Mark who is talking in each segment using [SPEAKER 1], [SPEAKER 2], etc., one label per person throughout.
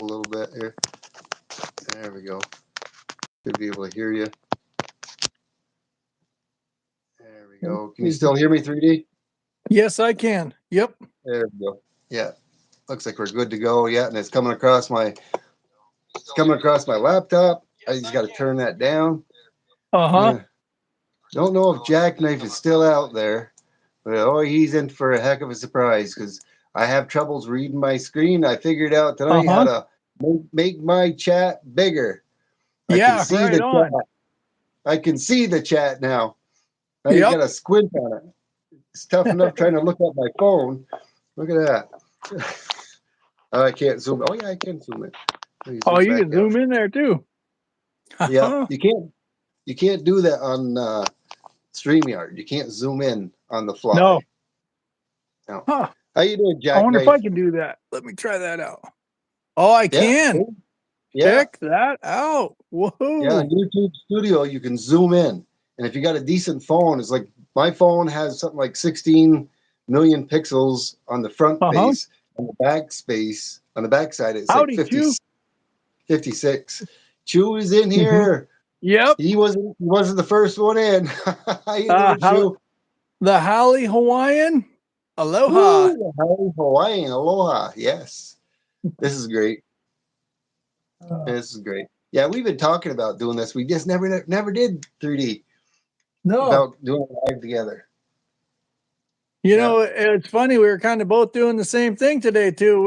[SPEAKER 1] a little bit here. There we go. Should be able to hear you. There we go. Can you still hear me, 3D?
[SPEAKER 2] Yes, I can. Yep.
[SPEAKER 1] There we go. Yeah. Looks like we're good to go. Yeah, and it's coming across my laptop. I just got to turn that down.
[SPEAKER 2] Uh-huh.
[SPEAKER 1] Yeah. Don't know if Jackknife is still out there, but oh, he's in for a heck of a surprise because I have troubles reading my screen. I figured out tonight how
[SPEAKER 2] Uh-huh.
[SPEAKER 1] to make my chat bigger. I can
[SPEAKER 2] Yeah,
[SPEAKER 1] see
[SPEAKER 2] right
[SPEAKER 1] the
[SPEAKER 2] on.
[SPEAKER 1] chat. I can see the chat now. I
[SPEAKER 2] Yep.
[SPEAKER 1] got to squint on it. It's tough enough trying to look at my phone. Look at that. Oh, I can't zoom. Oh yeah, I can zoom it.
[SPEAKER 2] Oh, you can zoom in there too.
[SPEAKER 1] Yeah, you can't do that on StreamYard. You can't zoom in on the fly.
[SPEAKER 2] No.
[SPEAKER 1] No.
[SPEAKER 2] Huh.
[SPEAKER 1] How you doing,
[SPEAKER 2] I wonder if I
[SPEAKER 1] Jackknife?
[SPEAKER 2] can do that. Let me try that out. Oh, I can.
[SPEAKER 1] Yeah.
[SPEAKER 2] Check that out.
[SPEAKER 1] Yeah,
[SPEAKER 2] Whoa.
[SPEAKER 1] on YouTube Studio, you can zoom in. And if you got a decent phone, it's like my phone has something like 16 million pixels on the front
[SPEAKER 2] Uh-huh.
[SPEAKER 1] face. On the back space, on the back side, it's like
[SPEAKER 2] Howdy,
[SPEAKER 1] 50,
[SPEAKER 2] Chew.
[SPEAKER 1] 56. Chew is in
[SPEAKER 2] Mm-hmm.
[SPEAKER 1] here.
[SPEAKER 2] Yep.
[SPEAKER 1] He wasn't the first one in. How you doing, Chew?
[SPEAKER 2] The Holly Hawaiian. Aloha.
[SPEAKER 1] Ooh, Hawaii, Hawaiian, aloha. Yes. This is great. This is great. Yeah, we've been talking about doing this. We just never did 3D
[SPEAKER 2] No.
[SPEAKER 1] about doing it live together.
[SPEAKER 2] You know, it's funny. We were kind of both doing the same thing today too.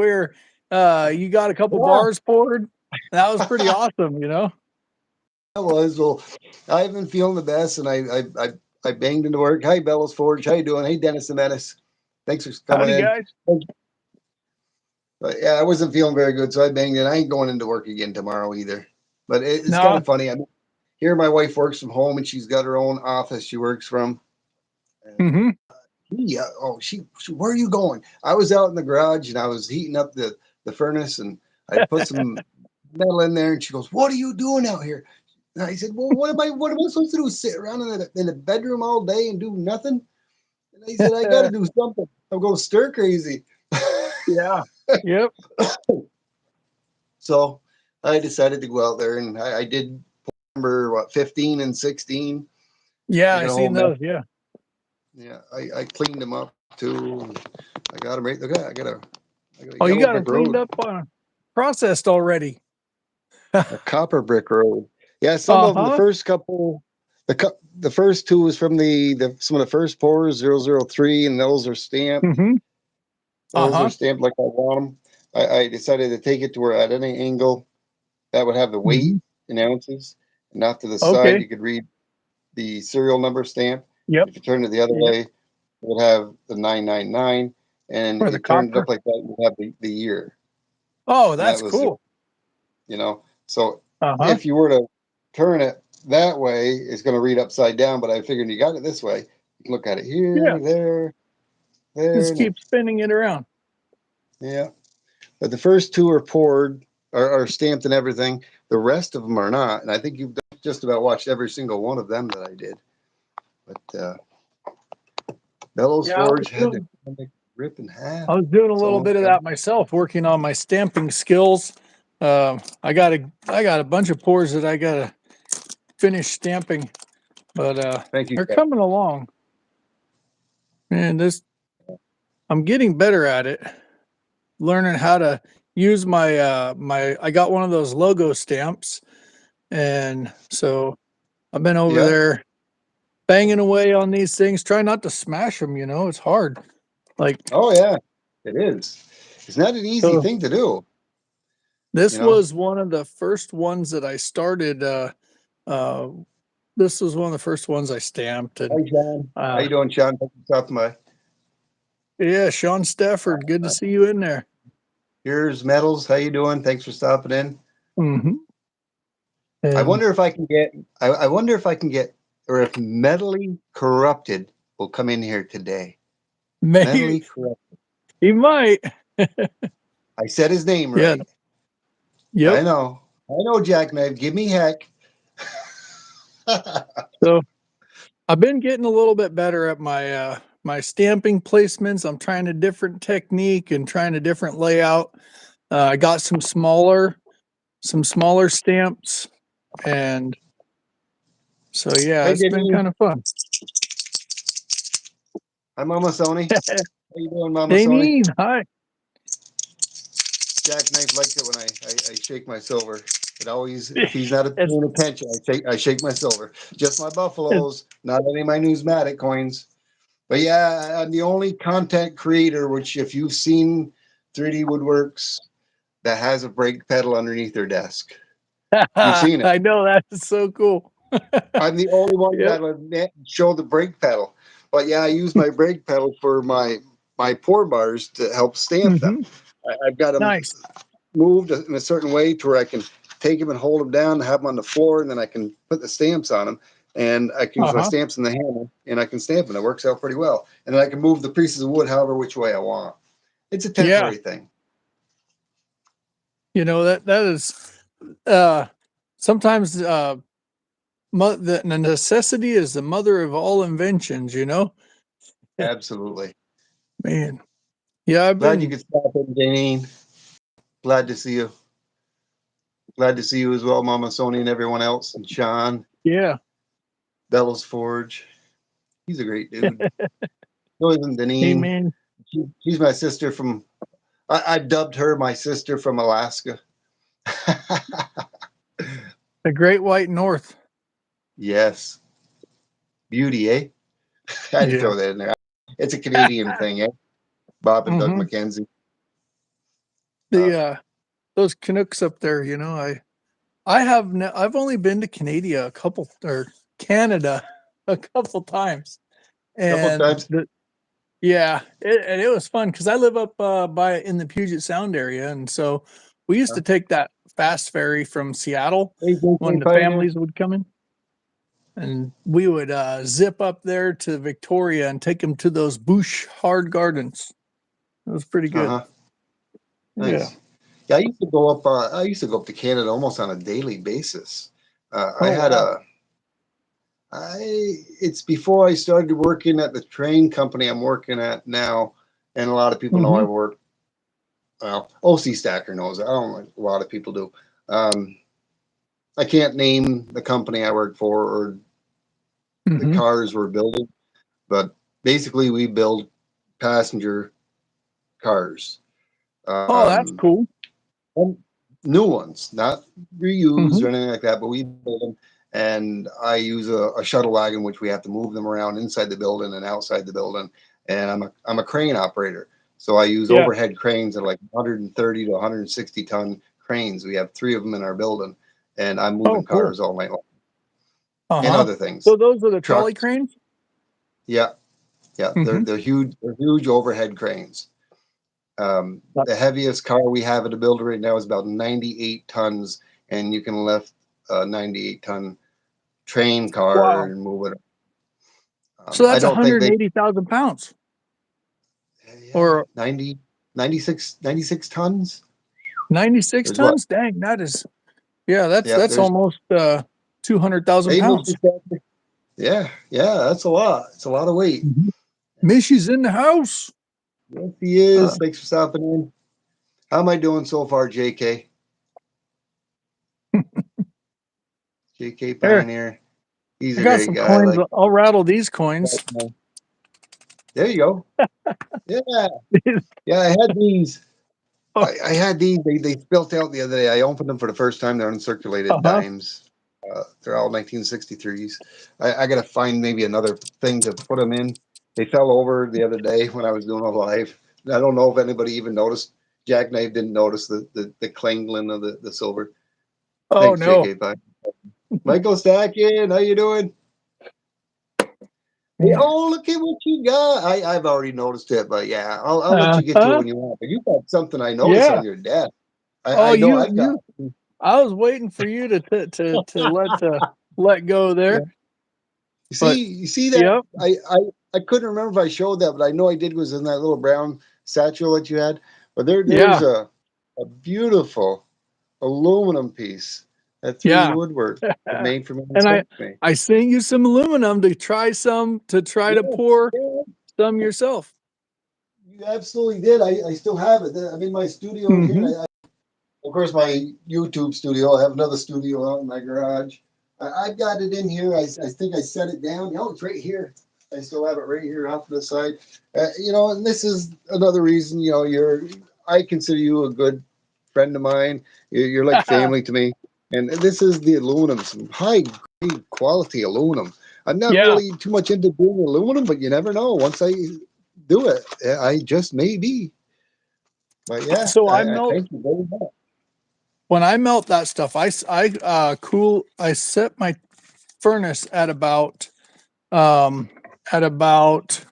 [SPEAKER 2] You got a couple bars poured. That was pretty awesome. You know.
[SPEAKER 1] That was well. I've been feeling the best, and I banged into work. Hi, Bellows Forge. How you doing? Hey, Dennis the Menace. Thanks for coming
[SPEAKER 2] Howdy,
[SPEAKER 1] in.
[SPEAKER 2] guys.
[SPEAKER 1] But yeah, I wasn't feeling very good, so I banged in. I ain't going into work again tomorrow either. But it's kind of funny. I mean, here my wife works from home, and she's got her own office she works from.
[SPEAKER 2] Mm-hmm.
[SPEAKER 1] Yeah. Where are you going? I was out in the garage and I was heating up the furnace and I put some metal in there and she goes, "What are you doing out here?" And I said, "Well, what am I supposed to do? Sit around in the bedroom all day and do nothing?" And I said, "I got to do something. I'm going stir crazy."
[SPEAKER 2] Yeah. Yep.
[SPEAKER 1] So I decided to go out there and I did number 15 and 16.
[SPEAKER 2] Yeah, I seen those. Yeah.
[SPEAKER 1] Yeah, I cleaned them up too. I got them right. Look at that.
[SPEAKER 2] Oh, you got them cleaned up, processed already.
[SPEAKER 1] A copper brick road. Yeah, some of them. The first couple, the first two was from some of the first pours 003, and those are stamped.
[SPEAKER 2] Mm-hmm.
[SPEAKER 1] Those are stamped like I want them. I decided to take it to where at any angle that would have the weight in ounces, and not to the side. You could read the serial number stamp.
[SPEAKER 2] Yep.
[SPEAKER 1] If you turn it the other way, it would have the 999, and if you turned it up like that, you would have the year.
[SPEAKER 2] Oh, that's cool.
[SPEAKER 1] You know, so if you were to turn it that way, it's going to read upside down. But I figured you got it this way. You can look at it here, there.
[SPEAKER 2] Just keep spinning it around.
[SPEAKER 1] Yeah. But the first two are poured, are stamped and everything. The rest of them are not. And I think you've just about watched every single one of them that I did. But Bellows Forge had to rip in half.
[SPEAKER 2] I was doing a little bit of that myself, working on my stamping skills. I got a bunch of pours that I got to finish stamping, but they're coming along. And I'm getting better at it. Learning how to use my I got one of those logo stamps, and so I've been over there banging away on these things. Try not to smash them. You know, it's hard. Like,
[SPEAKER 1] oh yeah, it is. It's not an easy thing to do.
[SPEAKER 2] This was one of the first ones that I started. This was one of the first ones I stamped. And,
[SPEAKER 1] hi, Sean. How you doing, Sean?
[SPEAKER 2] Yeah, Sean Stafford. Good to see you in there.
[SPEAKER 1] Here's Metals. How you doing? Thanks for stopping in.
[SPEAKER 2] Mm-hmm.
[SPEAKER 1] I wonder if I can get. I wonder if I can get, or if Mentally Corrupted will come in here today.
[SPEAKER 2] Maybe.
[SPEAKER 1] Mentally Corrupted.
[SPEAKER 2] He might.
[SPEAKER 1] I said his name right.
[SPEAKER 2] Yeah.
[SPEAKER 1] I know, Jackknife. Give me heck.
[SPEAKER 2] So, I've been getting a little bit better at my stamping placements. I'm trying a different technique and trying a different layout. I got some smaller stamps, and so yeah,
[SPEAKER 1] Hey,
[SPEAKER 2] it's been
[SPEAKER 1] Denny.
[SPEAKER 2] kind of fun.
[SPEAKER 1] Hi, Mama Sony. How you doing, Mama
[SPEAKER 2] They
[SPEAKER 1] Sony?
[SPEAKER 2] need hi.
[SPEAKER 1] Jackknife likes it when I shake my silver. It always, if he's not
[SPEAKER 2] It's,
[SPEAKER 1] paying attention, I shake my silver. Just my
[SPEAKER 2] it's
[SPEAKER 1] buffaloes, not any of my numismatic coins. But yeah, I'm the only content creator, which if you've seen 3D Woodworks, that has a brake pedal underneath their desk. You've seen it.
[SPEAKER 2] I know, that is so cool.
[SPEAKER 1] I'm the only one
[SPEAKER 2] Yep.
[SPEAKER 1] that would show the brake pedal. But yeah, I use my brake pedal for my pour bars to help stamp them.
[SPEAKER 2] Hmm.
[SPEAKER 1] I've got them
[SPEAKER 2] Nice.
[SPEAKER 1] moved in a certain way to where I can take them and hold them down, have them on the floor, and then I can put the stamps on them. And I can use my
[SPEAKER 2] Uh-huh.
[SPEAKER 1] stamps in the hammer, and I can stamp them. It works out pretty well. And then I can move the pieces of wood however which way I want. It's a
[SPEAKER 2] Yeah.
[SPEAKER 1] temporary thing.
[SPEAKER 2] You know, that is uh sometimes the necessity is the mother of all inventions, you know?
[SPEAKER 1] Absolutely.
[SPEAKER 2] Man. Yeah, I've
[SPEAKER 1] Glad you
[SPEAKER 2] been
[SPEAKER 1] could stop in, Janine. Glad to see you. Glad to see you as well, Mama Sony and everyone else, and Sean,
[SPEAKER 2] yeah.
[SPEAKER 1] Bellows Forge. He's a great dude. So isn't
[SPEAKER 2] Hey
[SPEAKER 1] Deneen.
[SPEAKER 2] man,
[SPEAKER 1] She's my sister from, I dubbed her my sister from Alaska.
[SPEAKER 2] the Great White North.
[SPEAKER 1] Yes. Beauty, eh? I had to
[SPEAKER 2] Yeah.
[SPEAKER 1] throw that in there. It's a Canadian thing, eh? Bob and Doug
[SPEAKER 2] Hmm.
[SPEAKER 1] McKenzie.
[SPEAKER 2] The those Canucks up there, you know, I've only been to Canada a couple times.
[SPEAKER 1] Couple
[SPEAKER 2] And
[SPEAKER 1] times.
[SPEAKER 2] yeah, and it was fun because I live up by in the Puget Sound area, and so we used to take that fast ferry from Seattle
[SPEAKER 1] Hey,
[SPEAKER 2] when
[SPEAKER 1] JK
[SPEAKER 2] the
[SPEAKER 1] Pioneer.
[SPEAKER 2] families would come in, and we would zip up there to Victoria and take them to those bush hard gardens. It was pretty good.
[SPEAKER 1] Uh-huh.
[SPEAKER 2] Yeah.
[SPEAKER 1] Nice. Yeah, I used to go up to Canada almost on a daily basis. I
[SPEAKER 2] Oh
[SPEAKER 1] had
[SPEAKER 2] wow.
[SPEAKER 1] it's before I started working at the train company I'm working at now, and a lot of people know I
[SPEAKER 2] Hmm.
[SPEAKER 1] work. Well, OC Stacker knows it. I don't like a lot of people do. Um, I can't name the company I work for or the
[SPEAKER 2] Hmm.
[SPEAKER 1] cars we're building, but basically we build passenger cars.
[SPEAKER 2] Oh, that's
[SPEAKER 1] Um,
[SPEAKER 2] cool.
[SPEAKER 1] and new ones, not reused
[SPEAKER 2] Hmm.
[SPEAKER 1] or anything like that, but we build them. And I use a shuttle wagon, which we have to move them around inside the building and outside the building. And I'm a crane operator, so I use
[SPEAKER 2] Yeah.
[SPEAKER 1] overhead cranes that are like 130 to 160 ton cranes. We have 3 of them in our building, and I'm
[SPEAKER 2] Oh,
[SPEAKER 1] moving
[SPEAKER 2] cool.
[SPEAKER 1] cars all night long and
[SPEAKER 2] Uh-huh.
[SPEAKER 1] other things.
[SPEAKER 2] So those are the trolley
[SPEAKER 1] Trucks,
[SPEAKER 2] cranes?
[SPEAKER 1] yeah, yeah,
[SPEAKER 2] Hmm.
[SPEAKER 1] they're huge overhead cranes. The heaviest car we have in the builder right now is about 98 tons, and you can lift a 98-ton train car
[SPEAKER 2] Wow.
[SPEAKER 1] and move it.
[SPEAKER 2] So
[SPEAKER 1] I
[SPEAKER 2] that's
[SPEAKER 1] don't think they
[SPEAKER 2] 180,000 pounds.
[SPEAKER 1] yeah,
[SPEAKER 2] Or
[SPEAKER 1] 96 tons
[SPEAKER 2] 96
[SPEAKER 1] is what?
[SPEAKER 2] tons? Dang, that is, yeah, that's
[SPEAKER 1] Yeah,
[SPEAKER 2] that's
[SPEAKER 1] there's
[SPEAKER 2] almost 200,000
[SPEAKER 1] hey, Mr.
[SPEAKER 2] pounds.
[SPEAKER 1] Stacker. Yeah, yeah, that's a lot. It's a lot of weight.
[SPEAKER 2] Mhm. Mishy's in the house.
[SPEAKER 1] Yes, he
[SPEAKER 2] Uh,
[SPEAKER 1] is. Thanks for stopping in. How am I doing so far, JK? JK
[SPEAKER 2] Here,
[SPEAKER 1] Pioneer. He's
[SPEAKER 2] I
[SPEAKER 1] a
[SPEAKER 2] got
[SPEAKER 1] great
[SPEAKER 2] some
[SPEAKER 1] guy. I
[SPEAKER 2] coins.
[SPEAKER 1] like.
[SPEAKER 2] I'll rattle these coins.
[SPEAKER 1] There you go. Yeah, yeah. I had these.
[SPEAKER 2] Oh,
[SPEAKER 1] I had these. They spilt out the other day. I opened them for the first time. They're uncirculated
[SPEAKER 2] uh-huh.
[SPEAKER 1] dimes. They're all 1963s. I got to find maybe another thing to put them in. They fell over the other day when I was doing a live. I don't know if anybody even noticed. Jackknife didn't notice the clangling of the silver.
[SPEAKER 2] Oh
[SPEAKER 1] Thanks,
[SPEAKER 2] no.
[SPEAKER 1] JK. Bye. Michael Stackin, how you doing? Hey,
[SPEAKER 2] Yeah.
[SPEAKER 1] oh, look at what you got. I've already noticed it, but yeah, I'll let you get to it
[SPEAKER 2] Uh-huh.
[SPEAKER 1] when you want. But you got something I noticed
[SPEAKER 2] Yeah.
[SPEAKER 1] on your desk.
[SPEAKER 2] Oh,
[SPEAKER 1] I know I've got.
[SPEAKER 2] I was waiting for you to let go
[SPEAKER 1] Yeah.
[SPEAKER 2] there. But
[SPEAKER 1] You see that?
[SPEAKER 2] yep.
[SPEAKER 1] I couldn't remember if I showed that, but I know I did was in that little brown satchel that you had. But there's
[SPEAKER 2] Yeah.
[SPEAKER 1] a beautiful aluminum piece that 3D
[SPEAKER 2] Yeah.
[SPEAKER 1] woodwork made for me and
[SPEAKER 2] And
[SPEAKER 1] sent me.
[SPEAKER 2] I sent you some aluminum to try to
[SPEAKER 1] Yeah,
[SPEAKER 2] pour
[SPEAKER 1] yeah,
[SPEAKER 2] some yourself.
[SPEAKER 1] you absolutely did. I still have it. I'm in my studio in here,
[SPEAKER 2] Hmm.
[SPEAKER 1] and of course, my YouTube studio. I have another studio out in my garage. I've got it in here. I think I set it down. Oh, it's right here. I still have it right here off to the side. And this is another reason. I consider you a good friend of mine. You're like family to me. And this is the aluminum, some high grade quality aluminum. I'm not
[SPEAKER 2] Yeah.
[SPEAKER 1] really too much into doing aluminum, but you never know. Once I do it, I just may be. But yeah,
[SPEAKER 2] So I
[SPEAKER 1] I
[SPEAKER 2] melt
[SPEAKER 1] thank you very much.
[SPEAKER 2] when I melt that stuff. I set my furnace um at about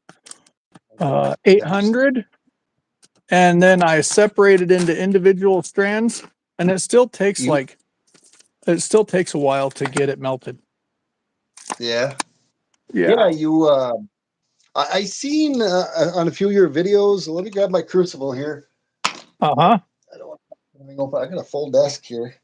[SPEAKER 2] 800, and then I separate it into individual strands, and
[SPEAKER 1] You,
[SPEAKER 2] it still takes a while to get it melted.
[SPEAKER 1] yeah,
[SPEAKER 2] Yeah.
[SPEAKER 1] yeah. I seen on a few of your videos. Let me grab my crucible here.
[SPEAKER 2] Uh-huh.
[SPEAKER 1] I don't want. I got a full desk here.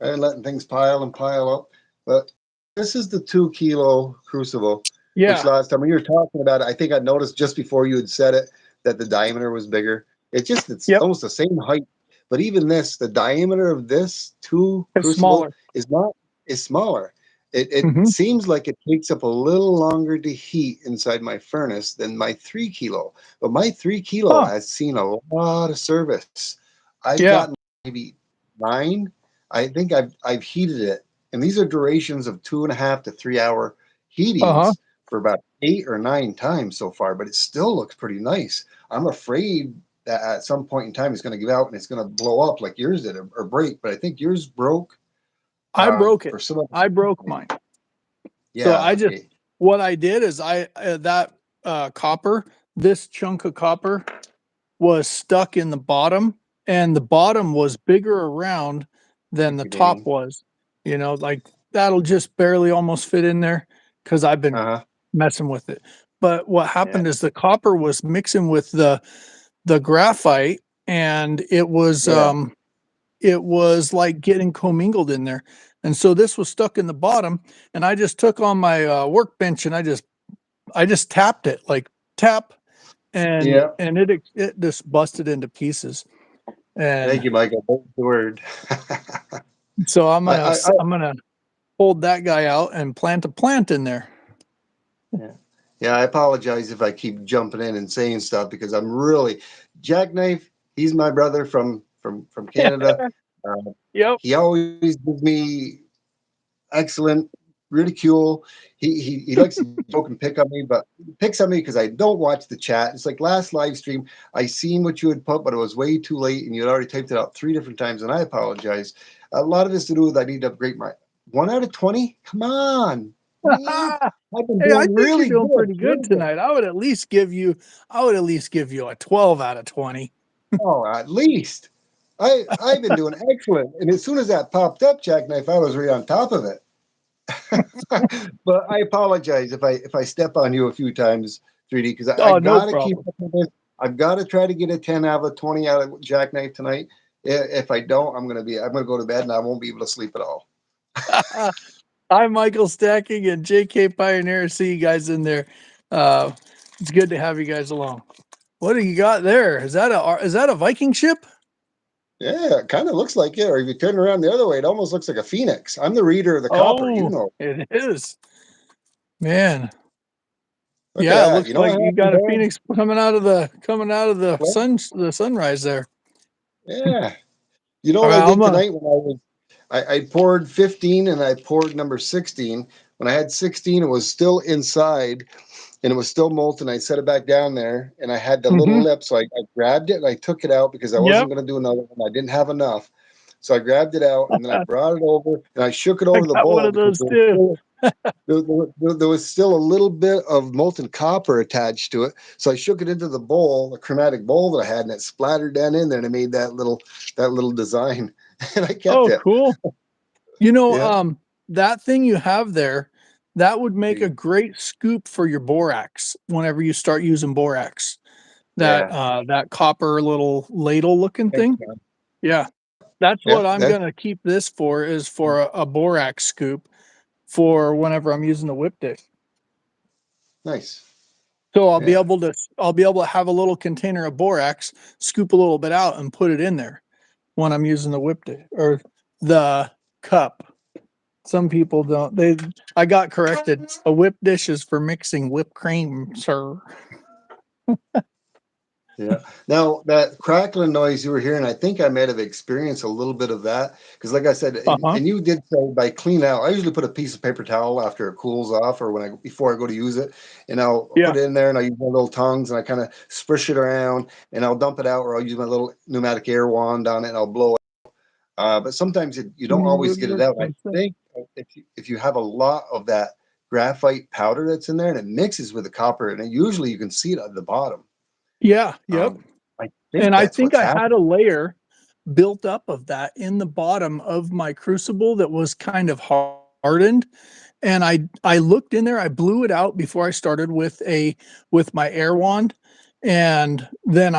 [SPEAKER 1] I ain't letting things pile and pile up. But this is the 2 kilo crucible, which
[SPEAKER 2] Yeah.
[SPEAKER 1] last time when you were talking about it, I think I noticed just before you had said it that the diameter was bigger. It's
[SPEAKER 2] Yep.
[SPEAKER 1] almost the same height. But even this, the diameter of this two
[SPEAKER 2] It's
[SPEAKER 1] crucible
[SPEAKER 2] smaller.
[SPEAKER 1] is smaller. It
[SPEAKER 2] Hmm.
[SPEAKER 1] seems like it takes up a little longer to heat inside my furnace than my 3 kilo. But my 3 kilo
[SPEAKER 2] Huh.
[SPEAKER 1] has seen a lot of service. I've
[SPEAKER 2] Yeah.
[SPEAKER 1] gotten maybe 9. I think I've heated it, and these are durations of 2.5 to 3 hour
[SPEAKER 2] Uh-huh.
[SPEAKER 1] heatings for about 8 or 9 times so far. But it still looks pretty nice. I'm afraid that at some point in time it's going to give out and it's going to blow up like yours did, or break. But I think yours broke
[SPEAKER 2] I broke it.
[SPEAKER 1] for some
[SPEAKER 2] I
[SPEAKER 1] other
[SPEAKER 2] broke
[SPEAKER 1] reason.
[SPEAKER 2] mine. So
[SPEAKER 1] Yeah. Okay.
[SPEAKER 2] what I did is that copper, this chunk of copper was stuck in the bottom, and the bottom was bigger around than the top
[SPEAKER 1] Beginning.
[SPEAKER 2] was. Like that'll just barely almost fit in there because I've been
[SPEAKER 1] Uh huh.
[SPEAKER 2] messing with it. But what
[SPEAKER 1] Yeah.
[SPEAKER 2] happened is the copper was mixing with the graphite, and
[SPEAKER 1] Yeah.
[SPEAKER 2] it was like getting commingled in there. And so this was stuck in the bottom, and I just took on my workbench and I just tapped it, like tap, and
[SPEAKER 1] Yeah.
[SPEAKER 2] it just busted into pieces.
[SPEAKER 1] Thank
[SPEAKER 2] And
[SPEAKER 1] you, Michael. That's the word.
[SPEAKER 2] so
[SPEAKER 1] I
[SPEAKER 2] I'm gonna hold that guy out and plant a plant in there.
[SPEAKER 1] Yeah. Yeah, I apologize if I keep jumping in and saying stuff because I'm really Jackknife. He's my brother from Canada. Uh,
[SPEAKER 2] Yep.
[SPEAKER 1] he always gives me excellent ridicule. He likes to joke and pick on me, but he picks on me because I don't watch the chat. It's like last live stream, I seen what you had put, but it was way too late, and you had already typed it out 3 different times, and I apologize. A lot of it's to do with I need to upgrade my 1 out of 20. Come on, man. I've been
[SPEAKER 2] Hey, I
[SPEAKER 1] doing
[SPEAKER 2] think you're
[SPEAKER 1] really
[SPEAKER 2] doing
[SPEAKER 1] good.
[SPEAKER 2] pretty good
[SPEAKER 1] Really good.
[SPEAKER 2] tonight. I would at least give you a 12 out of 20.
[SPEAKER 1] Oh, at least. I've been doing excellent. And as soon as that popped up, Jackknife, I was right on top of it. But I apologize if I step on you a few times, 3D, because I
[SPEAKER 2] Oh, no
[SPEAKER 1] gotta keep
[SPEAKER 2] problem.
[SPEAKER 1] up with this. I've got to try to get a 10 out of 20 out of Jackknife tonight. If I don't, I'm gonna go to bed and I won't be able to sleep at all.
[SPEAKER 2] I'm Michael Stacking and JK Pioneer. See you guys in there. Uh, it's good to have you guys along. What do you got there? Is that a Viking ship?
[SPEAKER 1] Yeah, it kind of looks like it. Or if you turn around the other way, it almost looks like a phoenix. I'm the reader of the copper, you
[SPEAKER 2] Oh,
[SPEAKER 1] know.
[SPEAKER 2] it is. Man.
[SPEAKER 1] Look at
[SPEAKER 2] Yeah, it
[SPEAKER 1] that.
[SPEAKER 2] looks
[SPEAKER 1] You know
[SPEAKER 2] like
[SPEAKER 1] what
[SPEAKER 2] you
[SPEAKER 1] happened
[SPEAKER 2] got a
[SPEAKER 1] there?
[SPEAKER 2] phoenix coming out of the sunrise there.
[SPEAKER 1] Yeah. You know
[SPEAKER 2] All
[SPEAKER 1] what
[SPEAKER 2] right,
[SPEAKER 1] I
[SPEAKER 2] I'm
[SPEAKER 1] did
[SPEAKER 2] a
[SPEAKER 1] tonight when I poured 15 and I poured number 16. When I had 16, it was still inside and it was still molten. I set it back down there and I had the little
[SPEAKER 2] mhm.
[SPEAKER 1] lip. So I grabbed it and I took it out because I
[SPEAKER 2] Yep.
[SPEAKER 1] wasn't going to do another one. I didn't have enough. So I grabbed it out and then I
[SPEAKER 2] I
[SPEAKER 1] brought it over and I shook it over the
[SPEAKER 2] got one
[SPEAKER 1] bowl
[SPEAKER 2] of
[SPEAKER 1] because
[SPEAKER 2] those too.
[SPEAKER 1] there was still a little bit of molten copper attached to it. So I shook it into the bowl, the chromatic bowl that I had, and it splattered down in there and it made that little design. And I kept
[SPEAKER 2] Oh,
[SPEAKER 1] it.
[SPEAKER 2] cool. You know,
[SPEAKER 1] Yeah.
[SPEAKER 2] that thing you have there, that would make a great scoop for your borax whenever you start using borax.
[SPEAKER 1] Yeah.
[SPEAKER 2] That copper little ladle looking
[SPEAKER 1] Thanks,
[SPEAKER 2] thing.
[SPEAKER 1] man.
[SPEAKER 2] Yeah.
[SPEAKER 1] Yeah.
[SPEAKER 2] That's
[SPEAKER 1] Yeah.
[SPEAKER 2] what I'm gonna keep this for, is for a borax scoop for whenever I'm using the whip dish.
[SPEAKER 1] Nice.
[SPEAKER 2] So
[SPEAKER 1] Yeah.
[SPEAKER 2] I'll be able to have a little container of borax, scoop a little bit out and put it in there. when I'm using the or the cup. Some people don't. I got corrected. A whip dish is for mixing whipped cream, sir.
[SPEAKER 1] Yeah. Now that crackling noise you were hearing, I think I might have experienced a little bit of that because, like I said,
[SPEAKER 2] Uh-huh.
[SPEAKER 1] and you did say by clean out. I usually put a piece of paper towel after it cools off, or before I go to use it, and I'll
[SPEAKER 2] Yeah.
[SPEAKER 1] put it in there, and I use my little tongs, and I kind of sprish it around, and I'll dump it out, or I'll use my little pneumatic air wand on it, and I'll blow it. But sometimes you don't always get it out. I think if you have a lot of that graphite powder that's in there, and it mixes with the copper, and usually you can see it at the bottom.
[SPEAKER 2] Yeah. Yep.
[SPEAKER 1] I think
[SPEAKER 2] And I
[SPEAKER 1] that's
[SPEAKER 2] think
[SPEAKER 1] what's
[SPEAKER 2] I had
[SPEAKER 1] happening.
[SPEAKER 2] a layer built up of that in the bottom of my crucible that was kind of hardened. And I looked in there, I blew it out before I started with my air wand. And then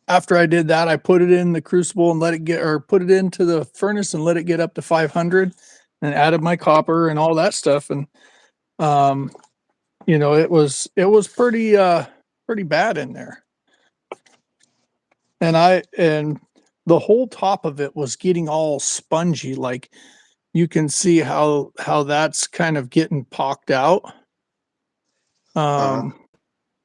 [SPEAKER 2] after I did that, I put it in the crucible and let it get, or put it into the furnace and let it get up to 500 and added my copper and all that stuff. And um it was pretty bad in there. And the whole top of it was getting all spongy. Like you can see how that's kind of getting pocked out.
[SPEAKER 1] Uh-huh.
[SPEAKER 2] Um,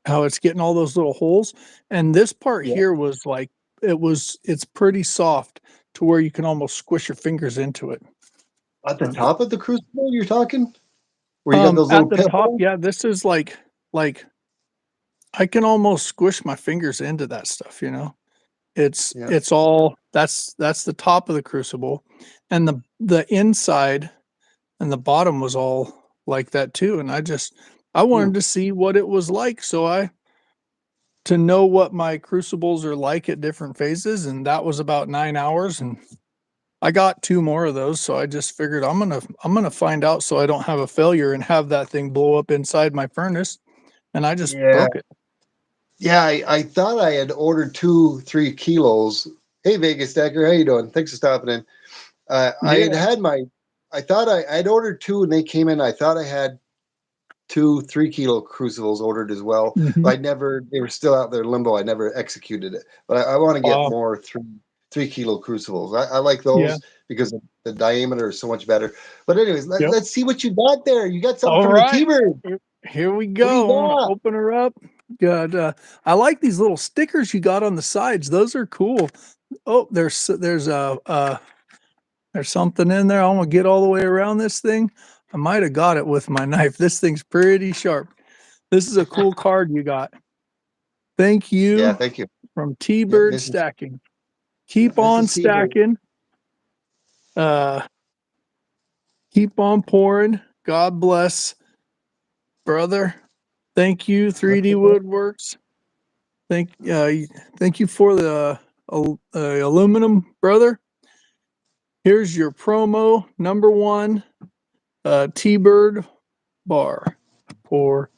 [SPEAKER 2] how it's getting all those little holes. And this part
[SPEAKER 1] Yeah.
[SPEAKER 2] here was like it's pretty soft to where you can almost squish your fingers into it.
[SPEAKER 1] At the top of the crucible, you're talking? Where you got those
[SPEAKER 2] At
[SPEAKER 1] little
[SPEAKER 2] the top,
[SPEAKER 1] pinholes?
[SPEAKER 2] yeah, this is like I can almost squish my fingers into that stuff.
[SPEAKER 1] Yeah.
[SPEAKER 2] It's all that's the top of the crucible, and the inside and the bottom was all like that too. And I
[SPEAKER 1] Hmm.
[SPEAKER 2] wanted to see what it was like, so I to know what my crucibles are like at different phases, and that was about 9 hours. And I got two more of those, so I just figured I'm gonna find out so I don't have a failure and have that thing blow up inside my furnace, and I just
[SPEAKER 1] Yeah.
[SPEAKER 2] broke it.
[SPEAKER 1] Yeah, I thought I had ordered 3 kilos. Hey, Vegas Stacker, how you doing? Thanks for stopping in. I had
[SPEAKER 2] Yeah.
[SPEAKER 1] had I thought I'd ordered two, and they came in. I thought I had two 3 kilo crucibles ordered as well.
[SPEAKER 2] Hmm.
[SPEAKER 1] But they were still out there in limbo. I never executed it. But I want to get
[SPEAKER 2] Uh,
[SPEAKER 1] more 3 kilo crucibles. I like
[SPEAKER 2] yeah.
[SPEAKER 1] those because the diameter is so much better. But anyways,
[SPEAKER 2] Yep.
[SPEAKER 1] let's see what you got there. You got something
[SPEAKER 2] All
[SPEAKER 1] from the
[SPEAKER 2] right.
[SPEAKER 1] Tbird.
[SPEAKER 2] Here we
[SPEAKER 1] What do you
[SPEAKER 2] go. I'm gonna
[SPEAKER 1] got?
[SPEAKER 2] open her up. Got I like these little stickers you got on the sides. Those are cool. Oh, there's something in there. I'm gonna get all the way around this thing. I might have got it with my knife. This thing's pretty sharp. This is a cool card you got. Thank
[SPEAKER 1] Yeah,
[SPEAKER 2] you
[SPEAKER 1] thank you.
[SPEAKER 2] from
[SPEAKER 1] Yep,
[SPEAKER 2] Tbird Stacking.
[SPEAKER 1] yeah,
[SPEAKER 2] Keep on
[SPEAKER 1] Mrs. Tbird.
[SPEAKER 2] stacking. Uh, keep on pouring. God bless, brother. Thank you,
[SPEAKER 1] That's
[SPEAKER 2] 3D
[SPEAKER 1] okay.
[SPEAKER 2] Woodworks. Thank you for the aluminum, brother. Here's your promo number one, T-Bird bar for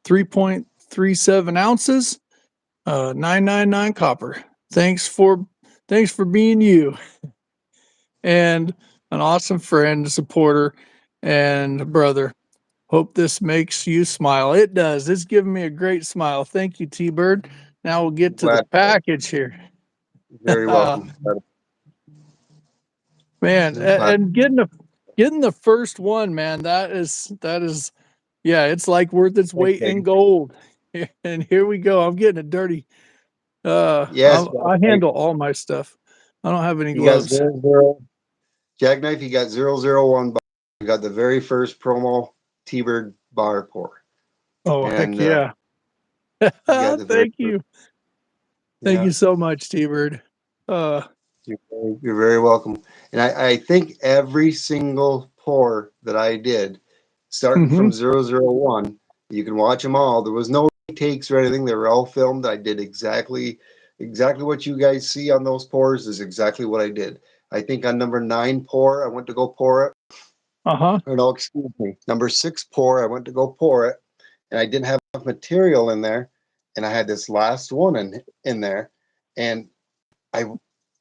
[SPEAKER 2] 3.37 ounces, 999 copper. Thanks for being you and an awesome friend, supporter, and brother. Hope this makes you smile. It does. It's giving me a great smile. Thank you, T-Bird. Now we'll get to the
[SPEAKER 1] Glad.
[SPEAKER 2] package here.
[SPEAKER 1] Very welcome.
[SPEAKER 2] Man,
[SPEAKER 1] Glad.
[SPEAKER 2] and getting the first one, man, that is yeah, it's like worth its
[SPEAKER 1] Thanks,
[SPEAKER 2] weight in
[SPEAKER 1] Megan.
[SPEAKER 2] gold. And here we go. I'm getting it dirty.
[SPEAKER 1] Yes,
[SPEAKER 2] I handle all my stuff. I don't have any
[SPEAKER 1] you got
[SPEAKER 2] gloves.
[SPEAKER 1] 0, Jackknife. You got 001 bar. You got the very first promo T-Bird bar pour,
[SPEAKER 2] Oh, heck
[SPEAKER 1] and
[SPEAKER 2] yeah.
[SPEAKER 1] you got the very
[SPEAKER 2] Thank
[SPEAKER 1] first.
[SPEAKER 2] you. Thank
[SPEAKER 1] Yeah,
[SPEAKER 2] you so much, T-Bird. Uh,
[SPEAKER 1] you're very welcome. And I think every single pour that I did, starting
[SPEAKER 2] mhm.
[SPEAKER 1] from 001, you can watch them all. There was no takes or anything. They were all filmed. I did exactly what you guys see on those pours is exactly what I did. I think on number 9 pour, I went to go pour it.
[SPEAKER 2] Uh-huh.
[SPEAKER 1] Or no, excuse me. Number 6 pour, I went to go pour it, and I didn't have enough material in there, and I had this last one in there, and I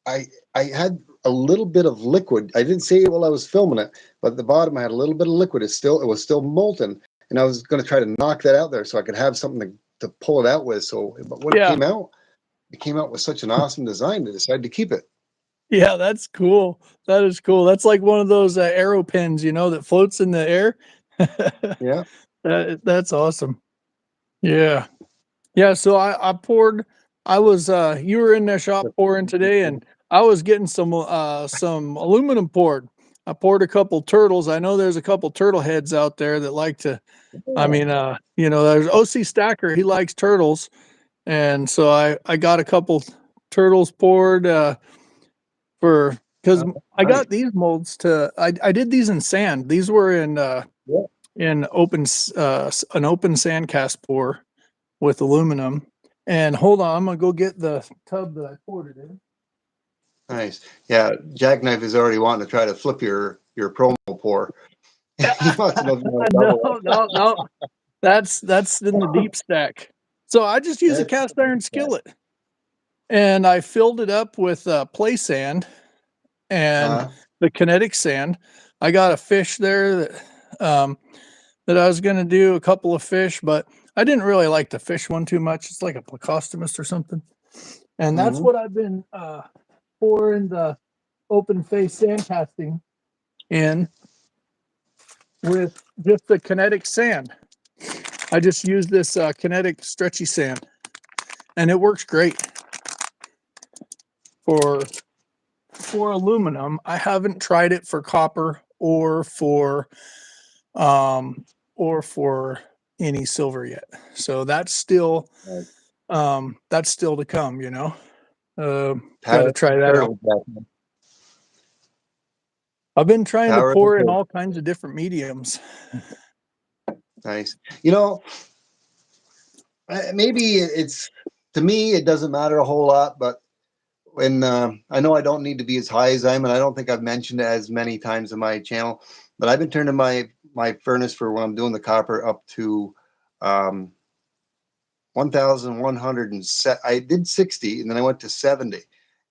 [SPEAKER 1] I I had a little bit of liquid. I didn't say it while I was filming it, but at the bottom I had a little bit of liquid. It was still molten, and I was going to try to knock that out there so I could have something to pull it out with. So, but when it
[SPEAKER 2] Yeah.
[SPEAKER 1] came out, it came out with such an awesome design, they decided to keep it.
[SPEAKER 2] Yeah, that's cool. That is cool. That's like one of those arrow pins, that floats in the air.
[SPEAKER 1] Yeah.
[SPEAKER 2] That's awesome. Yeah. Yeah, so I poured. I was you were in the shop pouring today, and I was getting some aluminum poured. I poured a couple turtles. I know there's a couple turtle heads out there that like to, I mean, there's OC Stacker, he likes turtles. And so I got a couple turtles poured for because
[SPEAKER 1] Oh,
[SPEAKER 2] I
[SPEAKER 1] nice.
[SPEAKER 2] got these molds I did these in sand. These were
[SPEAKER 1] Yeah.
[SPEAKER 2] in an open sand cast pour with aluminum. And hold on, I'm gonna go get the tub that I poured it in.
[SPEAKER 1] Nice. Yeah, Jackknife is already wanting to try to flip your promo pour. He wants to know if you want to
[SPEAKER 2] No,
[SPEAKER 1] double
[SPEAKER 2] no, no. That's in the
[SPEAKER 1] it.
[SPEAKER 2] deep stack. So I just use a
[SPEAKER 1] That's
[SPEAKER 2] cast iron skillet, and I filled it up with play sand and
[SPEAKER 1] uh,
[SPEAKER 2] the kinetic sand. I got a fish there that I was gonna do a couple of fish, but I didn't really like the fish one too much. It's like a plecostomus or something. And that's
[SPEAKER 1] hmm
[SPEAKER 2] what I've been pouring the open face sand casting in with just the kinetic sand. I just use this kinetic stretchy sand, and it works great for aluminum. I haven't tried it for copper um or for any silver yet. So that's still to come, got to
[SPEAKER 1] Power,
[SPEAKER 2] try that
[SPEAKER 1] power,
[SPEAKER 2] out. I've been trying to
[SPEAKER 1] power of the
[SPEAKER 2] pour in
[SPEAKER 1] pit.
[SPEAKER 2] all kinds of different mediums.
[SPEAKER 1] Nice. Maybe it's to me it doesn't matter a whole lot, but when I know I don't need to be as high as I am, and I don't think I've mentioned it as many times in my channel, but I've been turning my furnace for when I'm doing the copper up to um, 1,100 and set. I did 60, and then I went to 70,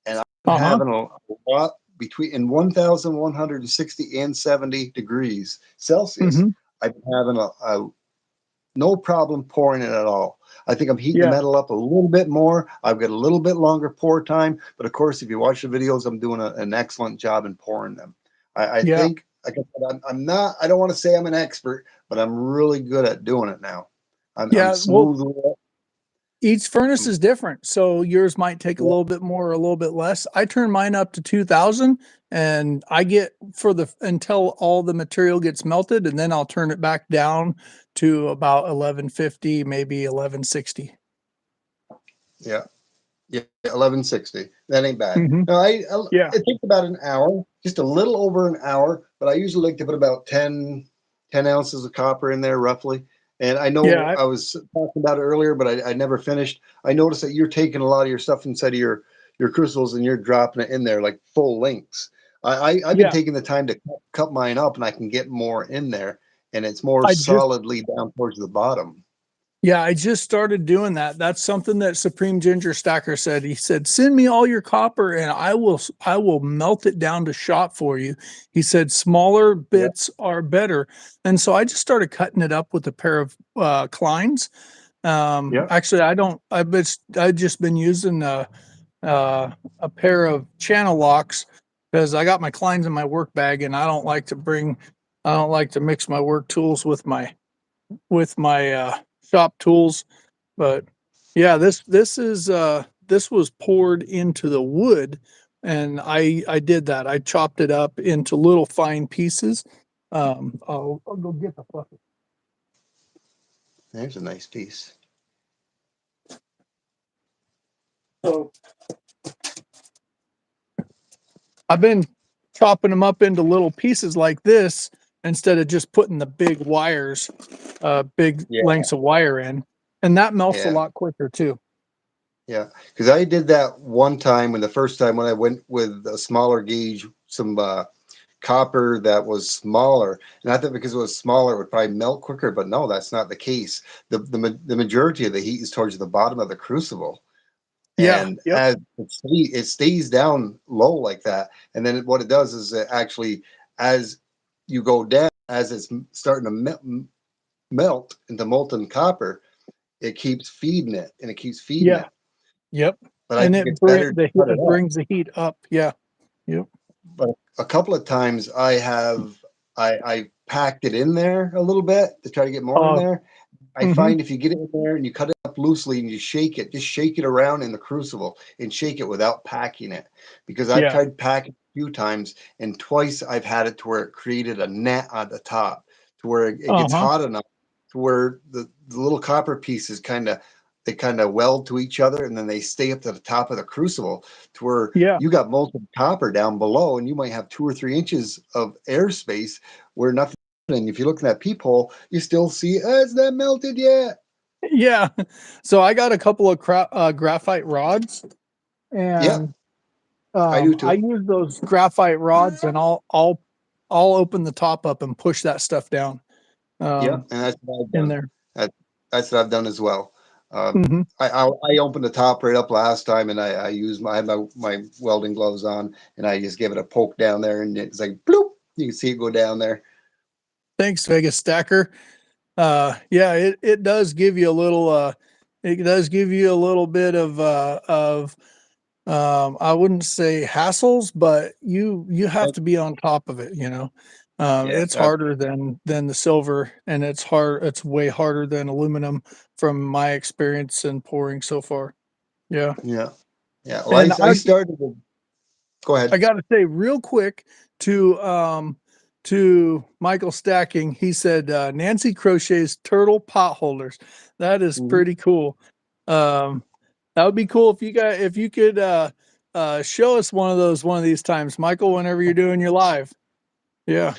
[SPEAKER 1] and I'm
[SPEAKER 2] Uh-huh.
[SPEAKER 1] having a lot between in 1,160 and 70 degrees Celsius.
[SPEAKER 2] Hmm.
[SPEAKER 1] I've been having a no problem pouring it at all. I think I'm heating the
[SPEAKER 2] Yeah.
[SPEAKER 1] metal up a little bit more. I've got a little bit longer pour time, but of course, if you watch the videos, I'm doing an excellent job in pouring them. I
[SPEAKER 2] Yeah.
[SPEAKER 1] think, like I said, I'm not. I don't want to say I'm an expert, but I'm really good at doing it now. I'm
[SPEAKER 2] Yeah. Well,
[SPEAKER 1] smooth with it.
[SPEAKER 2] each furnace is different. So yours might take a
[SPEAKER 1] Yeah,
[SPEAKER 2] little bit more or a little bit less. I turn mine up to 2000, and I get until all the material gets melted, and then I'll turn it back down to about 1150, maybe 1160.
[SPEAKER 1] yeah, yeah. 1160. That ain't bad.
[SPEAKER 2] Hmm.
[SPEAKER 1] No,
[SPEAKER 2] Yeah.
[SPEAKER 1] it takes about an hour, just a little over an hour, but I usually like to put about 10 ounces of copper in there roughly. And I know
[SPEAKER 2] Yeah.
[SPEAKER 1] I was talking about it earlier, but I never finished. I noticed that you're taking a lot of your stuff inside of your crucibles and you're dropping it in there like full lengths. I've been
[SPEAKER 2] Yeah.
[SPEAKER 1] taking the time to cut mine up and I can get more in there and it's more
[SPEAKER 2] I just
[SPEAKER 1] solidly down towards the bottom.
[SPEAKER 2] Yeah, I just started doing that. That's something that Supreme Ginger Stacker said. He said, "Send me all your copper and I will melt it down to shop for you." He said, "Smaller
[SPEAKER 1] Yeah,
[SPEAKER 2] bits are better." And so I just started cutting it up with a pair of Kleins.
[SPEAKER 1] yeah,
[SPEAKER 2] Actually, I've just been using a pair of channel locks because I got my Kleins in my work bag, and I don't like to mix my work tools with my shop tools. But yeah, this was poured into the wood, and I did that. I chopped it up into little fine pieces. I'll go get the bucket.
[SPEAKER 1] there's a nice piece.
[SPEAKER 2] So I've been chopping them up into little pieces like this instead of just putting the big
[SPEAKER 1] Yeah,
[SPEAKER 2] lengths of wire in, and that melts a
[SPEAKER 1] yeah.
[SPEAKER 2] lot quicker too.
[SPEAKER 1] Yeah, because I did that one time when the first time when I went with a smaller gauge, some copper that was smaller, and I thought because it was smaller, it would probably melt quicker. But no, that's not the case. The majority of the heat is towards the bottom of the crucible,
[SPEAKER 2] Yeah.
[SPEAKER 1] and
[SPEAKER 2] Yep.
[SPEAKER 1] as it stays down low like that, and then what it does is it actually, as you go down, as it's starting to melt into molten copper, it keeps feeding it, and it keeps feeding
[SPEAKER 2] Yeah.
[SPEAKER 1] it.
[SPEAKER 2] Yep.
[SPEAKER 1] but I
[SPEAKER 2] And
[SPEAKER 1] think it's better to cut it
[SPEAKER 2] it
[SPEAKER 1] up.
[SPEAKER 2] brings the heat up. Yeah. Yep.
[SPEAKER 1] But a couple of times I packed it in there a little bit to try to get more in
[SPEAKER 2] Oh,
[SPEAKER 1] there. I
[SPEAKER 2] hmm,
[SPEAKER 1] find if you get it in there and you cut it up loosely and you shake it, just shake it around in the crucible and shake it without packing it. Because I've
[SPEAKER 2] yeah.
[SPEAKER 1] tried packing a few times and twice I've had it to where it created a net on the top to where it gets
[SPEAKER 2] Uh-huh.
[SPEAKER 1] hot enough to where the little copper pieces they kind of weld to each other and then they stay up to the top of the crucible to where
[SPEAKER 2] Yeah.
[SPEAKER 1] you got molten copper down below and you might have 2 or 3 inches of airspace where nothing. And if you look in that peephole, you still see it's not melted yet.
[SPEAKER 2] Yeah. So I got a couple of graphite rods,
[SPEAKER 1] Yep,
[SPEAKER 2] and
[SPEAKER 1] I do
[SPEAKER 2] I
[SPEAKER 1] too.
[SPEAKER 2] use those graphite rods, and I'll open the top up and push that stuff down
[SPEAKER 1] Yep, and that's what I've
[SPEAKER 2] in
[SPEAKER 1] done.
[SPEAKER 2] there.
[SPEAKER 1] That, that's what I've done as well.
[SPEAKER 2] Hmm.
[SPEAKER 1] I opened the top right up last time, and I used I had my welding gloves on, and I just give it a poke down there, and it's like bloop. You can see it go down there.
[SPEAKER 2] Thanks, Vegas Stacker. Yeah, it does give you a little it does give you a little bit of I wouldn't say hassles, but you have to be on top of it, you know.
[SPEAKER 1] Yeah,
[SPEAKER 2] It's harder than the silver, and it's way harder than aluminum from my experience in pouring so far. Yeah.
[SPEAKER 1] yeah, yeah. Well,
[SPEAKER 2] And
[SPEAKER 1] I started with. Go
[SPEAKER 2] I
[SPEAKER 1] ahead.
[SPEAKER 2] got to say real quick to Michael Stacking, he said Nancy crochets turtle pot holders. That is
[SPEAKER 1] Mhm.
[SPEAKER 2] pretty cool. Um, that would be cool if you could show us one of those one of these times, Michael, whenever you're doing your live. Yeah.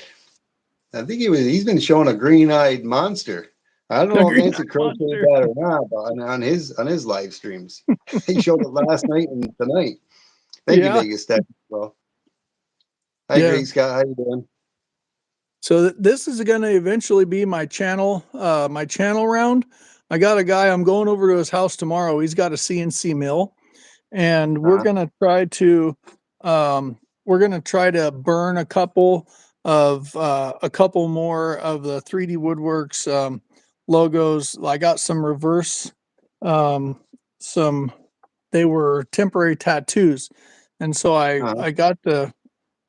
[SPEAKER 1] I think he's been showing a green-eyed monster. I don't
[SPEAKER 2] The
[SPEAKER 1] know if
[SPEAKER 2] green
[SPEAKER 1] Nancy crocheted
[SPEAKER 2] monster.
[SPEAKER 1] that or not, but on his live streams, he showed it last night and tonight. Thank you,
[SPEAKER 2] Yeah.
[SPEAKER 1] Vegas Tech. Well, hi,
[SPEAKER 2] Yeah.
[SPEAKER 1] Great Scott. How you doing?
[SPEAKER 2] So this is going to eventually be my channel round. I got a guy, I'm going over to his house tomorrow. He's got a CNC mill, and
[SPEAKER 1] Uh-huh.
[SPEAKER 2] we're gonna try to burn a couple more of the 3D Woodworks logos. I got some reverse um, some they were temporary tattoos, and so
[SPEAKER 1] Uh-huh.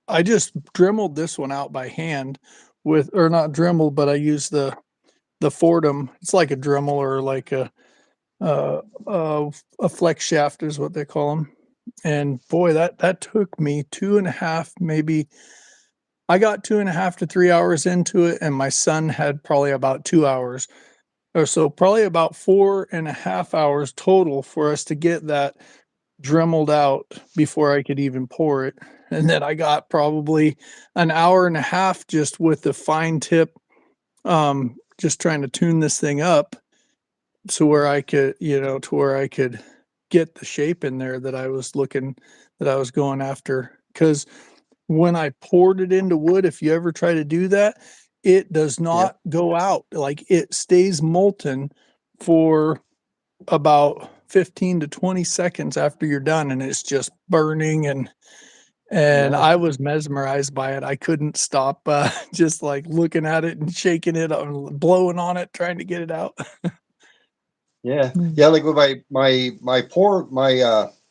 [SPEAKER 2] I just dremeled this one out by hand with, or not dremeled, but I used the Fordham. It's like a Dremel or like uh, a flex shaft is what they call them. And boy, that took me 2.5, maybe I got 2.5 to 3 hours into it, and my son had probably about 2 hours or so, probably about 4.5 hours total for us to get that dremeled out before I could even pour it. And then I got probably an hour and a half just with the fine tip, just trying to tune this thing up to where I could, to where I could get the shape in there that I was going after. Because when I poured it into wood, if you ever try to do that, it does
[SPEAKER 1] Yep.
[SPEAKER 2] not go out. Like it stays molten for about 15 to 20 seconds after you're done, and it's just burning, and
[SPEAKER 1] Yeah.
[SPEAKER 2] I was mesmerized by it. I couldn't stop just like looking at it and shaking it, blowing on it, trying to get it out.
[SPEAKER 1] Yeah.
[SPEAKER 2] Mm.
[SPEAKER 1] Yeah. Like with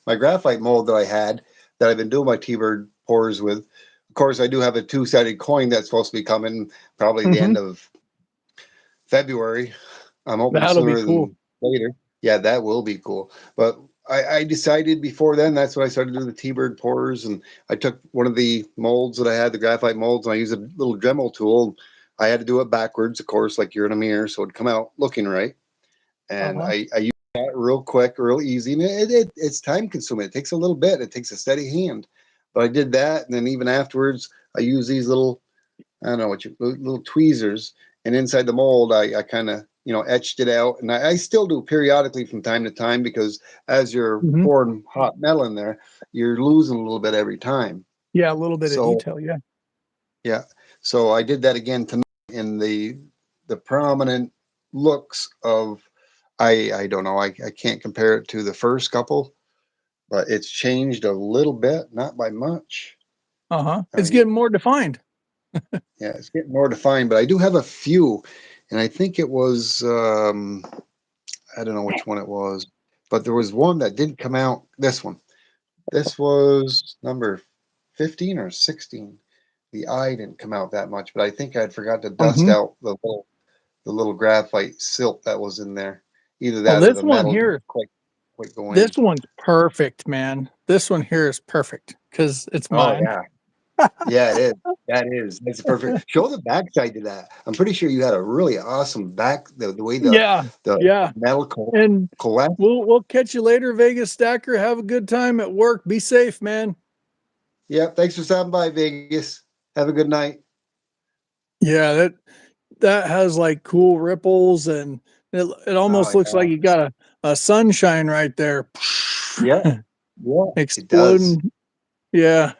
[SPEAKER 1] my graphite mold that I had that I've been doing my T-Bird pours with. Of course, I do have a two-sided coin that's supposed to be coming probably the
[SPEAKER 2] Hmm.
[SPEAKER 1] end of February. I'm hoping
[SPEAKER 2] That'll be
[SPEAKER 1] sooner
[SPEAKER 2] cool.
[SPEAKER 1] than later. Yeah, that will be cool. But I decided before then, that's when I started doing the T-Bird pours. And I took one of the molds that I had, the graphite molds, and I used a little Dremel tool. I had to do it backwards, of course, like you're in a mirror, so it'd come out looking right. And
[SPEAKER 2] Uh-huh.
[SPEAKER 1] I used that real quick, real easy. And it's time consuming. It takes a little bit. It takes a steady hand. But I did that, and then even afterwards, I use these little I don't know what little tweezers, and inside the mold, I kind of etched it out, and I still do periodically from time to time because as you're
[SPEAKER 2] Hmm.
[SPEAKER 1] pouring hot metal in there, you're losing a little bit every time.
[SPEAKER 2] Yeah, a little bit of
[SPEAKER 1] So
[SPEAKER 2] detail. Yeah.
[SPEAKER 1] yeah, so I did that again tonight in the prominent looks of I don't know I can't compare it to the first couple, but it's changed a little bit, not by much.
[SPEAKER 2] Uh-huh.
[SPEAKER 1] I
[SPEAKER 2] It's
[SPEAKER 1] mean,
[SPEAKER 2] getting more defined.
[SPEAKER 1] yeah, it's getting more defined, but I do have a few, and I think it was I don't know which one it was. but there was one that didn't come out. This one. This was number 15 or 16. The eye didn't come out that much, but I think I'd forgot to dust
[SPEAKER 2] Hmm.
[SPEAKER 1] out the little graphite silt that was in there. Either
[SPEAKER 2] Well,
[SPEAKER 1] that or
[SPEAKER 2] this
[SPEAKER 1] the
[SPEAKER 2] one
[SPEAKER 1] metal didn't
[SPEAKER 2] here,
[SPEAKER 1] quite go
[SPEAKER 2] this
[SPEAKER 1] in.
[SPEAKER 2] one's perfect, man. This one here is perfect because it's
[SPEAKER 1] Oh
[SPEAKER 2] mine.
[SPEAKER 1] yeah. Yeah, it is. That is. That's perfect. Show the backside to that. I'm pretty sure you had a really awesome back the way
[SPEAKER 2] Yeah,
[SPEAKER 1] the
[SPEAKER 2] yeah.
[SPEAKER 1] metal
[SPEAKER 2] And
[SPEAKER 1] collapsed.
[SPEAKER 2] we'll catch you later, Vegas Stacker. Have a good time at work. Be safe, man.
[SPEAKER 1] Yeah, thanks for stopping by, Vegas. Have a good night.
[SPEAKER 2] Yeah, that has like cool ripples, and it
[SPEAKER 1] Oh
[SPEAKER 2] almost looks
[SPEAKER 1] yeah.
[SPEAKER 2] like you got a sunshine right there.
[SPEAKER 1] Yeah, yeah, it does.
[SPEAKER 2] Exploding. Yeah,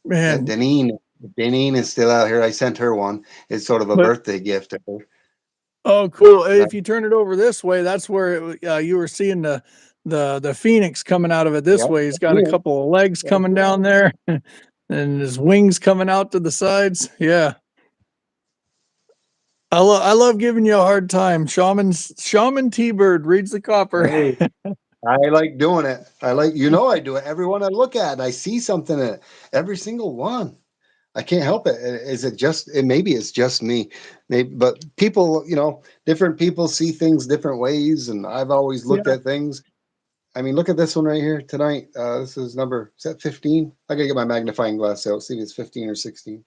[SPEAKER 1] Yeah,
[SPEAKER 2] man.
[SPEAKER 1] Deneen is still out here. I sent her one. It's sort of a
[SPEAKER 2] But
[SPEAKER 1] birthday gift to her.
[SPEAKER 2] oh, cool.
[SPEAKER 1] And I,
[SPEAKER 2] If you turn it over this way, that's where you were seeing the phoenix coming out of it this
[SPEAKER 1] yeah,
[SPEAKER 2] way. He's got a
[SPEAKER 1] yeah,
[SPEAKER 2] couple of legs
[SPEAKER 1] that's
[SPEAKER 2] coming
[SPEAKER 1] right.
[SPEAKER 2] down there, and his wings coming out to the sides. Yeah. I love giving you a hard time. Shaman T-Bird reads the copper.
[SPEAKER 1] Hey, I like doing it. I do it. Every one I look at, and I see something in it. Every single one. I can't help it. Is it just? Maybe it's just me. Maybe, but people, different people see things different ways, and I've always looked
[SPEAKER 2] Yeah.
[SPEAKER 1] at things. I mean, look at this one right here tonight. This is number, is that 15? I gotta get my magnifying glass out, see if it's 15 or 16.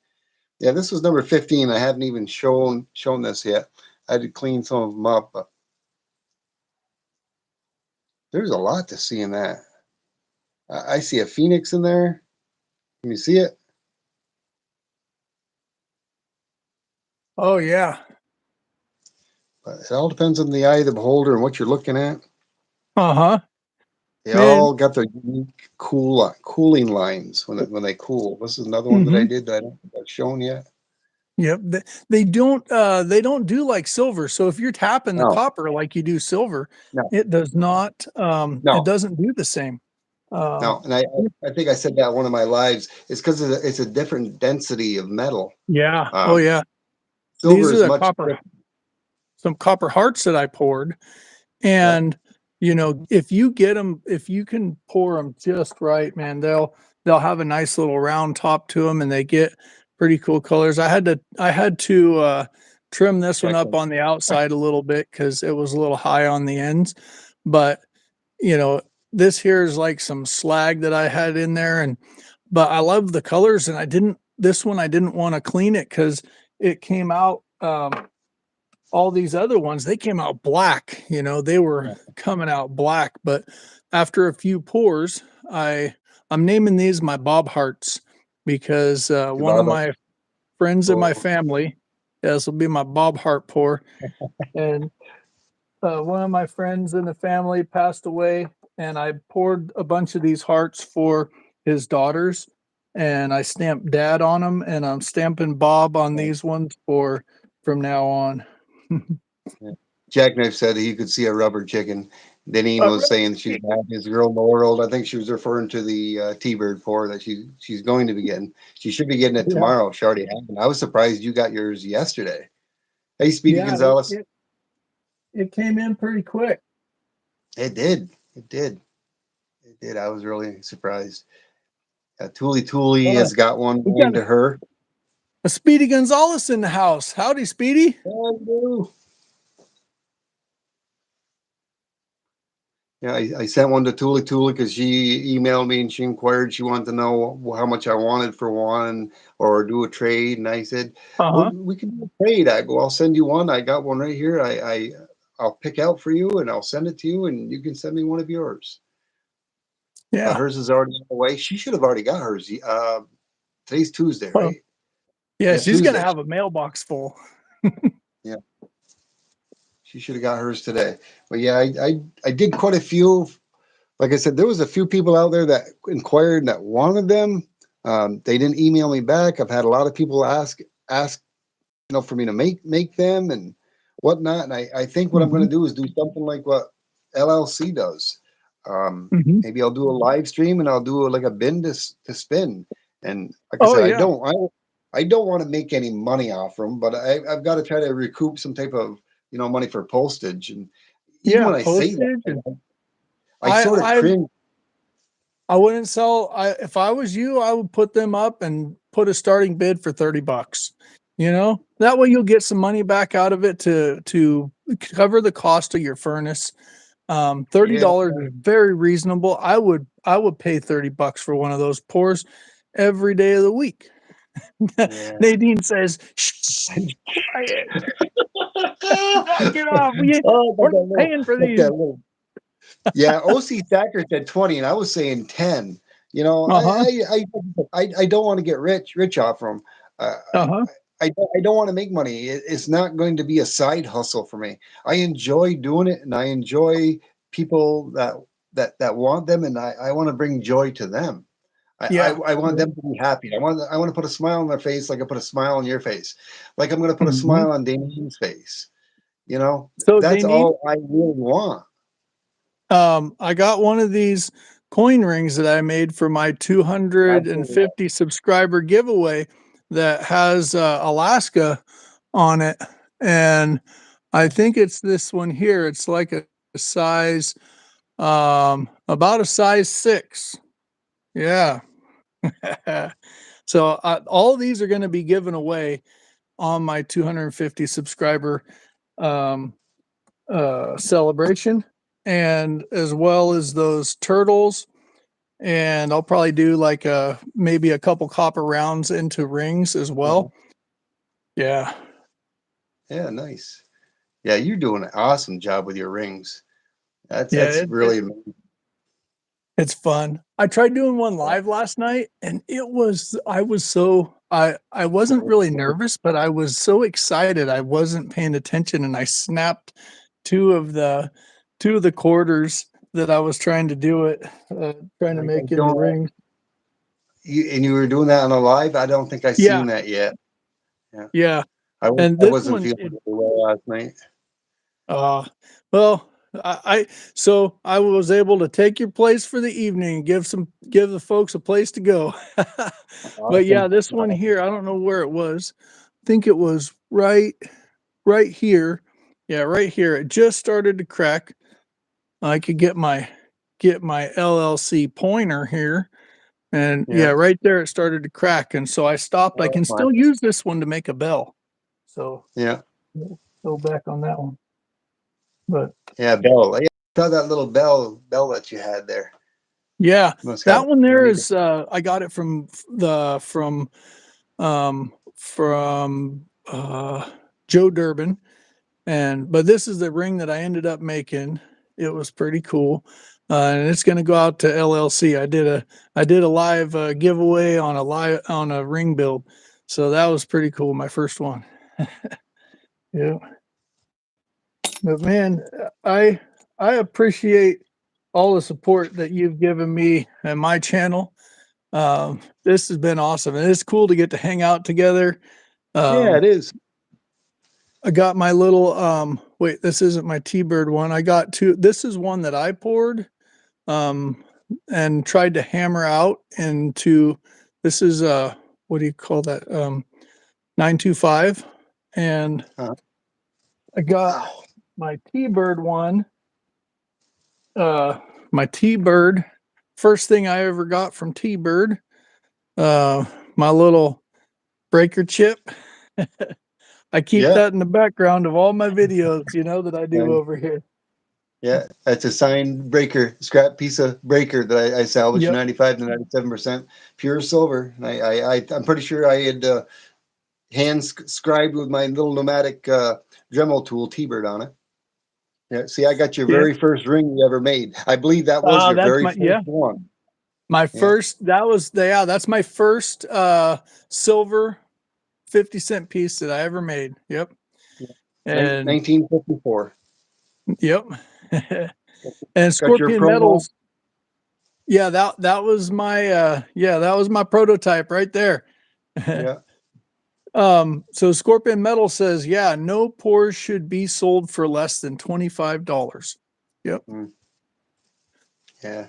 [SPEAKER 1] Yeah, this was number 15. I haven't even shown this yet. I had to clean some of them up, but there's a lot to see in that. I see a phoenix in there. Can you see it?
[SPEAKER 2] Oh yeah.
[SPEAKER 1] But it all depends on the eye of the beholder and what you're looking at.
[SPEAKER 2] Uh-huh.
[SPEAKER 1] They
[SPEAKER 2] Man.
[SPEAKER 1] all got their unique cooling lines when they cool. This is another one that I
[SPEAKER 2] Hmm.
[SPEAKER 1] did that I don't think I've shown yet.
[SPEAKER 2] Yep. They don't do like silver. So if you're tapping the
[SPEAKER 1] No,
[SPEAKER 2] copper like you do silver,
[SPEAKER 1] no,
[SPEAKER 2] it does not it
[SPEAKER 1] no,
[SPEAKER 2] doesn't do the same. Um
[SPEAKER 1] no. And I think I said that one of my lives. It's because it's a different density of metal.
[SPEAKER 2] yeah. Oh
[SPEAKER 1] Um,
[SPEAKER 2] yeah.
[SPEAKER 1] Silver
[SPEAKER 2] These are
[SPEAKER 1] is
[SPEAKER 2] the
[SPEAKER 1] much
[SPEAKER 2] copper
[SPEAKER 1] different.
[SPEAKER 2] some copper hearts that I poured.
[SPEAKER 1] Yep,
[SPEAKER 2] And if you get them, if you can pour them just right, man, they'll have a nice little round top to them, and they get pretty cool colors. I had to trim this one
[SPEAKER 1] check
[SPEAKER 2] up
[SPEAKER 1] them.
[SPEAKER 2] on the outside a little bit because it was a little high on the ends. But you know, this here is like some slag that I had in there, and but I love the colors, and I didn't want to clean it because it came out. All these other ones, they came out black, they were coming out black. But after a few pours, I'm naming these my Bob Hearts because one of
[SPEAKER 1] Baba.
[SPEAKER 2] my friends in my
[SPEAKER 1] Oh,
[SPEAKER 2] family, yeah, this will be my Bob Heart pour. And one of my friends in the family passed away, and I poured a bunch of these hearts for his daughters, and I stamped dad on them, and I'm stamping Bob on
[SPEAKER 1] yeah.
[SPEAKER 2] these ones for from now on.
[SPEAKER 1] Yeah. Jackknife said he could see a rubber chicken. Deneen was
[SPEAKER 2] Really?
[SPEAKER 1] saying she's the happiest girl in the world. I think she was referring to the T-Bird pour that she's going to be getting. She should be getting it
[SPEAKER 2] Yeah.
[SPEAKER 1] tomorrow. She already happened. I was surprised you got yours yesterday. Hey, Speedy
[SPEAKER 2] Yeah, it,
[SPEAKER 1] Gonzalez.
[SPEAKER 2] it, it came in pretty quick.
[SPEAKER 1] It did. It did. It did. I was really surprised. Toolie
[SPEAKER 2] Uh,
[SPEAKER 1] has got one
[SPEAKER 2] we
[SPEAKER 1] going
[SPEAKER 2] got
[SPEAKER 1] to her.
[SPEAKER 2] a Speedy Gonzalez in the house. Howdy, Speedy.
[SPEAKER 1] Hello. Yeah, I sent one to Tuli because she emailed me and she inquired. She wanted to know how much I wanted for one or do a trade. And I said, well,
[SPEAKER 2] Uh-huh.
[SPEAKER 1] we can do a trade. I go, I'll send you one. I got one right here. I'll pick out for you and I'll send it to you and you can send me one of yours. But
[SPEAKER 2] Yeah.
[SPEAKER 1] hers is already on the way. She should have already got hers. Today's Tuesday,
[SPEAKER 2] Uh,
[SPEAKER 1] right?
[SPEAKER 2] yeah,
[SPEAKER 1] Yeah,
[SPEAKER 2] she's gonna
[SPEAKER 1] Tuesday.
[SPEAKER 2] have a mailbox full.
[SPEAKER 1] Yeah, she should have got hers today. But yeah, I did quite a few. Like I said, there was a few people out there that inquired that wanted them. They didn't email me back. I've had a lot of people ask for me to make them and whatnot. And I think what I'm going
[SPEAKER 2] Hmm.
[SPEAKER 1] to do is do something like what LLC does.
[SPEAKER 2] Hmm.
[SPEAKER 1] Maybe I'll do a live stream and I'll do like a bin to spin. And like I
[SPEAKER 2] Oh
[SPEAKER 1] said,
[SPEAKER 2] yeah.
[SPEAKER 1] I don't want to make any money off them, but I've got to try to recoup some type of money for postage. And even
[SPEAKER 2] Yeah,
[SPEAKER 1] when I say that,
[SPEAKER 2] postage and
[SPEAKER 1] I, I sort of cringe.
[SPEAKER 2] I wouldn't sell. If I was you, I would put them up and put a starting bid for $30. You know, that way you'll get some money back out of it to cover the cost of your furnace. $30 is very reasonable. I would pay $30 for one of those pours every day of the week.
[SPEAKER 1] Yeah.
[SPEAKER 2] Nadine says, "Shh, quiet, knock it off. We're not paying for these."
[SPEAKER 1] Yeah, OC Stacker said 20, and I was saying 10. You know,
[SPEAKER 2] Uh-huh.
[SPEAKER 1] I don't want to get rich off from.
[SPEAKER 2] Uh-huh.
[SPEAKER 1] I don't want to make money. It's not going to be a side hustle for me. I enjoy doing it, and I enjoy people that want them, and I want to bring joy to them.
[SPEAKER 2] Yeah.
[SPEAKER 1] I want them to be happy. I want to put a smile on their face, like I put a smile on your face, like I'm going to put a
[SPEAKER 2] Mhm.
[SPEAKER 1] smile on Damien's face. You know,
[SPEAKER 2] So they
[SPEAKER 1] that's
[SPEAKER 2] need
[SPEAKER 1] all I really want.
[SPEAKER 2] I got one of these coin rings that I made for my
[SPEAKER 1] Absolutely.
[SPEAKER 2] 250 subscriber giveaway that has Alaska on it. And I think it's this one here. It's like a size, about a size 6. Yeah. So all these are going to be given away on my 250 subscriber um, celebration, and as well as those turtles. And I'll probably do like maybe a couple copper rounds into rings as
[SPEAKER 1] Uh-huh.
[SPEAKER 2] well. Yeah.
[SPEAKER 1] Yeah, nice. Yeah, you're doing an awesome job with your rings.
[SPEAKER 2] Yeah.
[SPEAKER 1] That's really amazing.
[SPEAKER 2] It's fun. I tried doing one live last night, and I wasn't really nervous, but I was so excited. I wasn't paying attention, and I snapped two of the quarters that I was trying to do it, trying to
[SPEAKER 1] I
[SPEAKER 2] make into
[SPEAKER 1] don't.
[SPEAKER 2] rings.
[SPEAKER 1] You were doing that on a live. I don't think I
[SPEAKER 2] Yeah.
[SPEAKER 1] seen that yet. Yeah,
[SPEAKER 2] Yeah.
[SPEAKER 1] I
[SPEAKER 2] And
[SPEAKER 1] I
[SPEAKER 2] this
[SPEAKER 1] wasn't
[SPEAKER 2] one,
[SPEAKER 1] feeling really well last night.
[SPEAKER 2] uh, well, so I was able to take your place for the evening and give the folks a place to go. But yeah,
[SPEAKER 1] Awesome.
[SPEAKER 2] this one here, I don't know where it was. I think it was right here. Yeah, right here. It just started to crack. I could get my LLC pointer here. And yeah,
[SPEAKER 1] Yeah.
[SPEAKER 2] right there it started to crack. And so I stopped. I
[SPEAKER 1] Oh,
[SPEAKER 2] can
[SPEAKER 1] that's fine.
[SPEAKER 2] still use this one to make a bell. So
[SPEAKER 1] Yeah.
[SPEAKER 2] we'll go back on that one. But
[SPEAKER 1] Yeah, bell. Yeah, I saw that little bell that you had there.
[SPEAKER 2] yeah,
[SPEAKER 1] You must have
[SPEAKER 2] that one there
[SPEAKER 1] made it.
[SPEAKER 2] is I got it from Joe Durbin, and but this is the ring that I ended up making. It was pretty cool. And it's going to go out to LLC. I did a live giveaway on a ring build. So that was pretty cool, my first one. Yeah. But man, I I appreciate all the support that you've given me and my channel. This has been awesome, and it's cool to get to hang out together.
[SPEAKER 1] Yeah,
[SPEAKER 2] Um,
[SPEAKER 1] it is.
[SPEAKER 2] I got my little wait, this isn't my Tbird one. I got two. This is one that I poured um and tried to hammer out into. This is what do you call that? 925, and
[SPEAKER 1] Uh,
[SPEAKER 2] I got
[SPEAKER 1] oh,
[SPEAKER 2] my Tbird one. My Tbird, first thing I ever got from Tbird. My little breaker chip. I keep
[SPEAKER 1] yeah.
[SPEAKER 2] that in the background of all my videos, that I do
[SPEAKER 1] And
[SPEAKER 2] over here.
[SPEAKER 1] yeah, that's a signed breaker, scrap piece of breaker that I salvaged
[SPEAKER 2] Yep.
[SPEAKER 1] 95 to 97% pure silver. And I'm pretty sure I had hand scribed with my little pneumatic Dremel tool T-Bird on it. Yeah, see, I got your
[SPEAKER 2] Yeah.
[SPEAKER 1] very first ring you ever made. I believe that was your
[SPEAKER 2] That's
[SPEAKER 1] very
[SPEAKER 2] my,
[SPEAKER 1] first
[SPEAKER 2] yeah.
[SPEAKER 1] one.
[SPEAKER 2] My
[SPEAKER 1] Yeah,
[SPEAKER 2] first, that's my first silver 50-cent piece that I ever made. Yep. And
[SPEAKER 1] 1954.
[SPEAKER 2] yep. And
[SPEAKER 1] Got your
[SPEAKER 2] Scorpion
[SPEAKER 1] promo.
[SPEAKER 2] Metals. Yeah, that was my that was my prototype right there.
[SPEAKER 1] Yeah.
[SPEAKER 2] So Scorpion Metal says, yeah, no pours should be sold for less than $25. Yep.
[SPEAKER 1] Mm, yeah.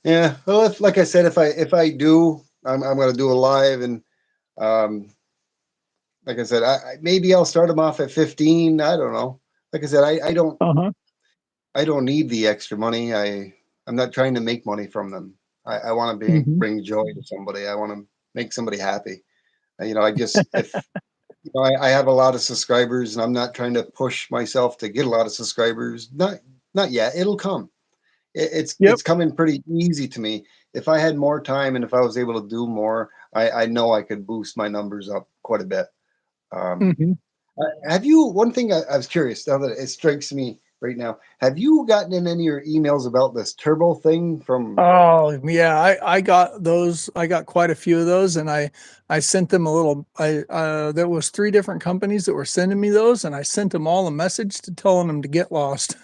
[SPEAKER 1] Yeah. Well, like I said, if I do, I'm gonna do a live, and um, like I said, maybe I'll start them off at 15. I don't know. Like I said,
[SPEAKER 2] Uh-huh.
[SPEAKER 1] I don't need the extra money. I'm not trying to make money from them. I want to
[SPEAKER 2] Hmm.
[SPEAKER 1] bring joy to somebody. I want to make somebody happy. I just if I have a lot of subscribers, and I'm not trying to push myself to get a lot of subscribers. Not yet. It'll come.
[SPEAKER 2] Yep.
[SPEAKER 1] It's coming pretty easy to me. If I had more time and if I was able to do more, I know I could boost my numbers up quite a bit. Um,
[SPEAKER 2] Hmm.
[SPEAKER 1] have you? One thing I was curious now that it strikes me right now. Have you gotten in any of your emails about this turbo thing from?
[SPEAKER 2] Oh yeah, I got those. I got quite a few of those, and I sent them a little. There was 3 different companies that were sending me those, and I sent them all a message to telling them to get lost,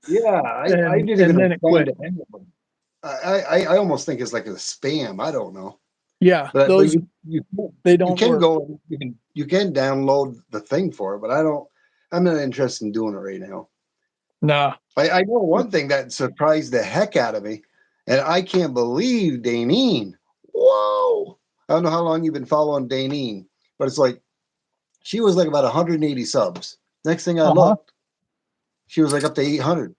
[SPEAKER 1] Yeah, I didn't even
[SPEAKER 2] and then it
[SPEAKER 1] respond
[SPEAKER 2] quit.
[SPEAKER 1] to any of them. I almost think it's like a spam. I don't know,
[SPEAKER 2] Yeah,
[SPEAKER 1] but
[SPEAKER 2] those they
[SPEAKER 1] you
[SPEAKER 2] don't
[SPEAKER 1] can
[SPEAKER 2] work.
[SPEAKER 1] go you can download the thing for it, but I don't. I'm not interested in doing it right now.
[SPEAKER 2] Nah.
[SPEAKER 1] I know one thing that surprised the heck out of me, and I can't believe Daneen. Whoa! I don't know how long you've been following Daneen, but it's like she was like about 180 subs. Next thing I
[SPEAKER 2] Uh-huh.
[SPEAKER 1] looked, she was like up to 800,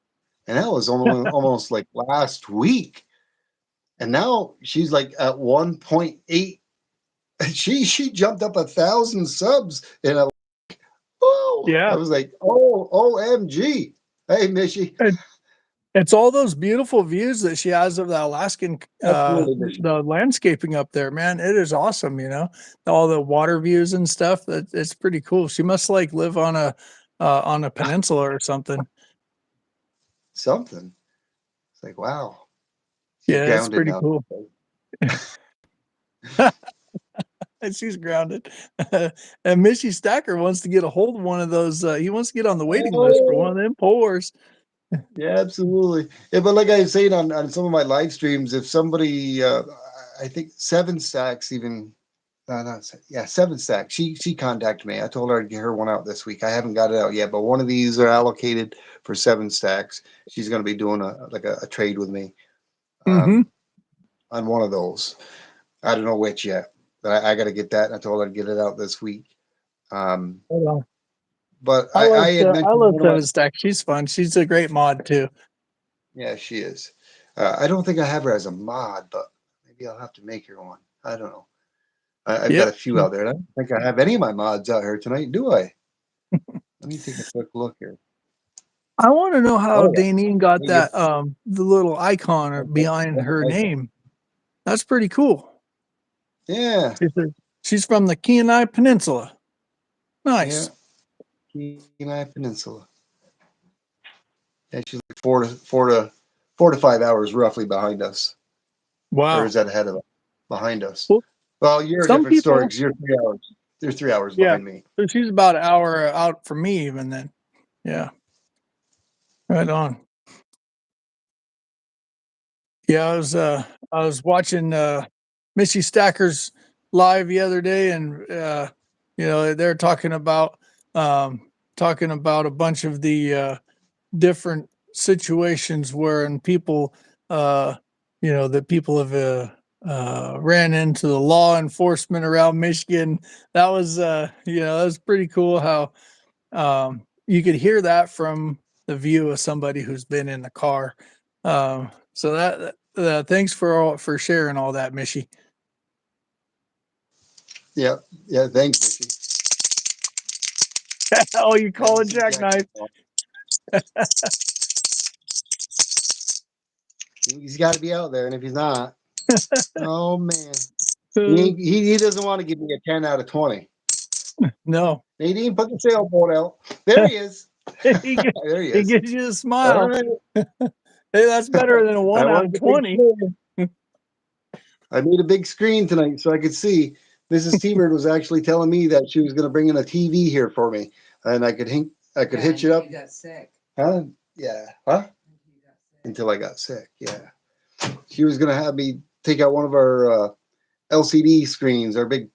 [SPEAKER 1] and that was almost like last week. And now she's like at 1.8. She jumped up 1,000 subs in a. Oh, I
[SPEAKER 2] Yeah.
[SPEAKER 1] was like, oh, OMG. Hey, Mishy.
[SPEAKER 2] It's all those beautiful views that she has of the Alaskan,
[SPEAKER 1] Absolutely, Mishy.
[SPEAKER 2] the landscaping up there, man. It is awesome, all the water views and stuff. That it's pretty cool. She must like live on a peninsula or something.
[SPEAKER 1] Something. It's like, wow. She's
[SPEAKER 2] Yeah, it's
[SPEAKER 1] grounded
[SPEAKER 2] pretty
[SPEAKER 1] now.
[SPEAKER 2] cool. And she's grounded. And Mishy Stacker wants to get a hold of one of those. He wants to get on the waiting list for one of
[SPEAKER 1] Oh,
[SPEAKER 2] them pours.
[SPEAKER 1] yeah, absolutely. Yeah, but like I was saying on some of my live streams, if somebody, I think Seven Stacks even, yeah, Seven Stacks, she contacted me. I told her I'd get her one out this week. I haven't got it out yet, but one of these are allocated for Seven Stacks. She's going to be doing a trade with me
[SPEAKER 2] Mm-hmm.
[SPEAKER 1] on one of those. I don't know which yet, but I got to get that. I told her I'd get it out this week. Um,
[SPEAKER 2] Hold on.
[SPEAKER 1] but I had
[SPEAKER 2] I
[SPEAKER 1] mentioned
[SPEAKER 2] love
[SPEAKER 1] one of my.
[SPEAKER 2] Seven Stack. She's fun. She's a great mod too.
[SPEAKER 1] Yeah, she is. I don't think I have her as a mod, but maybe I'll have to make her one. I don't know. I've got a
[SPEAKER 2] Yep.
[SPEAKER 1] few out there. I don't think I have any of my mods out here tonight, do I? Let me take a quick look here.
[SPEAKER 2] I want to know how
[SPEAKER 1] Oh
[SPEAKER 2] Danine got
[SPEAKER 1] yeah,
[SPEAKER 2] that the little icon behind her name. That's pretty cool.
[SPEAKER 1] yeah,
[SPEAKER 2] She said she's from the Kenai Peninsula.
[SPEAKER 1] yeah.
[SPEAKER 2] Nice.
[SPEAKER 1] Kenai Peninsula. Yeah, she's like 4 to 5 hours roughly behind us, or is
[SPEAKER 2] Wow.
[SPEAKER 1] that ahead of us? Behind us.
[SPEAKER 2] Well,
[SPEAKER 1] Well, you're a
[SPEAKER 2] some
[SPEAKER 1] different story
[SPEAKER 2] people,
[SPEAKER 1] because you're 3 hours. You're 3 hours
[SPEAKER 2] yeah.
[SPEAKER 1] behind me.
[SPEAKER 2] So she's about an hour out from me even then. Yeah. Right on. Yeah, I was watching Missy Stacker's live the other day, and they're talking about a bunch of the different situations wherein people that people have ran into the law enforcement around Michigan. That was that was pretty cool how you could hear that from the view of somebody who's been in the car. So thanks for sharing all that, Mishy.
[SPEAKER 1] Yeah, yeah. Thanks, Mickey.
[SPEAKER 2] Oh, you
[SPEAKER 1] I haven't
[SPEAKER 2] call it
[SPEAKER 1] seen Jack in
[SPEAKER 2] jackknife?
[SPEAKER 1] a while. He's got to be out there, and if he's not, oh man, he doesn't want to give me a 10 out of 20.
[SPEAKER 2] No.
[SPEAKER 1] Nadine, put the sailboat out. There he is.
[SPEAKER 2] he, gi-
[SPEAKER 1] There he
[SPEAKER 2] he
[SPEAKER 1] is.
[SPEAKER 2] gives you a
[SPEAKER 1] All
[SPEAKER 2] smile.
[SPEAKER 1] right.
[SPEAKER 2] Hey, that's better than a
[SPEAKER 1] I
[SPEAKER 2] 1 out of
[SPEAKER 1] wanted the big
[SPEAKER 2] 20.
[SPEAKER 1] screen. I made a big screen tonight so I could see. Mrs. Tbird was actually telling me that she was going to bring in a TV here for me, and I could hitch it up.
[SPEAKER 3] You got sick.
[SPEAKER 1] Huh? Yeah. Huh? Until I got sick. Yeah. She was going to have me take out one of our LCD screens, our big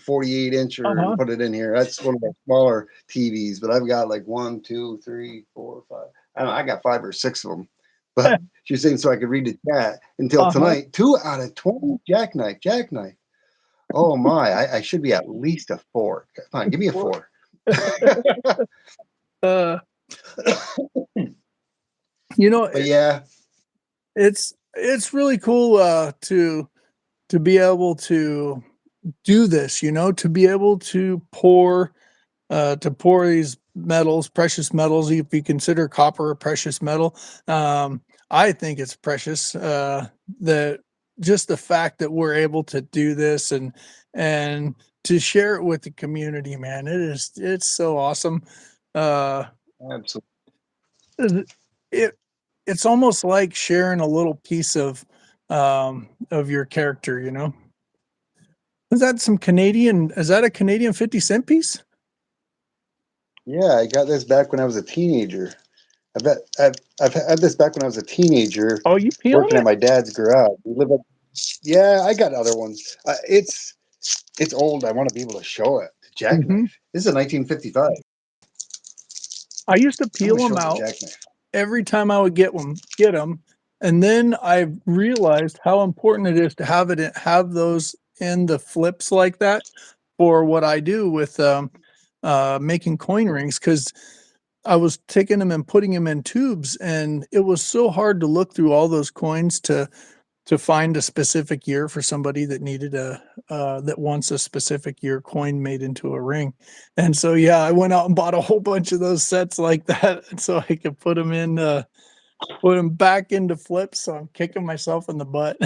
[SPEAKER 1] 48 incher, and
[SPEAKER 2] Uh-huh.
[SPEAKER 1] put it in here. That's one of our smaller TVs, but I've got like 1, 2, 3, 4, 5. I don't know, I got 5 or 6 of them. But she was saying so I could read the chat until
[SPEAKER 2] Uh-huh.
[SPEAKER 1] tonight. 2 out of 20 jackknife. Oh my, I should be at least a 4. Come on, give me a 4.
[SPEAKER 2] Uh, you know,
[SPEAKER 1] But yeah,
[SPEAKER 2] it's really cool to be able to do this, you know, to be able to pour these metals, precious metals, if you consider copper a precious metal. Um, I think it's precious. The just the fact that we're able to do this and to share it with the community, man, it's so awesome. Uh,
[SPEAKER 1] Absolutely.
[SPEAKER 2] it it's almost like sharing a little piece of your character, you know. Is that some Canadian? Is that a Canadian 50 cent piece?
[SPEAKER 1] Yeah, I got this back when I was a teenager. I bet I've had this back when I was a teenager,
[SPEAKER 2] Oh, you peeling
[SPEAKER 1] working at
[SPEAKER 2] it?
[SPEAKER 1] my dad's garage. We live up. Yeah, I got other ones. It's old. I want to be able to show it. The
[SPEAKER 2] Hmm.
[SPEAKER 1] jackknife. This is a 1955.
[SPEAKER 2] I used to
[SPEAKER 1] I'm
[SPEAKER 2] peel
[SPEAKER 1] gonna
[SPEAKER 2] them
[SPEAKER 1] show the
[SPEAKER 2] out
[SPEAKER 1] jackknife.
[SPEAKER 2] every time I would get them, and then I realized how important it is to have those in the flips like that for what I do with making coin rings because I was taking them and putting them in tubes, and it was so hard to look through all those coins to find a specific year for somebody that needed a that wants a specific year coin made into a ring. And so yeah, I went out and bought a whole bunch of those sets like that so I could put them back into flips. So I'm kicking myself in the butt.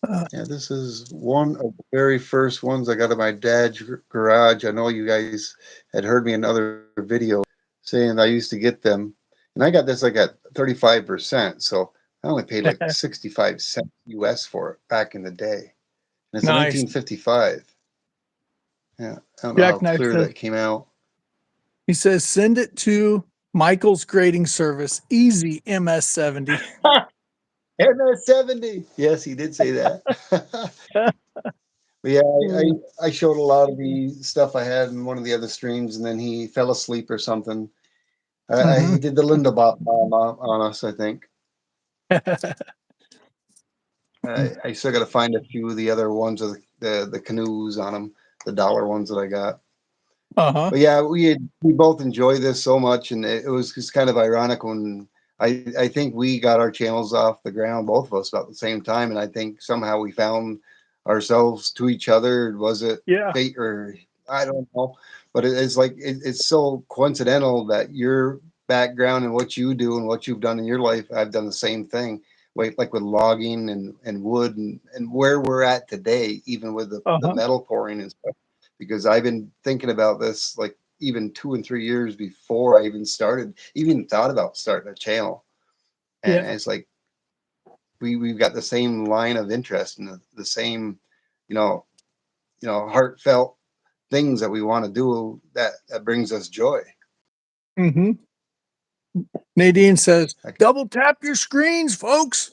[SPEAKER 2] uh,
[SPEAKER 1] Yeah, this is one of the very first ones I got in my dad's garage. I know you guys had heard me in other videos saying I used to get them, and I got this like at 35%. So I only paid like 65 cents US for it back in the day. And it's a
[SPEAKER 2] nice.
[SPEAKER 1] 1955. Yeah, I don't know how
[SPEAKER 2] Jackknife
[SPEAKER 1] clear
[SPEAKER 2] says
[SPEAKER 1] that came out.
[SPEAKER 2] he says send it to Michael's grading service. Easy MS-70.
[SPEAKER 1] MS-70. Yes, he did say that. But yeah, I showed a lot of the stuff I had in one of the other streams, and then he fell asleep or something. He
[SPEAKER 2] Hmm.
[SPEAKER 1] did the Linda Bop bomb on us, I think. I still got to find a few of the other ones of the canoes on them, the dollar ones that I got.
[SPEAKER 2] Uh-huh.
[SPEAKER 1] But yeah, we both enjoy this so much, and it was just kind of ironic when I think we got our channels off the ground, both of us, about the same time, and I think somehow we found ourselves to each other. Was it
[SPEAKER 2] Yeah.
[SPEAKER 1] fate or I don't know, but it's like it's so coincidental that your background and what you do and what you've done in your life, I've done the same thing. Like with logging and wood and where we're at today, even with the
[SPEAKER 2] Uh-huh.
[SPEAKER 1] metal pouring and stuff because I've been thinking about this like even 2 and 3 years before I even thought about starting a channel. And
[SPEAKER 2] Yeah.
[SPEAKER 1] it's like we've got the same line of interest and the same, you know, heartfelt things that we want to do that brings us joy.
[SPEAKER 2] Hmm. Nadine says, double tap your screens, folks.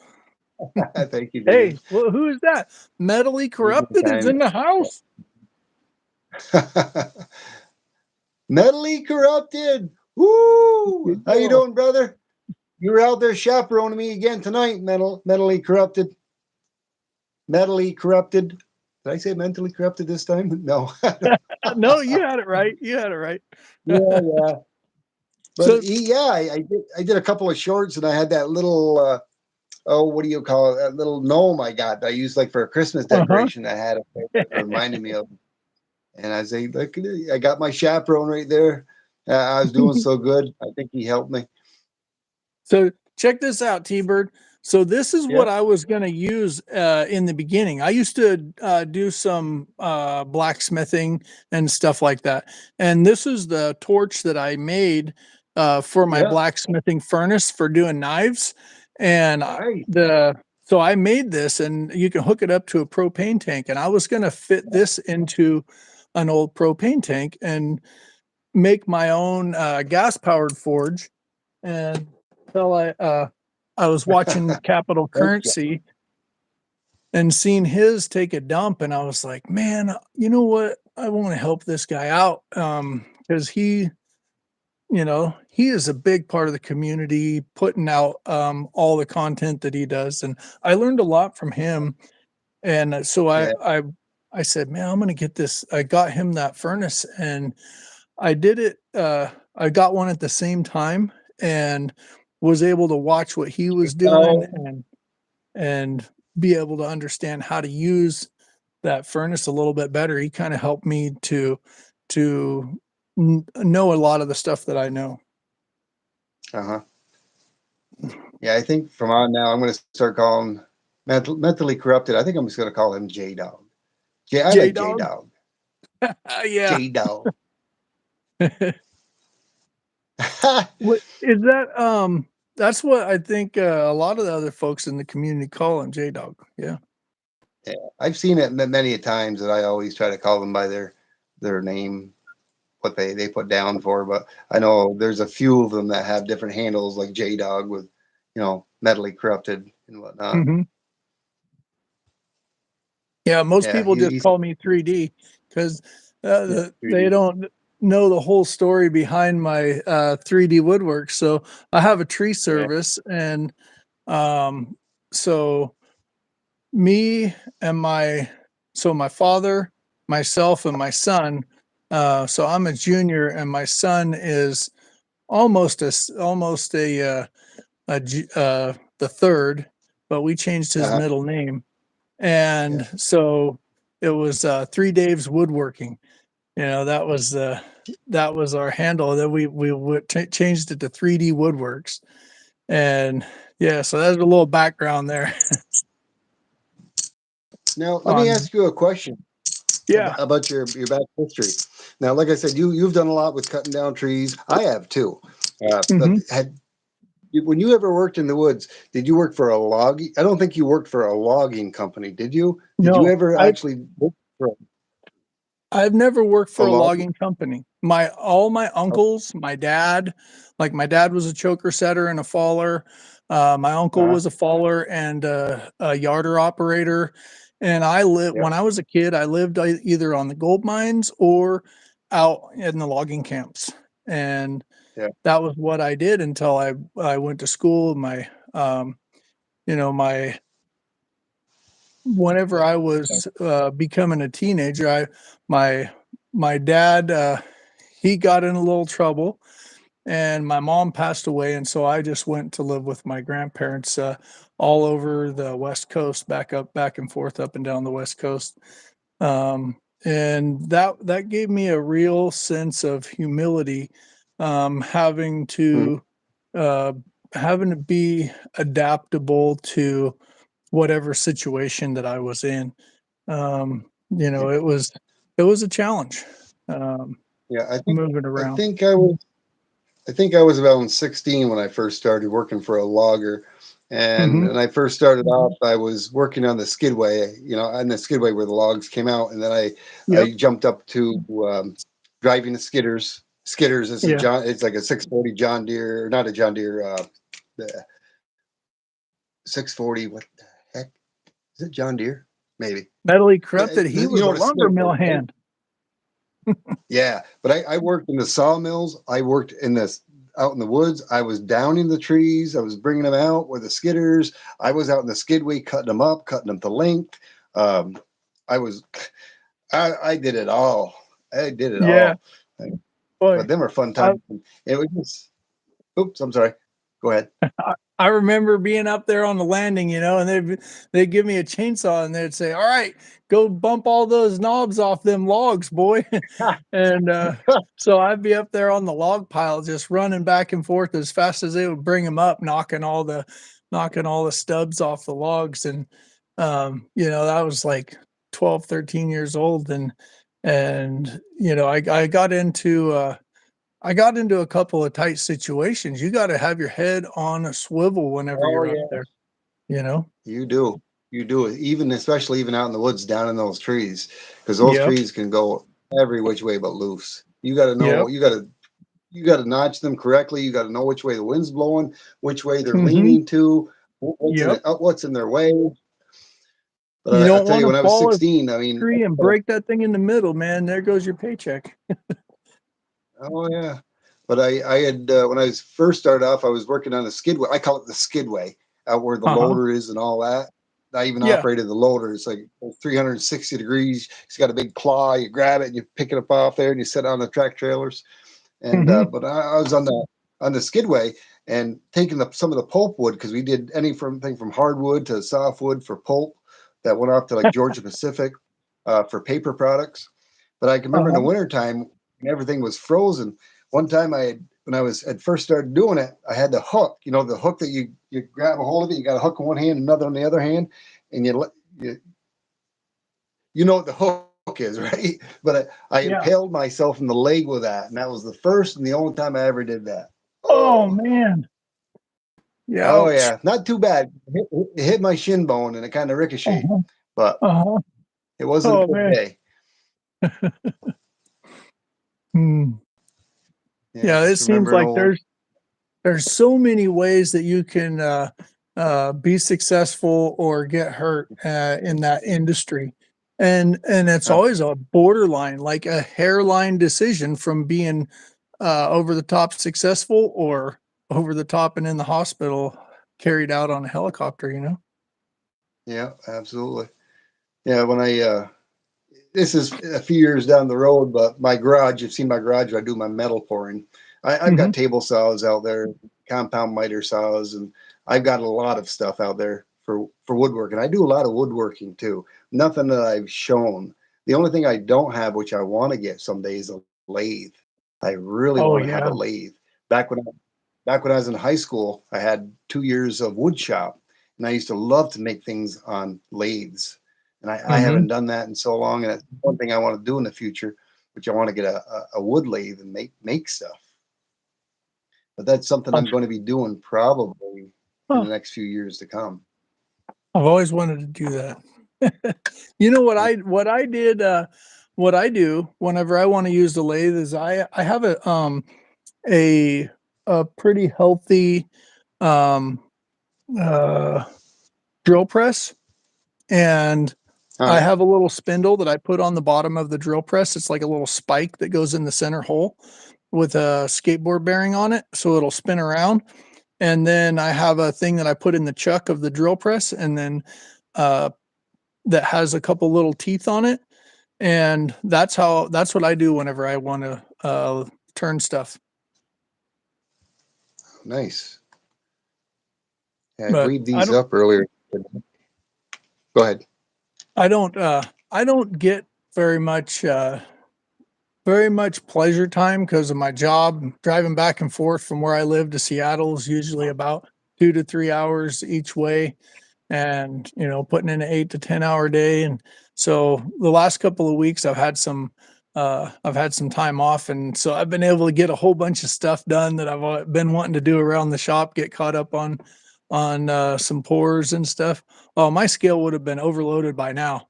[SPEAKER 1] Thank you,
[SPEAKER 2] Hey,
[SPEAKER 1] Nadine.
[SPEAKER 2] well, who is that? Mentally corrupted is in the house.
[SPEAKER 1] Mentally corrupted. Woo!
[SPEAKER 2] Good
[SPEAKER 1] How you
[SPEAKER 2] girl.
[SPEAKER 1] doing, brother? You were out there chaperoning me again tonight, mentally corrupted. Mentally corrupted. Did I say mentally corrupted this time? No.
[SPEAKER 2] No, you had it right. You had it right.
[SPEAKER 1] Yeah, yeah. But
[SPEAKER 2] So,
[SPEAKER 1] yeah, I did a couple of shorts and I had that little oh, what do you call it? That little gnome I got that I used like for a Christmas
[SPEAKER 2] uh-huh.
[SPEAKER 1] decoration that had it reminded me of. And I say, look, I got my chaperone right there. I was doing so good. I think he helped me.
[SPEAKER 2] So check this out, T-Bird. So this is
[SPEAKER 1] Yeah,
[SPEAKER 2] what I was going to use in the beginning. I used to do some blacksmithing and stuff like that. And this is the torch that I made for my
[SPEAKER 1] yeah.
[SPEAKER 2] blacksmithing furnace for doing knives. And
[SPEAKER 1] Nice.
[SPEAKER 2] so I made this, and you can hook it up to a propane tank. And I was going to fit this into an old propane tank and make my own gas powered forge. And until I was watching Capital Currency and seeing his take a dump, and I was like, man, you know what? I want to help this guy out because he is a big part of the community, putting out all the content that he does, and I learned a lot from him. And so
[SPEAKER 1] Yeah,
[SPEAKER 2] I said, man, I'm gonna get this. I got him that furnace, and I did it. I got one at the same time, and was able to watch what he was doing and be able to understand how to use that furnace a little bit better. He kind of helped me to know a lot of the stuff that I know.
[SPEAKER 1] Uh-huh. Yeah, I think from on now I'm going to start calling mentally corrupted. I think I'm just going to call him J Dog. I
[SPEAKER 2] J
[SPEAKER 1] like J
[SPEAKER 2] Dog.
[SPEAKER 1] Dog.
[SPEAKER 2] Yeah.
[SPEAKER 1] J Dog.
[SPEAKER 2] What is that? That's what I think a lot of the other folks in the community call him, J Dog. Yeah.
[SPEAKER 1] Yeah, I've seen it many a times that I always try to call them by their name, what they put down for. But I know there's a few of them that have different handles, like J Dog with, mentally corrupted and whatnot.
[SPEAKER 2] Hmm. Yeah, most
[SPEAKER 1] Yeah,
[SPEAKER 2] people just
[SPEAKER 1] he's
[SPEAKER 2] call me 3D because
[SPEAKER 1] yeah,
[SPEAKER 2] they
[SPEAKER 1] 3D.
[SPEAKER 2] don't know the whole story behind my 3D woodwork. So I have a tree
[SPEAKER 1] Yeah.
[SPEAKER 2] service, and um, so me and my father, myself, and my son. So I'm a junior, and my son is almost the third, but we changed his
[SPEAKER 1] Uh-huh.
[SPEAKER 2] middle name.
[SPEAKER 1] Yeah.
[SPEAKER 2] And so it was 3 Dave's Woodworking. That was our handle. Then we changed it to 3D Woodworks. And yeah, so that's a little background there.
[SPEAKER 1] Now let me
[SPEAKER 2] On
[SPEAKER 1] ask you a question
[SPEAKER 2] Yeah.
[SPEAKER 1] about your back history. Now, like I said, you've done a lot with cutting down trees. I have too. But
[SPEAKER 2] Hmm.
[SPEAKER 1] when you ever worked in the woods, did you work for a logging? I don't think you worked for a logging company, did you? Did you
[SPEAKER 2] No,
[SPEAKER 1] ever actually work for
[SPEAKER 2] I've never worked
[SPEAKER 1] a
[SPEAKER 2] for a
[SPEAKER 1] logging?
[SPEAKER 2] logging company. All my
[SPEAKER 1] Oh,
[SPEAKER 2] uncles, my dad, like my dad was a choker setter and a faller. My uncle
[SPEAKER 1] uh-huh.
[SPEAKER 2] was a faller and a yarder operator. And I lived
[SPEAKER 1] Yeah,
[SPEAKER 2] when I was a kid. I lived either on the gold mines or out in the logging camps, and
[SPEAKER 1] yeah,
[SPEAKER 2] that was what I did until I went to school. Um, my whenever I was becoming a teenager, my my dad he got in a little trouble, and my mom passed away, and so I just went to live with my grandparents all over the West Coast, back and forth, up and down the West Coast. And that gave me a real sense of humility, um, having
[SPEAKER 1] mhm,
[SPEAKER 2] to uh, having to be adaptable to whatever situation that I was in. Um,
[SPEAKER 1] yeah.
[SPEAKER 2] it was a challenge, um,
[SPEAKER 1] Yeah,
[SPEAKER 2] moving
[SPEAKER 1] I
[SPEAKER 2] around.
[SPEAKER 1] think I was I think I was about 16 when I first started working for a logger. And
[SPEAKER 2] Mhm.
[SPEAKER 1] when I first started off, I was working on the skidway, on the skidway where the logs came out, and then
[SPEAKER 2] Yep.
[SPEAKER 1] I jumped up to driving the skidders. Skidders is
[SPEAKER 2] Yeah.
[SPEAKER 1] it's like a 640 John Deere, not a John Deere, the 640. What the heck is it? John Deere, maybe.
[SPEAKER 2] Mentally
[SPEAKER 1] But
[SPEAKER 2] corrupted. He
[SPEAKER 1] you
[SPEAKER 2] was
[SPEAKER 1] know
[SPEAKER 2] a
[SPEAKER 1] what a
[SPEAKER 2] lumber
[SPEAKER 1] skidder
[SPEAKER 2] mill
[SPEAKER 1] is, right?
[SPEAKER 2] hand.
[SPEAKER 1] Yeah, but I worked in the sawmills. I worked in this out in the woods. I was downing the trees. I was bringing them out with the skidders. I was out in the skidway cutting them up, cutting them to length. Um, I was, I did it all. I did it
[SPEAKER 2] Yeah.
[SPEAKER 1] all. But
[SPEAKER 2] Boy,
[SPEAKER 1] them were fun
[SPEAKER 2] I
[SPEAKER 1] times. It was just, oops, I'm sorry. Go ahead.
[SPEAKER 2] I remember being up there on the landing, and they'd give me a chainsaw and they'd say, "All right, go bump all those knobs off them logs, boy." And so I'd be up there on the log pile, just running back and forth as fast as they would bring them up, knocking all the stubs off the logs. And that was like 12, 13 years old, and I got into a couple of tight situations. You gotta have your head on a swivel whenever
[SPEAKER 1] Oh
[SPEAKER 2] you're up
[SPEAKER 1] yeah,
[SPEAKER 2] there, you know?
[SPEAKER 1] you do. You do. Even especially even out in the woods, down in those trees, because those
[SPEAKER 2] Yep,
[SPEAKER 1] trees can go every which way but loose. You got to know.
[SPEAKER 2] yep,
[SPEAKER 1] You got to notch them correctly. You got to know which way the wind's blowing, which way they're
[SPEAKER 2] mhm,
[SPEAKER 1] leaning to,
[SPEAKER 2] yep.
[SPEAKER 1] what's in their way.
[SPEAKER 2] You
[SPEAKER 1] But I
[SPEAKER 2] don't
[SPEAKER 1] tell you,
[SPEAKER 2] wanna
[SPEAKER 1] when I was
[SPEAKER 2] fall a
[SPEAKER 1] 16, I mean,
[SPEAKER 2] tree and break that thing in the middle, man. There goes your paycheck.
[SPEAKER 1] oh yeah. But I had when I was first started off, I was working on a skidway. I call it the skidway, out where the
[SPEAKER 2] Uh-huh.
[SPEAKER 1] loader is and all that. I even
[SPEAKER 2] Yeah.
[SPEAKER 1] operated the loader. It's like 360 degrees. It's got a big claw. You grab it and you pick it up off there and you set it on the track trailers. And
[SPEAKER 2] Mhm.
[SPEAKER 1] but I was on the skidway, and taking some of the pulp wood, because we did anything from hardwood to softwood for pulp that went off to like Georgia Pacific for paper products. But I can remember in the
[SPEAKER 2] Uh-huh.
[SPEAKER 1] wintertime when everything was frozen. One time when I was at first started doing it, I had the hook, the hook that you grab a hold of it, you got a hook in one hand, another on the other hand, and you know what the hook is, right? But I
[SPEAKER 2] Yeah.
[SPEAKER 1] impaled myself in the leg with that, and that was the first and the only time I ever did that.
[SPEAKER 2] Oh
[SPEAKER 1] Oh,
[SPEAKER 2] man. Yeah.
[SPEAKER 1] oh
[SPEAKER 2] Ouch.
[SPEAKER 1] yeah, not too bad. It hit my shin bone and it kind of ricocheted,
[SPEAKER 2] Uh-huh.
[SPEAKER 1] but
[SPEAKER 2] Uh-huh.
[SPEAKER 1] it wasn't
[SPEAKER 2] Oh
[SPEAKER 1] a good
[SPEAKER 2] man.
[SPEAKER 1] day.
[SPEAKER 2] Hmm.
[SPEAKER 1] Yeah,
[SPEAKER 2] Yeah, it
[SPEAKER 1] just
[SPEAKER 2] seems
[SPEAKER 1] remember an
[SPEAKER 2] like
[SPEAKER 1] old.
[SPEAKER 2] there's so many ways that you can be successful or get hurt in that industry, and it's
[SPEAKER 1] Uh,
[SPEAKER 2] always a borderline, like a hairline decision from being over the top successful or over the top and in the hospital carried out on a helicopter.
[SPEAKER 1] yeah, absolutely. Yeah, when this is a few years down the road, but my garage, you've seen my garage, where I do my metal pouring. I've
[SPEAKER 2] Hmm.
[SPEAKER 1] got table saws out there, compound miter saws, and I've got a lot of stuff out there for woodworking. I do a lot of woodworking too. Nothing that I've shown. The only thing I don't have, which I want to get someday, is a lathe. I really
[SPEAKER 2] Oh
[SPEAKER 1] want to have a
[SPEAKER 2] yeah.
[SPEAKER 1] lathe. Back when back when I was in high school, I had 2 years of wood shop, and I used to love to make things on lathes. And I
[SPEAKER 2] Hmm.
[SPEAKER 1] haven't done that in so long. And that's one thing I want to do in the future, which I want to get a wood lathe and make stuff. But that's something
[SPEAKER 2] I've,
[SPEAKER 1] I'm going to be doing probably in
[SPEAKER 2] huh,
[SPEAKER 1] the next few years to come.
[SPEAKER 2] I've always wanted to do that. You know what I do whenever I want to use the lathe is I have a a pretty healthy um uh drill press, and
[SPEAKER 1] Oh
[SPEAKER 2] I
[SPEAKER 1] yeah,
[SPEAKER 2] have a little spindle that I put on the bottom of the drill press. It's like a little spike that goes in the center hole with a skateboard bearing on it, so it'll spin around. And then I have a thing that I put in the chuck of the drill press, and then uh, that has a couple little teeth on it. And that's what I do whenever I want to turn stuff.
[SPEAKER 1] nice. Yeah, I
[SPEAKER 2] But
[SPEAKER 1] weighed these up earlier. Go ahead.
[SPEAKER 2] I don't I don't get very much very much pleasure time because of my job. Driving back and forth from where I live to Seattle is usually about 2 to 3 hours each way, and putting in an 8 to 10 hour day. And so the last couple of weeks I've had some time off, and so I've been able to get a whole bunch of stuff done that I've been wanting to do around the shop, get caught up on some pours and stuff. Oh, my scale would have been overloaded by now.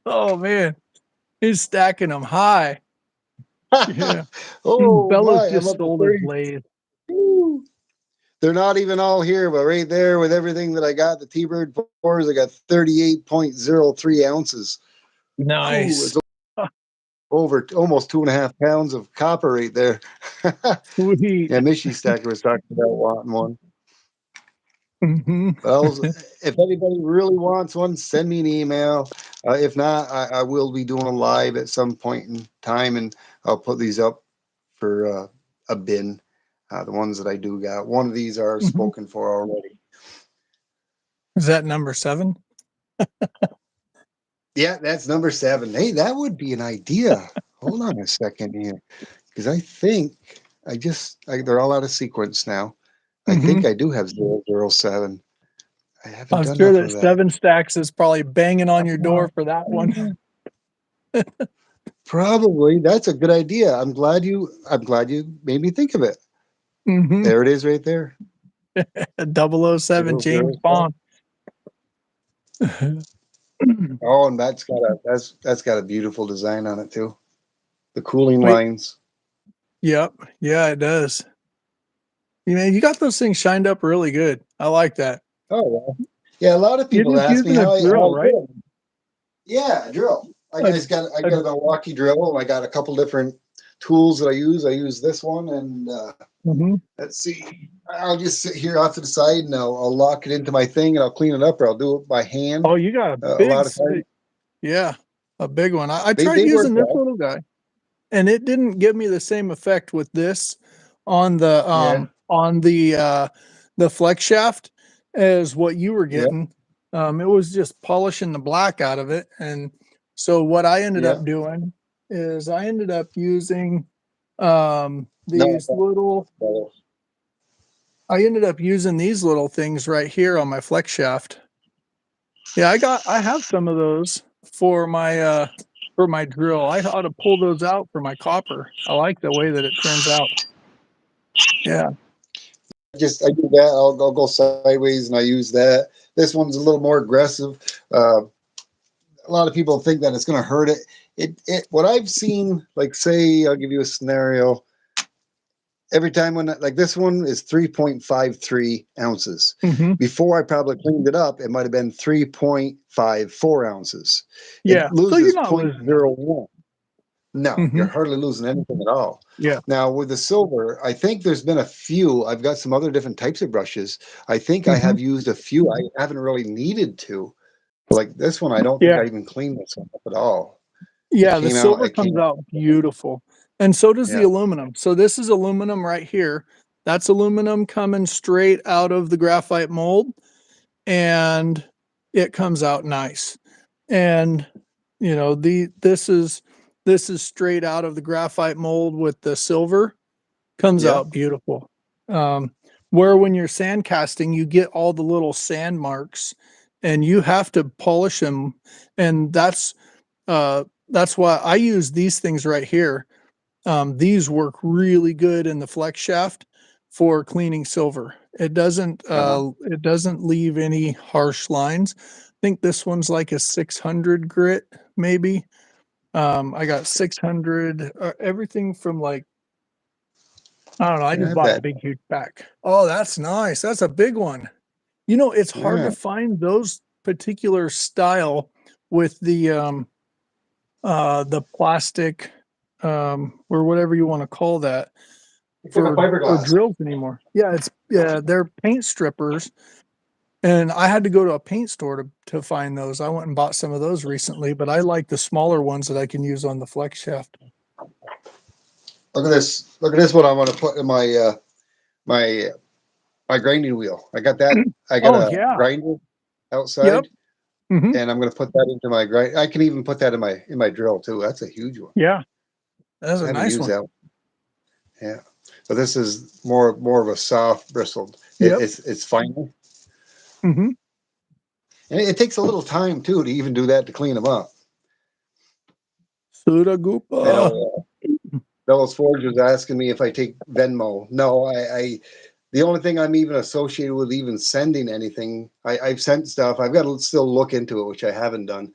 [SPEAKER 2] Oh man, he's stacking them high. Yeah.
[SPEAKER 1] Oh
[SPEAKER 2] Bella's
[SPEAKER 1] my, I'm
[SPEAKER 2] just
[SPEAKER 1] up to
[SPEAKER 2] stole his
[SPEAKER 1] 30.
[SPEAKER 2] lathe.
[SPEAKER 1] Woo. They're not even all here, but right there with everything that I got, the T-Bird pours, I got 38.03 ounces. Ooh,
[SPEAKER 2] Nice.
[SPEAKER 1] it's over almost 2.5 pounds of copper right there.
[SPEAKER 2] Sweet.
[SPEAKER 1] Yeah, Mishy Stacker was talking about wanting one.
[SPEAKER 2] Hmm.
[SPEAKER 1] Well, if anybody really wants one, send me an email. If not, I will be doing a live at some point in time, and I'll put these up for a bin. The ones that I do got. One of these are
[SPEAKER 2] Hmm.
[SPEAKER 1] spoken for already.
[SPEAKER 2] Is that number 7?
[SPEAKER 1] Yeah, that's number 7. Hey, that would be an idea. Hold on a second here, because I think they're all out of sequence now. I
[SPEAKER 2] Hmm.
[SPEAKER 1] think I do have 007. I haven't
[SPEAKER 2] I'm
[SPEAKER 1] done
[SPEAKER 2] sure
[SPEAKER 1] enough
[SPEAKER 2] that
[SPEAKER 1] of that.
[SPEAKER 2] 7 stacks is probably banging on your door for that one.
[SPEAKER 1] Probably. That's a good idea. I'm glad you made me think of it.
[SPEAKER 2] Hmm.
[SPEAKER 1] There it is right there.
[SPEAKER 2] 007 James
[SPEAKER 1] 007.
[SPEAKER 2] Bond.
[SPEAKER 1] Oh, and that's got a beautiful design on it too. The cooling
[SPEAKER 2] Wait,
[SPEAKER 1] lines.
[SPEAKER 2] yep. Yeah, it does. You got those things shined up really good. I like that.
[SPEAKER 1] Oh well. Yeah, a lot of
[SPEAKER 2] You're
[SPEAKER 1] people
[SPEAKER 2] just
[SPEAKER 1] ask me
[SPEAKER 2] using a
[SPEAKER 1] how
[SPEAKER 2] drill,
[SPEAKER 1] I
[SPEAKER 2] right?
[SPEAKER 1] did it. Yeah, drill. I
[SPEAKER 2] A,
[SPEAKER 1] just got I
[SPEAKER 2] a,
[SPEAKER 1] got a Milwaukee drill. I got a couple different tools that I use. I use this one, and
[SPEAKER 2] mhm.
[SPEAKER 1] let's see. I'll just sit here off to the side, and I'll lock it into my thing, and I'll clean it up, or I'll do it by hand.
[SPEAKER 2] Oh, you got a
[SPEAKER 1] A lot of times
[SPEAKER 2] yeah, a big one. I
[SPEAKER 1] they
[SPEAKER 2] tried
[SPEAKER 1] work
[SPEAKER 2] using this
[SPEAKER 1] well.
[SPEAKER 2] little guy, and it didn't give me the same effect with this
[SPEAKER 1] Yeah.
[SPEAKER 2] on the flex shaft as what you were
[SPEAKER 1] Yeah.
[SPEAKER 2] getting. It was just polishing the black out of it. And so what I ended
[SPEAKER 1] Yeah.
[SPEAKER 2] up doing is I ended up using
[SPEAKER 1] No.
[SPEAKER 2] these little I ended up using these little things right here on my flex shaft. Yeah, I have some of those for my drill. I ought to pull those out for my copper. I like the way that it turns out. Yeah.
[SPEAKER 1] I do that. I'll go sideways and I use that. This one's a little more aggressive. A lot of people think that it's going to hurt it. What I've seen, like, say, I'll give you a scenario. Every time when, like, this one is 3.53 ounces.
[SPEAKER 2] Hmm.
[SPEAKER 1] Before I probably cleaned it up, it might have been 3.54 ounces. It
[SPEAKER 2] Yeah. So you're
[SPEAKER 1] loses
[SPEAKER 2] not losing them.
[SPEAKER 1] 0.01. No, you're
[SPEAKER 2] Hmm.
[SPEAKER 1] hardly losing anything at all.
[SPEAKER 2] Yeah.
[SPEAKER 1] Now with the silver, I think there's been a few. I've got some other different types of brushes. I think I
[SPEAKER 2] Hmm.
[SPEAKER 1] have used a few. I haven't really needed to. Like this one, I don't think
[SPEAKER 2] Yeah.
[SPEAKER 1] I even cleaned this one up at all. It
[SPEAKER 2] Yeah. The
[SPEAKER 1] came out.
[SPEAKER 2] silver
[SPEAKER 1] It came
[SPEAKER 2] comes
[SPEAKER 1] out.
[SPEAKER 2] out beautiful. And so does the
[SPEAKER 1] Yeah.
[SPEAKER 2] aluminum. So this is aluminum right here. That's aluminum coming straight out of the graphite mold, and it comes out nice. And this is straight out of the graphite mold with the silver, comes
[SPEAKER 1] Yeah.
[SPEAKER 2] out beautiful. Um, where when you're sand casting, you get all the little sand marks and you have to polish them. And that's why I use these things right here. These work really good in the flex shaft for cleaning silver.
[SPEAKER 1] Uh-huh.
[SPEAKER 2] It doesn't leave any harsh lines. I think this one's like a 600 grit, maybe. I got 600, everything from like, I don't know. I
[SPEAKER 1] Yeah,
[SPEAKER 2] just
[SPEAKER 1] I
[SPEAKER 2] bought a
[SPEAKER 1] bet.
[SPEAKER 2] big, huge pack. Oh, that's nice. That's a big one. It's hard to
[SPEAKER 1] Yeah.
[SPEAKER 2] find those particular style with the plastic, or whatever you want to call that
[SPEAKER 1] It's like a
[SPEAKER 2] for
[SPEAKER 1] fiberglass.
[SPEAKER 2] drills anymore. Yeah, they're paint strippers, and I had to go to a paint store to find those. I went and bought some of those recently, but I like the smaller ones that I can use on the flex shaft.
[SPEAKER 1] Look at this. Look at this. What I want to put in my my grinding wheel. I got that. I got
[SPEAKER 2] Oh
[SPEAKER 1] a
[SPEAKER 2] yeah.
[SPEAKER 1] grinder
[SPEAKER 2] Yep.
[SPEAKER 1] outside,
[SPEAKER 2] Hmm.
[SPEAKER 1] and I'm going to put that into my grind. I can even put that in my drill too. That's a huge one.
[SPEAKER 2] Yeah. That's
[SPEAKER 1] I
[SPEAKER 2] a
[SPEAKER 1] haven't
[SPEAKER 2] nice
[SPEAKER 1] used
[SPEAKER 2] one.
[SPEAKER 1] that one. Yeah. But this is more of a soft bristled.
[SPEAKER 2] Yep.
[SPEAKER 1] It's finer.
[SPEAKER 2] Hmm.
[SPEAKER 1] And it takes a little time too to even do that to clean them up. I
[SPEAKER 2] Suragupa.
[SPEAKER 1] know Bellows Forge was asking me if I take Venmo. No, I the only thing I'm even associated with even sending anything, I've sent stuff. I've got to still look into it, which I haven't done.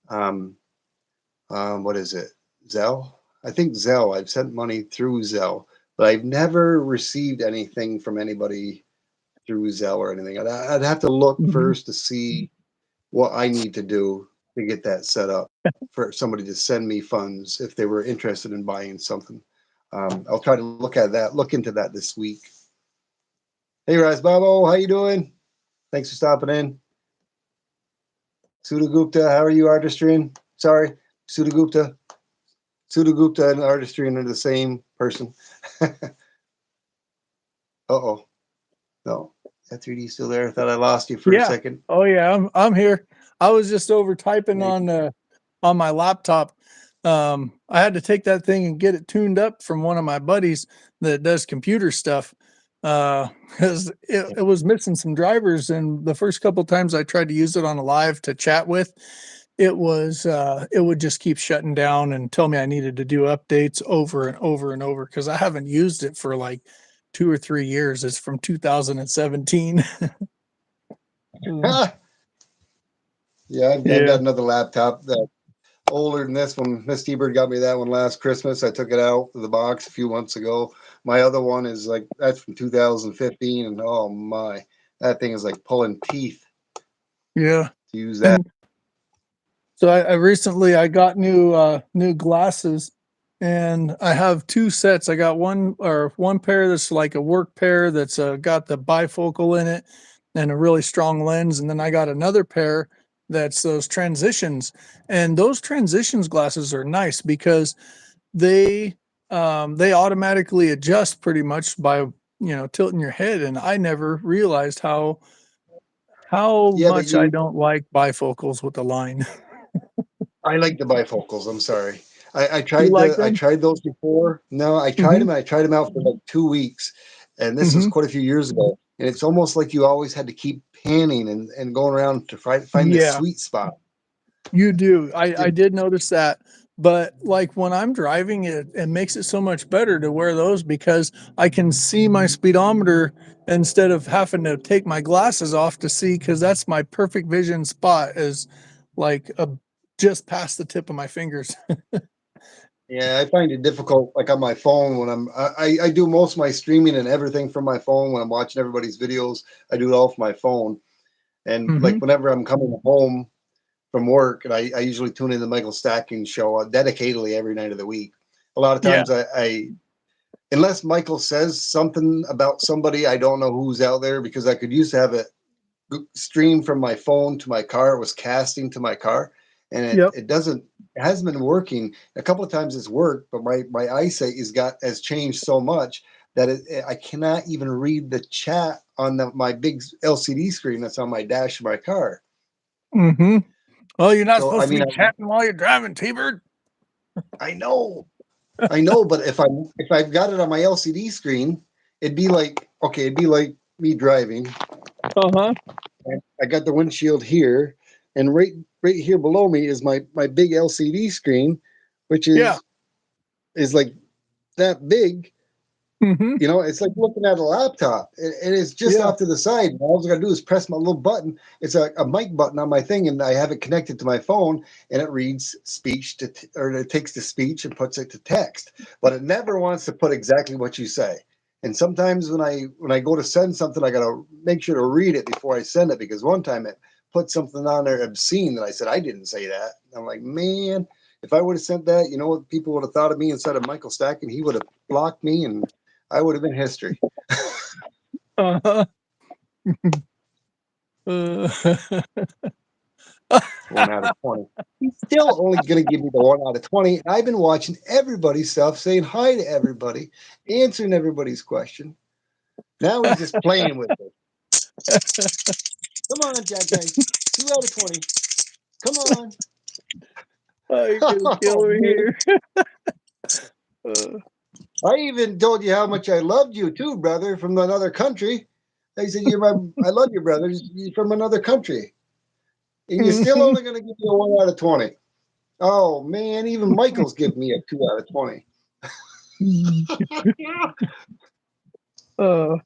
[SPEAKER 1] Um, what is it? Zelle? I think Zelle. I've sent money through Zelle, but I've never received anything from anybody through Zelle or anything. I'd have to look
[SPEAKER 2] Hmm.
[SPEAKER 1] first to see what I need to do to get that set up for somebody to send me funds if they were interested in buying something. I'll try to look into that this week. Hey, Babo, how you doing? Thanks for stopping in. Sudagupta, how are you, artistrian? Sorry, Sudagupta. Sudagupta and artistrian are the same person. Uh-oh. No. That 3D still there? I thought I lost you for a
[SPEAKER 2] Yeah.
[SPEAKER 1] second.
[SPEAKER 2] Oh yeah, I'm here. I was just over typing
[SPEAKER 1] Hey.
[SPEAKER 2] on my laptop. I had to take that thing and get it tuned up from one of my buddies that does computer stuff. Because it was missing some drivers, and the first couple times I tried to use it on a live to chat with, it would just keep shutting down and tell me I needed to do updates over and over and over because I haven't used it for like 2 or 3 years. It's from 2017.
[SPEAKER 1] Ah, yeah, I've
[SPEAKER 2] Yeah.
[SPEAKER 1] got another laptop that older than this one. Miss Tbird got me that one last Christmas. I took it out of the box a few months ago. My other one is like that's from 2015, and oh my, that thing is like pulling teeth
[SPEAKER 2] Yeah.
[SPEAKER 1] to use that.
[SPEAKER 2] And so I recently I got new glasses, and I have two sets. I got one pair that's like a work pair that's got the bifocal in it and a really strong lens, and then I got another pair that's those transitions. And those transitions glasses are nice because they they automatically adjust pretty much by tilting your head, and I never realized how
[SPEAKER 1] Yeah, but
[SPEAKER 2] much I don't like bifocals with the line.
[SPEAKER 1] I like the bifocals. I'm sorry.
[SPEAKER 2] You like
[SPEAKER 1] I
[SPEAKER 2] them?
[SPEAKER 1] tried those before. No, I tried
[SPEAKER 2] Hmm.
[SPEAKER 1] them. I tried them out for like 2 weeks, and this was
[SPEAKER 2] Hmm.
[SPEAKER 1] quite a few years ago. And it's almost like you always had to keep panning and going around to find the
[SPEAKER 2] Yeah,
[SPEAKER 1] sweet spot.
[SPEAKER 2] you do. I
[SPEAKER 1] Did,
[SPEAKER 2] did notice that. But like when I'm driving, it makes it so much better to wear those because I can see my speedometer instead of having to take my glasses off to see, because that's my perfect vision spot is like just past the tip of my fingers.
[SPEAKER 1] yeah, I find it difficult, like on my phone when I do most of my streaming and everything from my phone when I'm watching everybody's videos. I do it all from my phone, and
[SPEAKER 2] Hmm.
[SPEAKER 1] like whenever I'm coming home from work, and I usually tune in the Michael Stacking show dedicatedly every night of the week. A lot of
[SPEAKER 2] Yeah.
[SPEAKER 1] times, I unless Michael says something about somebody, I don't know who's out there because I could used to have it stream from my phone to my car. It was casting to my car, and
[SPEAKER 2] Yep.
[SPEAKER 1] it hasn't been working. A couple of times it's worked, but my eyesight has changed so much that I cannot even read the chat on my big LCD screen that's on my dash of my car.
[SPEAKER 2] Hmm. Oh, you're not
[SPEAKER 1] So I
[SPEAKER 2] supposed to
[SPEAKER 1] mean,
[SPEAKER 2] be chatting while you're driving, T-Bird.
[SPEAKER 1] I know, I know, but if I've got it on my LCD screen, it'd be like me driving.
[SPEAKER 2] Uh-huh.
[SPEAKER 1] And I got the windshield here, and right here below me is my big LCD screen, which
[SPEAKER 2] Yeah.
[SPEAKER 1] is like that big.
[SPEAKER 2] Hmm.
[SPEAKER 1] You know, it's like looking at a laptop, and it's just
[SPEAKER 2] Yeah.
[SPEAKER 1] off to the side. And all I got to do is press my little button. It's a mic button on my thing, and I have it connected to my phone, and it reads speech or it takes the speech and puts it to text. But it never wants to put exactly what you say. And sometimes when I go to send something, I got to make sure to read it before I send it because one time it put something on there obscene that I said I didn't say that. I'm like, man, if I would have sent that, you know what people would have thought of me instead of Michael Stacken? He would have blocked me and I would have been history.
[SPEAKER 2] Uh-huh. Uh,
[SPEAKER 1] 1 out of 20. He's still only going to give me the 1 out of 20. I've been watching everybody's stuff, saying hi to everybody, answering everybody's question. Now he's just playing with it. Come on, Jack guy. 2 out of 20. Come on.
[SPEAKER 2] oh, you're gonna kill
[SPEAKER 1] Oh,
[SPEAKER 2] me
[SPEAKER 1] man.
[SPEAKER 2] here. Uh,
[SPEAKER 1] I even told you how much I loved you too, brother, from another country. I said, I love you, brother. You're from another country. And you're still only going to give me a 1 out of 20. Oh, man. Even Michael's giving me a 2 out of 20.
[SPEAKER 2] uh,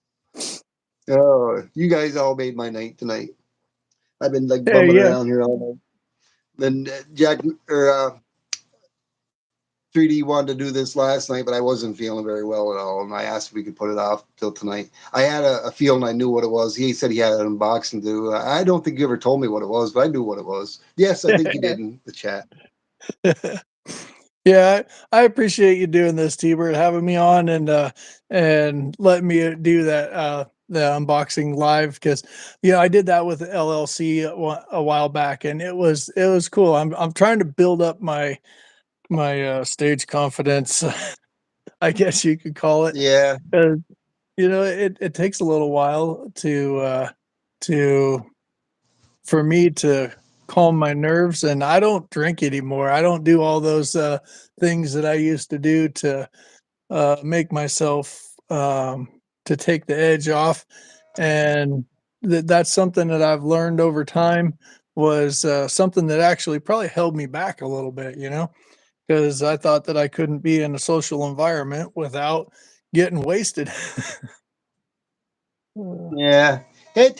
[SPEAKER 1] Oh, you guys all made my night tonight. I've been like
[SPEAKER 2] hey,
[SPEAKER 1] bumming
[SPEAKER 2] yeah.
[SPEAKER 1] around here all night. Then Jack or 3D wanted to do this last night, but I wasn't feeling very well at all, and I asked if we could put it off till tonight. I had a feeling I knew what it was. He said he had an unboxing to do. I don't think you ever told me what it was, but I knew what it was. Yes, I think you did in the chat.
[SPEAKER 2] Yeah, I appreciate you doing this, T-Bird, having me on and letting me do that the unboxing live because I did that with LLC a while back and it was cool. I'm trying to build up my stage confidence, I guess you could call it.
[SPEAKER 1] Yeah,
[SPEAKER 2] Uh, it takes a little while to for me to calm my nerves, and I don't drink anymore. I don't do all those things that I used to do to make myself to take the edge off, and that's something that I've learned over time was something that actually probably held me back a little bit, because I thought that I couldn't be in a social environment without getting wasted. Uh,
[SPEAKER 1] yeah. It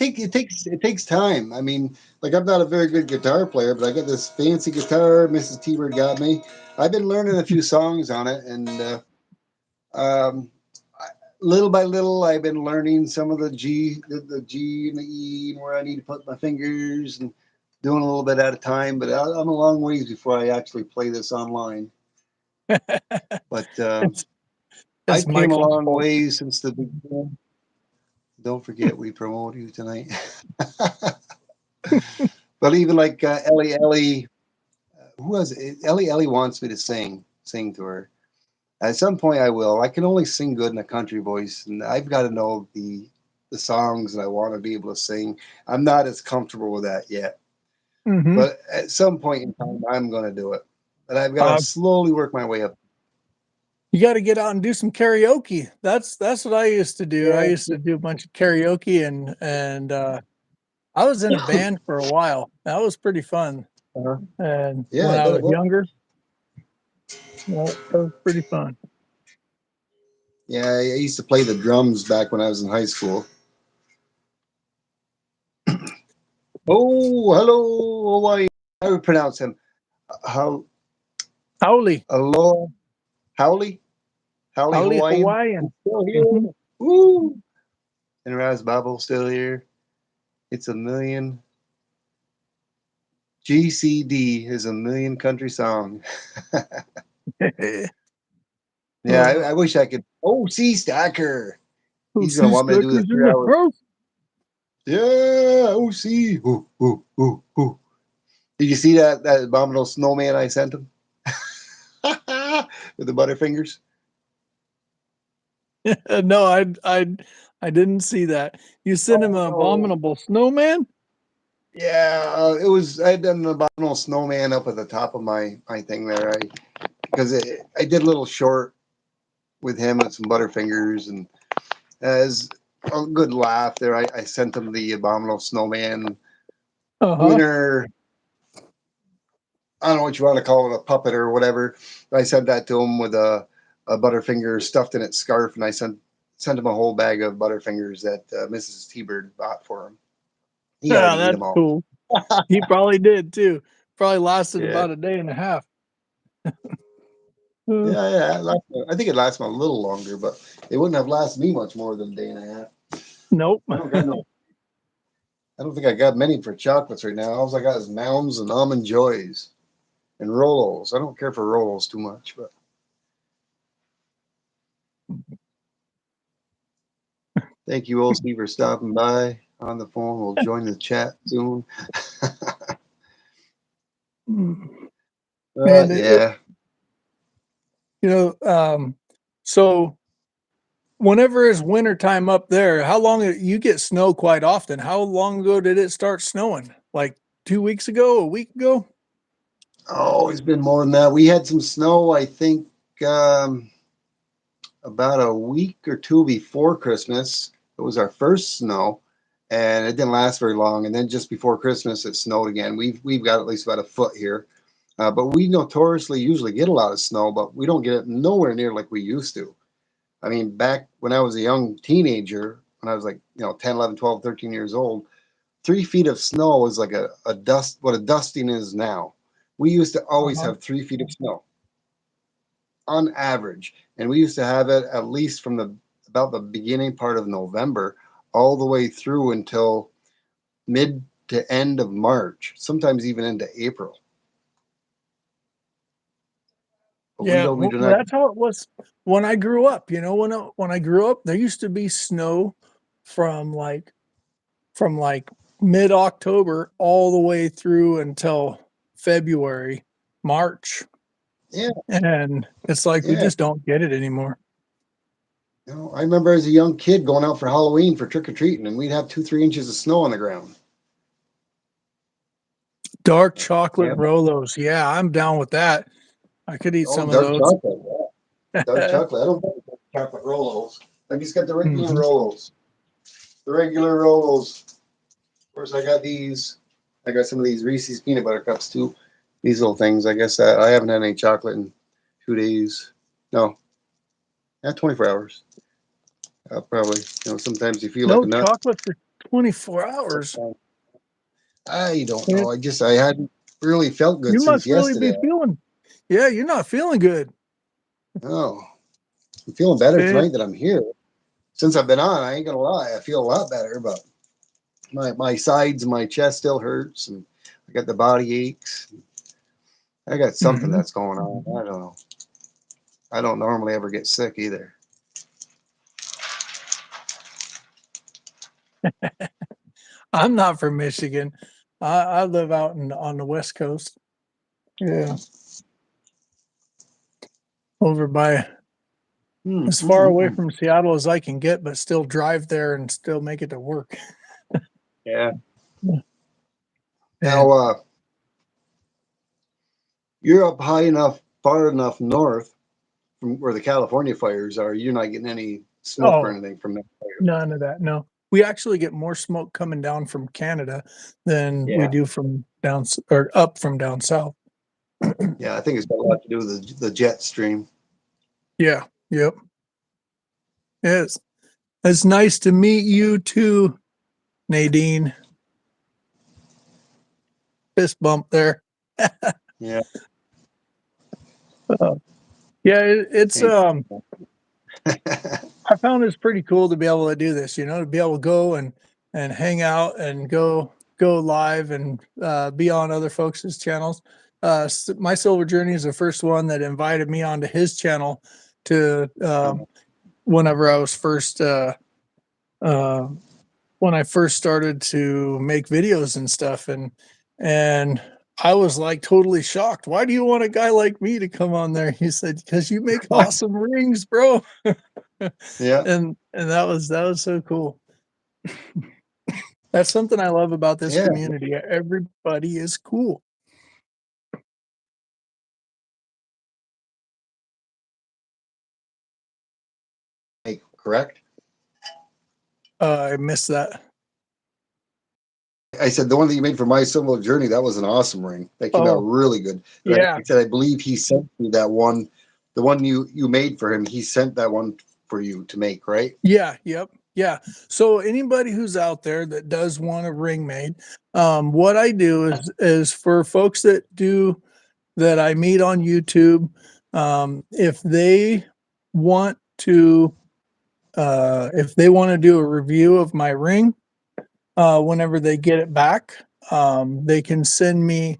[SPEAKER 1] takes time. I mean, like I'm not a very good guitar player, but I got this fancy guitar Mrs. T-Bird got me. I've been learning a few songs on it, and um, little by little, I've been learning some of the G and the E, and where I need to put my fingers, and doing a little bit at a time. But I'm a long ways before I actually play this online. But
[SPEAKER 2] it's it's
[SPEAKER 1] I've came a
[SPEAKER 2] Michael's
[SPEAKER 1] long
[SPEAKER 2] fault.
[SPEAKER 1] way since the beginning. Don't forget, we promote you tonight. But even like Ellie, who was it? Ellie wants me to sing to her. At some point, I will. I can only sing good in a country voice, and I've got to know the songs that I want to be able to sing. I'm not as comfortable with that yet,
[SPEAKER 2] Mm-hmm.
[SPEAKER 1] but at some point in time, I'm going to do it. But I've got to
[SPEAKER 2] Uh,
[SPEAKER 1] slowly work my way up.
[SPEAKER 2] you got to get out and do some karaoke. That's what I used to do. I
[SPEAKER 1] Yeah,
[SPEAKER 2] used to do a bunch of karaoke and I was in a band for a while. That was pretty fun.
[SPEAKER 1] uh-huh.
[SPEAKER 2] And
[SPEAKER 1] Yeah,
[SPEAKER 2] when
[SPEAKER 1] I
[SPEAKER 2] I
[SPEAKER 1] bet it
[SPEAKER 2] was
[SPEAKER 1] will.
[SPEAKER 2] younger, well, that was pretty fun.
[SPEAKER 1] Yeah, I used to play the drums back when I was in high school. Oh, hello, Hawaii. How do you pronounce him? How,
[SPEAKER 2] Howley,
[SPEAKER 1] aloha, Howley? Howley
[SPEAKER 2] Howley
[SPEAKER 1] Hawaiian?
[SPEAKER 2] Hawaiian.
[SPEAKER 1] Still
[SPEAKER 2] Mm-hmm.
[SPEAKER 1] here. Woo! And Raz Babel still here. It's a million. GCD is a million country song. Yeah, I wish I could. Oh, C Stacker.
[SPEAKER 2] Oh,
[SPEAKER 1] He's gonna
[SPEAKER 2] see
[SPEAKER 1] want me to do this
[SPEAKER 2] Stackers in the
[SPEAKER 1] 3 hours.
[SPEAKER 2] house.
[SPEAKER 1] Yeah, OC. Ooh, ooh, ooh, ooh. Did you see that abominable snowman I sent him with the butterfingers?
[SPEAKER 2] No, I didn't see that. You sent him
[SPEAKER 1] Oh
[SPEAKER 2] an
[SPEAKER 1] no.
[SPEAKER 2] abominable snowman?
[SPEAKER 1] Yeah, it was. I had done an abominable snowman up at the top of my thing there. I did a little short with him and some butterfingers, and as a good laugh there, I sent him the abominable snowman
[SPEAKER 2] Uh-huh.
[SPEAKER 1] winner. I don't know what you want to call it, a puppet or whatever. I sent that to him with a butterfinger stuffed in its scarf, and I sent him a whole bag of butterfingers that Mrs. Tbird bought for him. He
[SPEAKER 2] Yeah,
[SPEAKER 1] already ate
[SPEAKER 2] that's
[SPEAKER 1] them all.
[SPEAKER 2] cool. He probably did too. Probably lasted
[SPEAKER 1] Yeah,
[SPEAKER 2] about a day and a half. Uh,
[SPEAKER 1] yeah. I think it lasted a little longer, but it wouldn't have lasted me much more than a day and a half.
[SPEAKER 2] nope.
[SPEAKER 1] I don't got no. I don't think I got many for chocolates right now. All I got is Mounds and Almond Joys and Rolos. I don't care for Rolos too much, but thank you, OC, for stopping by on the phone. We'll join the chat soon.
[SPEAKER 2] And
[SPEAKER 1] Yeah.
[SPEAKER 2] you know, so whenever it's winter time up there, how long you get snow quite often? How long ago did it start snowing? Like 2 weeks ago, a week ago?
[SPEAKER 1] Oh, it's been more than that. We had some snow, I think, um, about a week or two before Christmas. It was our first snow, and it didn't last very long. And then just before Christmas, it snowed again. We've got at least about a foot here, but we notoriously usually get a lot of snow, but we don't get it nowhere near like we used to. I mean, back when I was a young teenager, when I was like, 10, 11, 12, 13 years old, 3 feet of snow was like a dust, what a dusting is now. We used to always
[SPEAKER 2] Uh-huh.
[SPEAKER 1] have 3 feet of snow on average. And we used to have it at least from about the beginning part of November all the way through until mid to end of March, sometimes even into April. But
[SPEAKER 2] Yeah,
[SPEAKER 1] we
[SPEAKER 2] well,
[SPEAKER 1] do not.
[SPEAKER 2] that's how it was when I grew up. When I grew up, there used to be snow from like mid October all the way through until February, March,
[SPEAKER 1] Yeah,
[SPEAKER 2] and it's like we
[SPEAKER 1] yeah.
[SPEAKER 2] just don't get it anymore.
[SPEAKER 1] I remember as a young kid going out for Halloween for trick or treating, and we'd have 2, 3 inches of snow on the ground.
[SPEAKER 2] Dark chocolate
[SPEAKER 1] Yeah.
[SPEAKER 2] Rolos, yeah, I'm down with that. I could eat
[SPEAKER 1] Oh,
[SPEAKER 2] some of
[SPEAKER 1] dark
[SPEAKER 2] those.
[SPEAKER 1] chocolate. Yeah. Dark chocolate. I don't like dark chocolate Rolos. I just got the regular
[SPEAKER 2] Mhm.
[SPEAKER 1] Rolos. The regular Rolos. Of course, I got these. I got some of these Reese's peanut butter cups too. These little things. I guess I haven't had any chocolate in 2 days. No, not 24 hours. Probably. Sometimes you feel like
[SPEAKER 2] No
[SPEAKER 1] a nut.
[SPEAKER 2] chocolate for 24 hours.
[SPEAKER 1] Sometimes. I don't
[SPEAKER 2] Yeah,
[SPEAKER 1] know. I hadn't really felt good
[SPEAKER 2] you
[SPEAKER 1] since
[SPEAKER 2] must really be
[SPEAKER 1] yesterday.
[SPEAKER 2] feeling. Yeah, you're not feeling good.
[SPEAKER 1] Oh, I'm feeling better
[SPEAKER 2] Yeah.
[SPEAKER 1] tonight that I'm here. Since I've been on, I ain't gonna lie, I feel a lot better. But my sides and my chest still hurts, and I got the body aches. I got something
[SPEAKER 2] Mhm.
[SPEAKER 1] that's going on. I don't know. I don't normally ever get sick either.
[SPEAKER 2] I'm not from Michigan. I live out on the West Coast. Yeah, over by as far away from Seattle as I can get, but still drive there and still make it to work.
[SPEAKER 1] Yeah. Now, you're up high enough, far enough north from where the California fires are. You're not getting any smoke or anything from that fire.
[SPEAKER 2] None of that. No, we actually get more smoke coming down from Canada than we do from down or up from down south.
[SPEAKER 1] Yeah, I think it's got a lot to do with the jet stream.
[SPEAKER 2] Yeah. Yep. Yes. It's nice to meet you too, Nadine. Fist bump there.
[SPEAKER 1] Yeah.
[SPEAKER 2] It's I found it's pretty cool to be able to do this, to be able to go and hang out and go live and be on other folks' channels. My Silver Journey is the first one that invited me onto his channel to whenever I was first when I first started to make videos and stuff, and I was like totally shocked. Why do you want a guy like me to come on there? He said, because you make awesome rings, bro.
[SPEAKER 1] Yeah.
[SPEAKER 2] And that was so cool. That's something I love about this community. Everybody is cool.
[SPEAKER 1] Correct?
[SPEAKER 2] I missed that.
[SPEAKER 1] I said the one that you made for My Silver Journey, that was an awesome ring. That came out really good.
[SPEAKER 2] Yeah.
[SPEAKER 1] I said I believe he sent you that one, the one you made for him. He sent that one for you to make, right?
[SPEAKER 2] Yeah. Yep. Yeah. So anybody who's out there that does want a ring made, what I do is for folks that I meet on YouTube, if they want to do a review of my ring, whenever they get it back, they can send me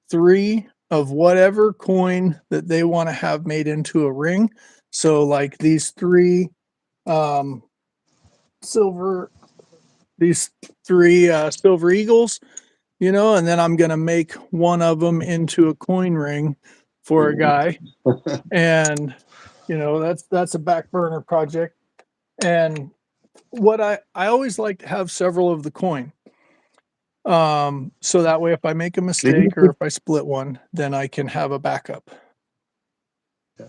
[SPEAKER 2] 3 of whatever coin that they want to have made into a ring. So like these 3 silver silver eagles, and then I'm going to make one of them into a coin ring for a guy. And that's a back burner project. And what I always like to have several of the coin. So that way if I make a mistake or if I split one, then I can have a backup.
[SPEAKER 1] Yeah,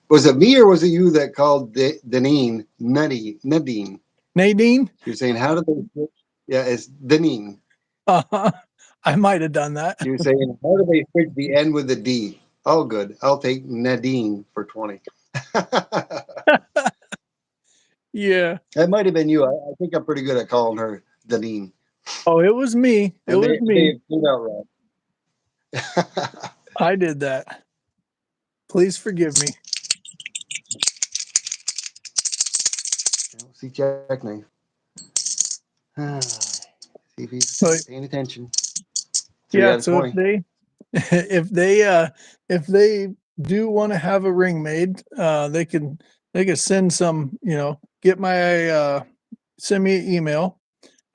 [SPEAKER 1] was it me or was it you that called Nadine?
[SPEAKER 2] Nadine?
[SPEAKER 1] You're saying how did they switch? Yeah, it's Deneen.
[SPEAKER 2] I might have done that.
[SPEAKER 1] You're saying how do they switch the N with the D? Oh, good. I'll take Nadine for 20.
[SPEAKER 2] Yeah.
[SPEAKER 1] That might have been you. I think I'm pretty good at calling her Deneen.
[SPEAKER 2] Oh, it was me. It was me. I did that. Please forgive me.
[SPEAKER 1] See, jackknife. See if he's paying attention.
[SPEAKER 2] Yeah, so if they do want to have a ring made, they can send some, send me an email,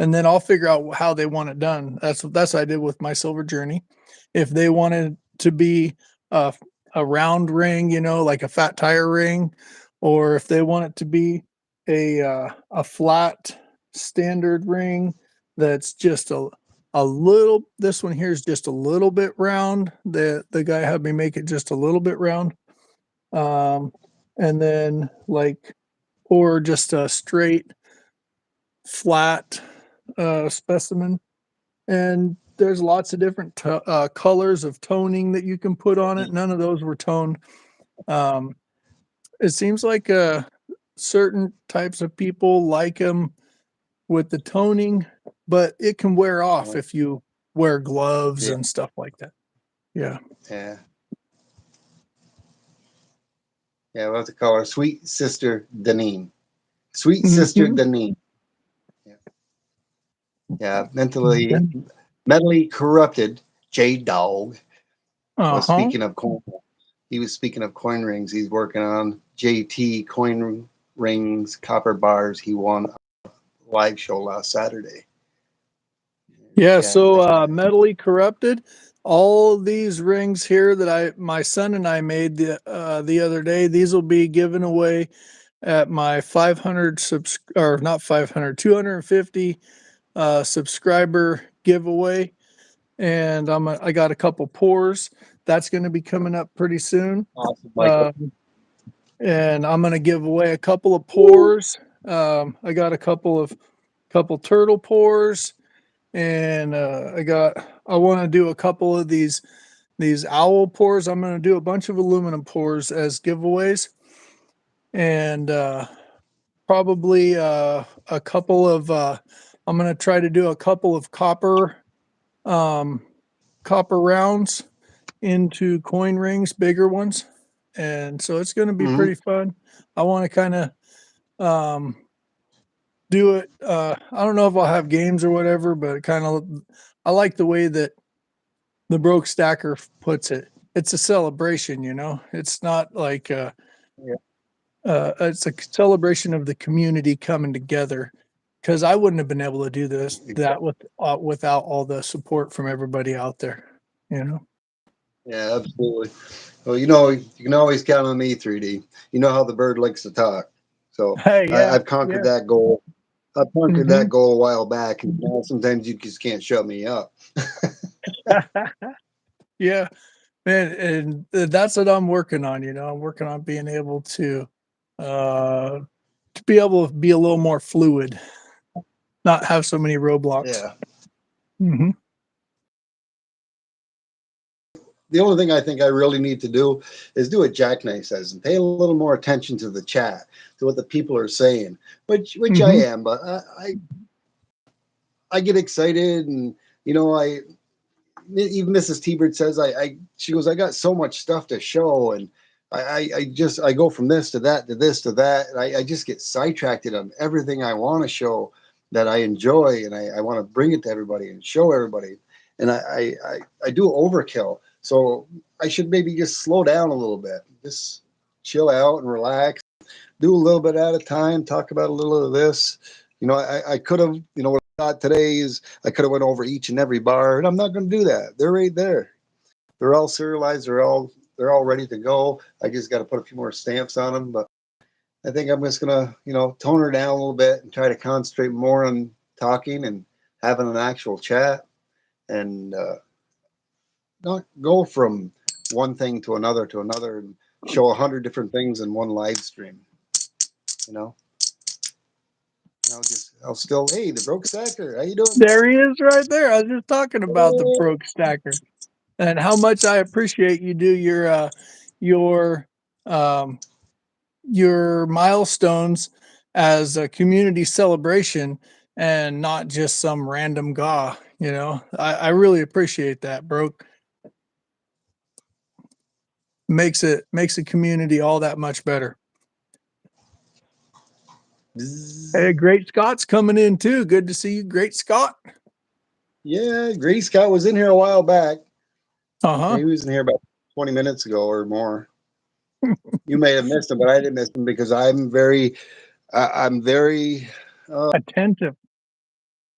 [SPEAKER 2] and then I'll figure out how they want it done. That's what I did with My Silver Journey. If they wanted to be a round ring, like a fat tire ring, or if they want it to be a flat standard ring that's just a little, this one here is just a little bit round. The guy had me make it just a little bit round. And then or just a straight flat specimen. And there's lots of different colors of toning that you can put on it. None of those were toned. It seems like certain types of people like them with the toning, but it can wear off if you wear gloves and stuff like that. Yeah.
[SPEAKER 1] Yeah. Yeah, we'll have to call her Sweet Sister Deneen. Sweet Sister Deneen. Yeah, mentally corrupted J-Dog was speaking of coin. He was speaking of coin rings. He's working on JT coin rings, copper bars. He won a live show last Saturday.
[SPEAKER 2] Yeah, so mentally corrupted. all these rings here that my son and I made the other day, these will be given away at my 500 or not 500, 250 subscriber giveaway. And I got a couple pours that's going to be coming up pretty soon.
[SPEAKER 1] Awesome, Michael.
[SPEAKER 2] And I'm going to give away a couple of pours. I got a couple turtle pours, and I want to do a couple of these owl pours. I'm going to do a bunch of aluminum pours as giveaways, and probably a couple of I'm going to try to do a couple of copper rounds into coin rings, bigger ones. And so it's going to be pretty fun. I want to kind of do it. I don't know if I'll have games or whatever, but I like the way that the Broke Stacker puts it. It's a celebration, It's not like it's a celebration of the community coming together. Because I wouldn't have been able to do that without all the support from everybody out there,
[SPEAKER 1] Yeah, absolutely. Well, you can always count on me, 3D. You know how the bird likes to talk. So
[SPEAKER 2] Hey, yeah,
[SPEAKER 1] I've conquered that goal. I conquered that goal a while back, and now sometimes you just can't shut me up.
[SPEAKER 2] Yeah, man, and that's what I'm working on. I'm working on being able to be able to be a little more fluid, not have so many roadblocks.
[SPEAKER 1] Yeah.
[SPEAKER 2] Mm-hmm.
[SPEAKER 1] The only thing I think I really need to do is do what Jackknife says and pay a little more attention to the chat, to what the people are saying, which I am. But I get excited, and I even Mrs. Tbird says she goes, I got so much stuff to show, and I go from this to that to this to that, and I just get sidetracked on everything I want to show that I enjoy, and I want to bring it to everybody and show everybody, and I do overkill. So I should maybe just slow down a little bit, just chill out and relax, do a little bit at a time, talk about a little of this. I could have, what I thought today is I could have went over each and every bar, and I'm not going to do that. They're right there. They're all serialized. They're all ready to go. I just got to put a few more stamps on them. But I think I'm just going to, tone her down a little bit and try to concentrate more on talking and having an actual chat, and not go from one thing to another and show 100 different things in one live stream. I'll still, hey, the Broke Stacker, how you doing?
[SPEAKER 2] There he is right there. I was just talking about the Broke Stacker and how much I appreciate you do your milestones as a community celebration and not just some random gaw. I really appreciate that, Broke. Makes the community all that much better. Hey, Great Scott's coming in too. Good to see you, Great Scott.
[SPEAKER 1] Yeah, Great Scott was in here a while back.
[SPEAKER 2] Uh-huh.
[SPEAKER 1] He was in here about 20 minutes ago or more. You may have missed him, but I didn't miss him because I'm very
[SPEAKER 2] attentive.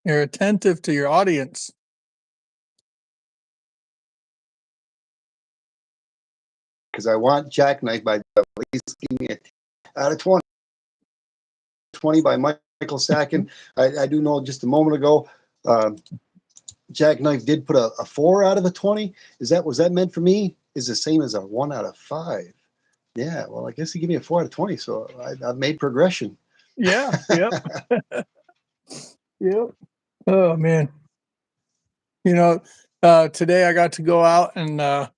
[SPEAKER 2] You're attentive to your audience.
[SPEAKER 1] Because I want Jackknife by at least give me out of 20. 20 by Michael Sacken. I do know just a moment ago, Jackknife did put a 4 out of a 20. Was that meant for me? Is the same as a 1 out of 5. Yeah, well, I guess he gave me a 4 out of 20, so I've made progression.
[SPEAKER 2] Yeah. Yep. Yep. Oh man. Today I got to go out and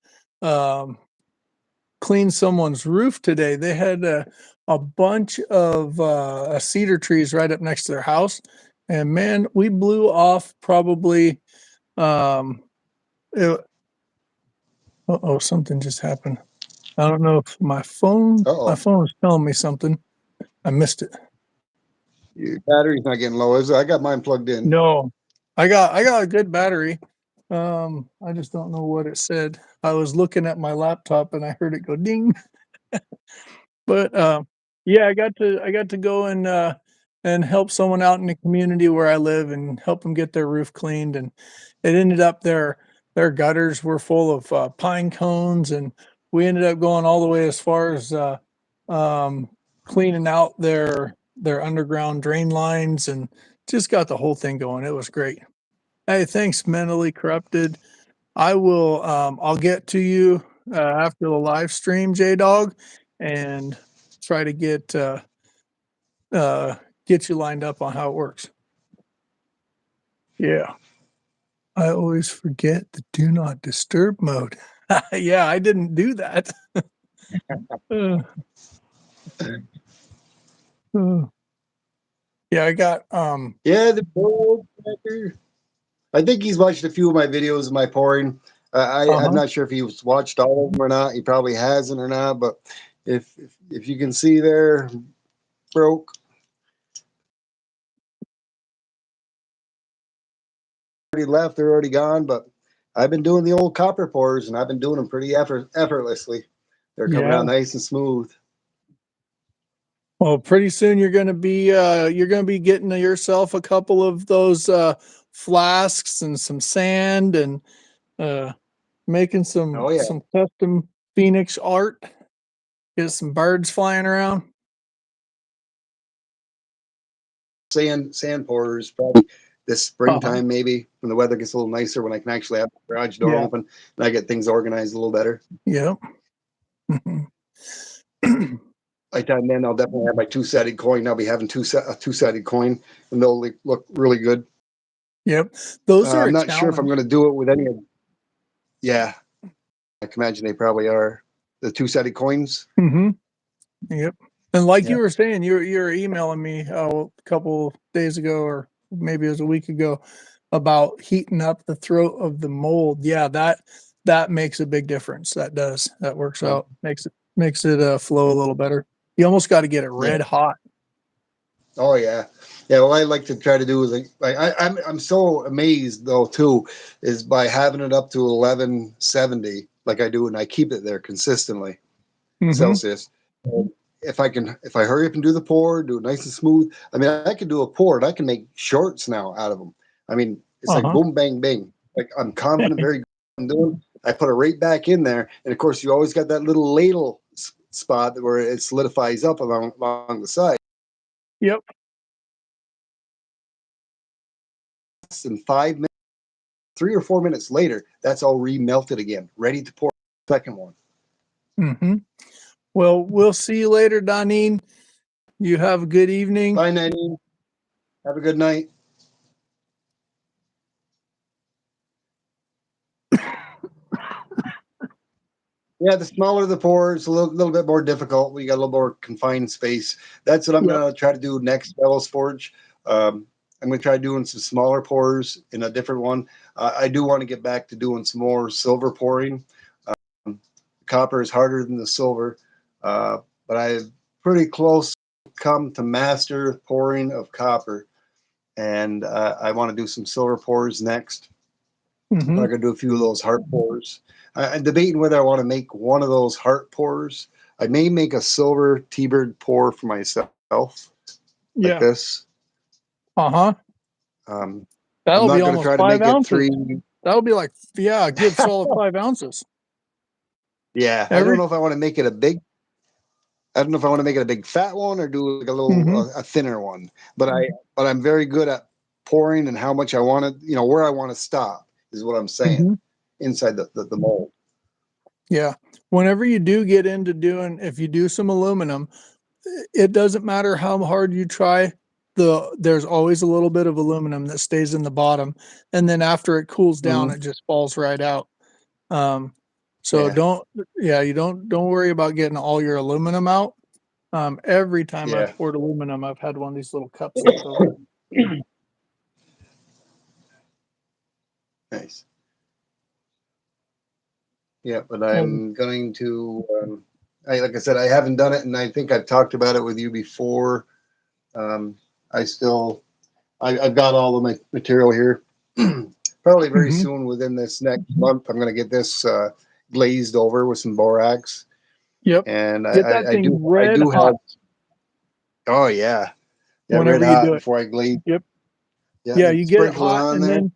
[SPEAKER 2] clean someone's roof today. They had a bunch of cedar trees right up next to their house, and man, we blew off probably. Something just happened. I don't know if my phone is telling me something. I missed it.
[SPEAKER 1] Your battery's not getting low, is it? I got mine plugged in.
[SPEAKER 2] No, I got a good battery. I just don't know what it said. I was looking at my laptop and I heard it go ding. But yeah, I got to go and help someone out in the community where I live and help them get their roof cleaned. And it ended up their their gutters were full of pine cones, and we ended up going all the way as far as cleaning out their underground drain lines and just got the whole thing going. It was great. Hey, thanks, Mentally Corrupted. I'll get to you after the live stream, J Dog, and try to get you lined up on how it works. Yeah. I always forget the do not disturb mode. Yeah, I didn't do that. Uh, uh, yeah, I got
[SPEAKER 1] Yeah, the bold tracker. I think he's watched a few of my videos of my pouring. I'm not sure if he's watched all of them or not. He probably hasn't or not. But if you can see there, broke. Already left. They're already gone. But I've been doing the old copper pours, and I've been doing them pretty effortlessly. They're coming out nice and smooth.
[SPEAKER 2] Well, pretty soon you're gonna be getting yourself a couple of those flasks and some sand and making some custom Phoenix art. Get some birds flying around.
[SPEAKER 1] Sand pours probably this springtime, maybe when the weather gets a little nicer, when I can actually have the garage door open and I get things organized a little better.
[SPEAKER 2] Yep.
[SPEAKER 1] By the time then, I'll definitely have my two-sided coin. I'll be having a two-sided coin, and they'll look really good.
[SPEAKER 2] Yep, those are.
[SPEAKER 1] I'm not sure if I'm going to do it with any of. Yeah, I can imagine they probably are the two-sided coins.
[SPEAKER 2] Mm-hmm. Yep, and like you were saying, you're emailing me a couple days ago, or maybe it was a week ago, about heating up the throat of the mold. Yeah, that makes a big difference. That does. That works out. Makes it flow a little better. You almost got to get it red hot.
[SPEAKER 1] Oh yeah, yeah. What I like to try to do is I'm so amazed though too, is by having it up to 1170 like I do, and I keep it there consistently, Celsius. If I hurry up and do the pour, do it nice and smooth. I mean, I can do a pour and I can make shorts now out of them. I mean, it's like boom, bang, bang. Like I'm confident, very good I'm doing. I put it right back in there, and of course, you always got that little ladle spot where it solidifies up along the side.
[SPEAKER 2] Yep.
[SPEAKER 1] In 5 minutes, 3 or 4 minutes later, that's all remelted again, ready to pour the second one.
[SPEAKER 2] Well, we'll see you later, Donine. You have a good evening.
[SPEAKER 1] Bye, Nanine. Have a good night. Yeah, the smaller the pour, it's a little bit more difficult. We got a little more confined space. That's what I'm going to try to do next, Bellows Forge. I'm going to try doing some smaller pours in a different one. I do want to get back to doing some more silver pouring. Copper is harder than the silver, but I've pretty close come to master pouring of copper. And I want to do some silver pours next. I'm going to do a few of those heart pours. I'm debating whether I want to make one of those heart pours. I may make a silver Tbird pour for myself, like this.
[SPEAKER 2] That'll be almost 5 ounces. That'll be like a good solid 5 ounces.
[SPEAKER 1] Yeah, I don't know if I want to make it a big. I don't know if I want to make it a big fat one or do like a little a thinner one. But I'm very good at pouring and how much I want to, where I want to stop is what I'm saying inside the mold.
[SPEAKER 2] Yeah. Whenever you do get into if you do some aluminum, it doesn't matter how hard you try. There's always a little bit of aluminum that stays in the bottom, and then after it cools down, it just falls right out. So don't worry about getting all your aluminum out. Every time I've poured aluminum, I've had one of these little cups left over.
[SPEAKER 1] Nice. Yeah, but I'm going to, like I said, I haven't done it, and I think I've talked about it with you before. I've got all of my material here. Probably very soon, within this next month, I'm going to get this glazed over with some borax.
[SPEAKER 2] Yep.
[SPEAKER 1] And
[SPEAKER 2] I do
[SPEAKER 1] have. Oh yeah.
[SPEAKER 2] Whenever
[SPEAKER 1] red hot
[SPEAKER 2] you do it
[SPEAKER 1] before I glaze.
[SPEAKER 2] Yep. Yeah, you get it hot and then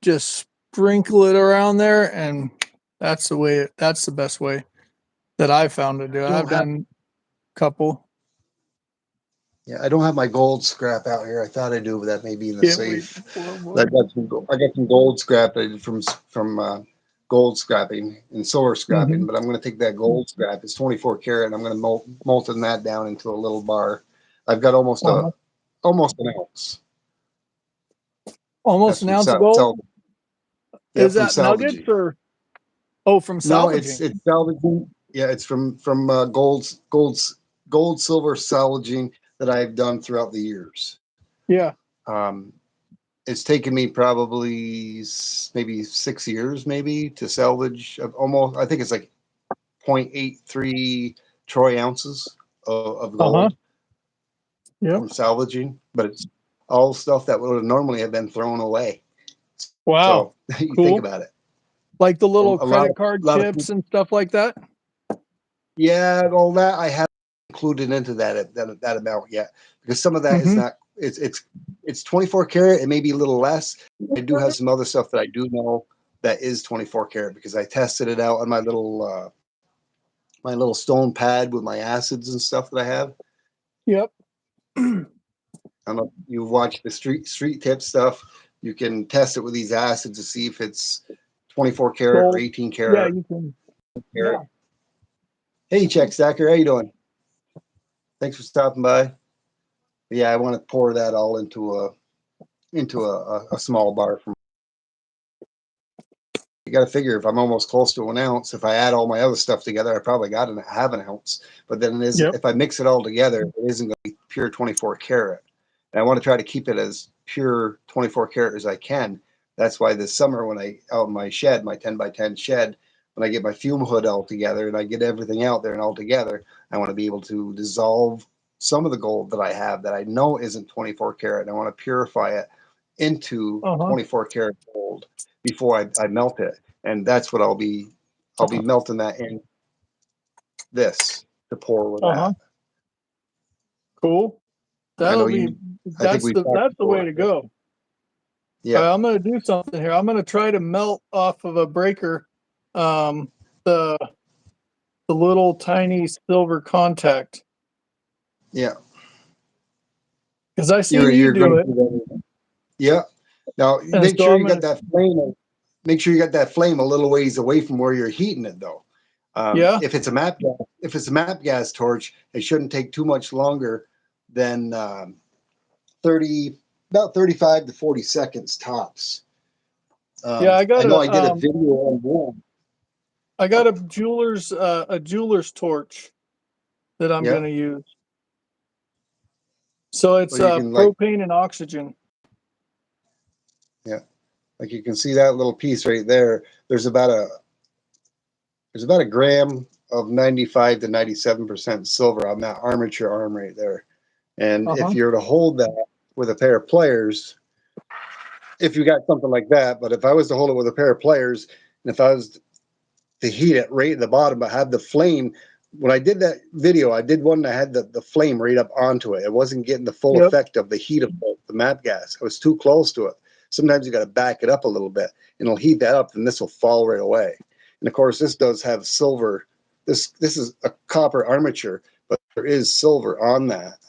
[SPEAKER 2] just sprinkle it around there, and that's the best way that I found to do it. I've done a couple.
[SPEAKER 1] Yeah, I don't have my gold scrap out here. I thought I do, but that may be in the
[SPEAKER 2] Can't wait
[SPEAKER 1] safe.
[SPEAKER 2] for
[SPEAKER 1] I got some gold scrap that I did from gold scrapping and silver scrapping, but I'm going to take that gold scrap. It's 24 karat, and I'm going to molten that down into a little bar. I've got almost an ounce.
[SPEAKER 2] Almost an ounce of gold.
[SPEAKER 1] Yeah,
[SPEAKER 2] Is that nuggets or? Oh, from salvaging.
[SPEAKER 1] No, it's salvaging. Yeah, it's from gold silver salvaging that I've done throughout the years.
[SPEAKER 2] Yeah.
[SPEAKER 1] It's taken me probably maybe 6 years, maybe to salvage almost. I think it's like 0.83 troy ounces of gold from salvaging, but it's all stuff that would have normally have been thrown away.
[SPEAKER 2] Wow.
[SPEAKER 1] So you
[SPEAKER 2] cool.
[SPEAKER 1] think about it.
[SPEAKER 2] Like the little credit card chips and stuff like that?
[SPEAKER 1] Yeah, all that I haven't included into that amount yet, because some of that is not. It's 24 karat. It may be a little less. I do have some other stuff that I do know that is 24 karat because I tested it out on my little stone pad with my acids and stuff that I have.
[SPEAKER 2] Yep.
[SPEAKER 1] I don't know if you watch the street tip stuff. You can test it with these acids to see if it's 24 karat or 18 karat.
[SPEAKER 2] Yeah, you can. Yeah.
[SPEAKER 1] Hey, Check Stacker, how you doing? Thanks for stopping by. Yeah, I want to pour that all into a small bar. You got to figure if I'm almost close to an ounce, if I add all my other stuff together, I probably have an ounce. But then if I mix it all together, it isn't going to be pure 24 karat. And I want to try to keep it as pure 24 karat as I can. That's why this summer when out in my shed, my 10 by 10 shed, when I get my fume hood all together and I get everything out there and all together, I want to be able to dissolve some of the gold that I have that I know isn't 24 karat. And I want to purify it into 24 karat gold before I melt it. And that's what I'll be melting that in this to pour with that.
[SPEAKER 2] Cool. That's the way to go. Yeah. I'm going to do something here. I'm going to try to melt off of a breaker the little tiny silver contact.
[SPEAKER 1] Yeah.
[SPEAKER 2] Because I see you do it.
[SPEAKER 1] Yeah. Now make sure you got that flame. Make sure you got that flame a little ways away from where you're heating it, though. If it's a map gas torch, it shouldn't take too much longer than about 35 to 40 seconds tops.
[SPEAKER 2] I know
[SPEAKER 1] I did a video on one.
[SPEAKER 2] I got a jeweler's torch that I'm going to use. So it's propane and oxygen.
[SPEAKER 1] Yeah, like you can see that little piece right there. There's about a gram of 95 to 97% silver on that armature arm right there. And if you're to hold that with a pair of pliers, if you got something like that, but if I was to hold it with a pair of pliers, and if I was to heat it right at the bottom, but have the flame, when I did that video, I did one that had the flame right up onto it. It wasn't getting the full effect of the heat of the map gas. I was too close to it. Sometimes you got to back it up a little bit, and it'll heat that up, and this will fall right away. And of course, this does have silver. This is a copper armature, but there is silver on that.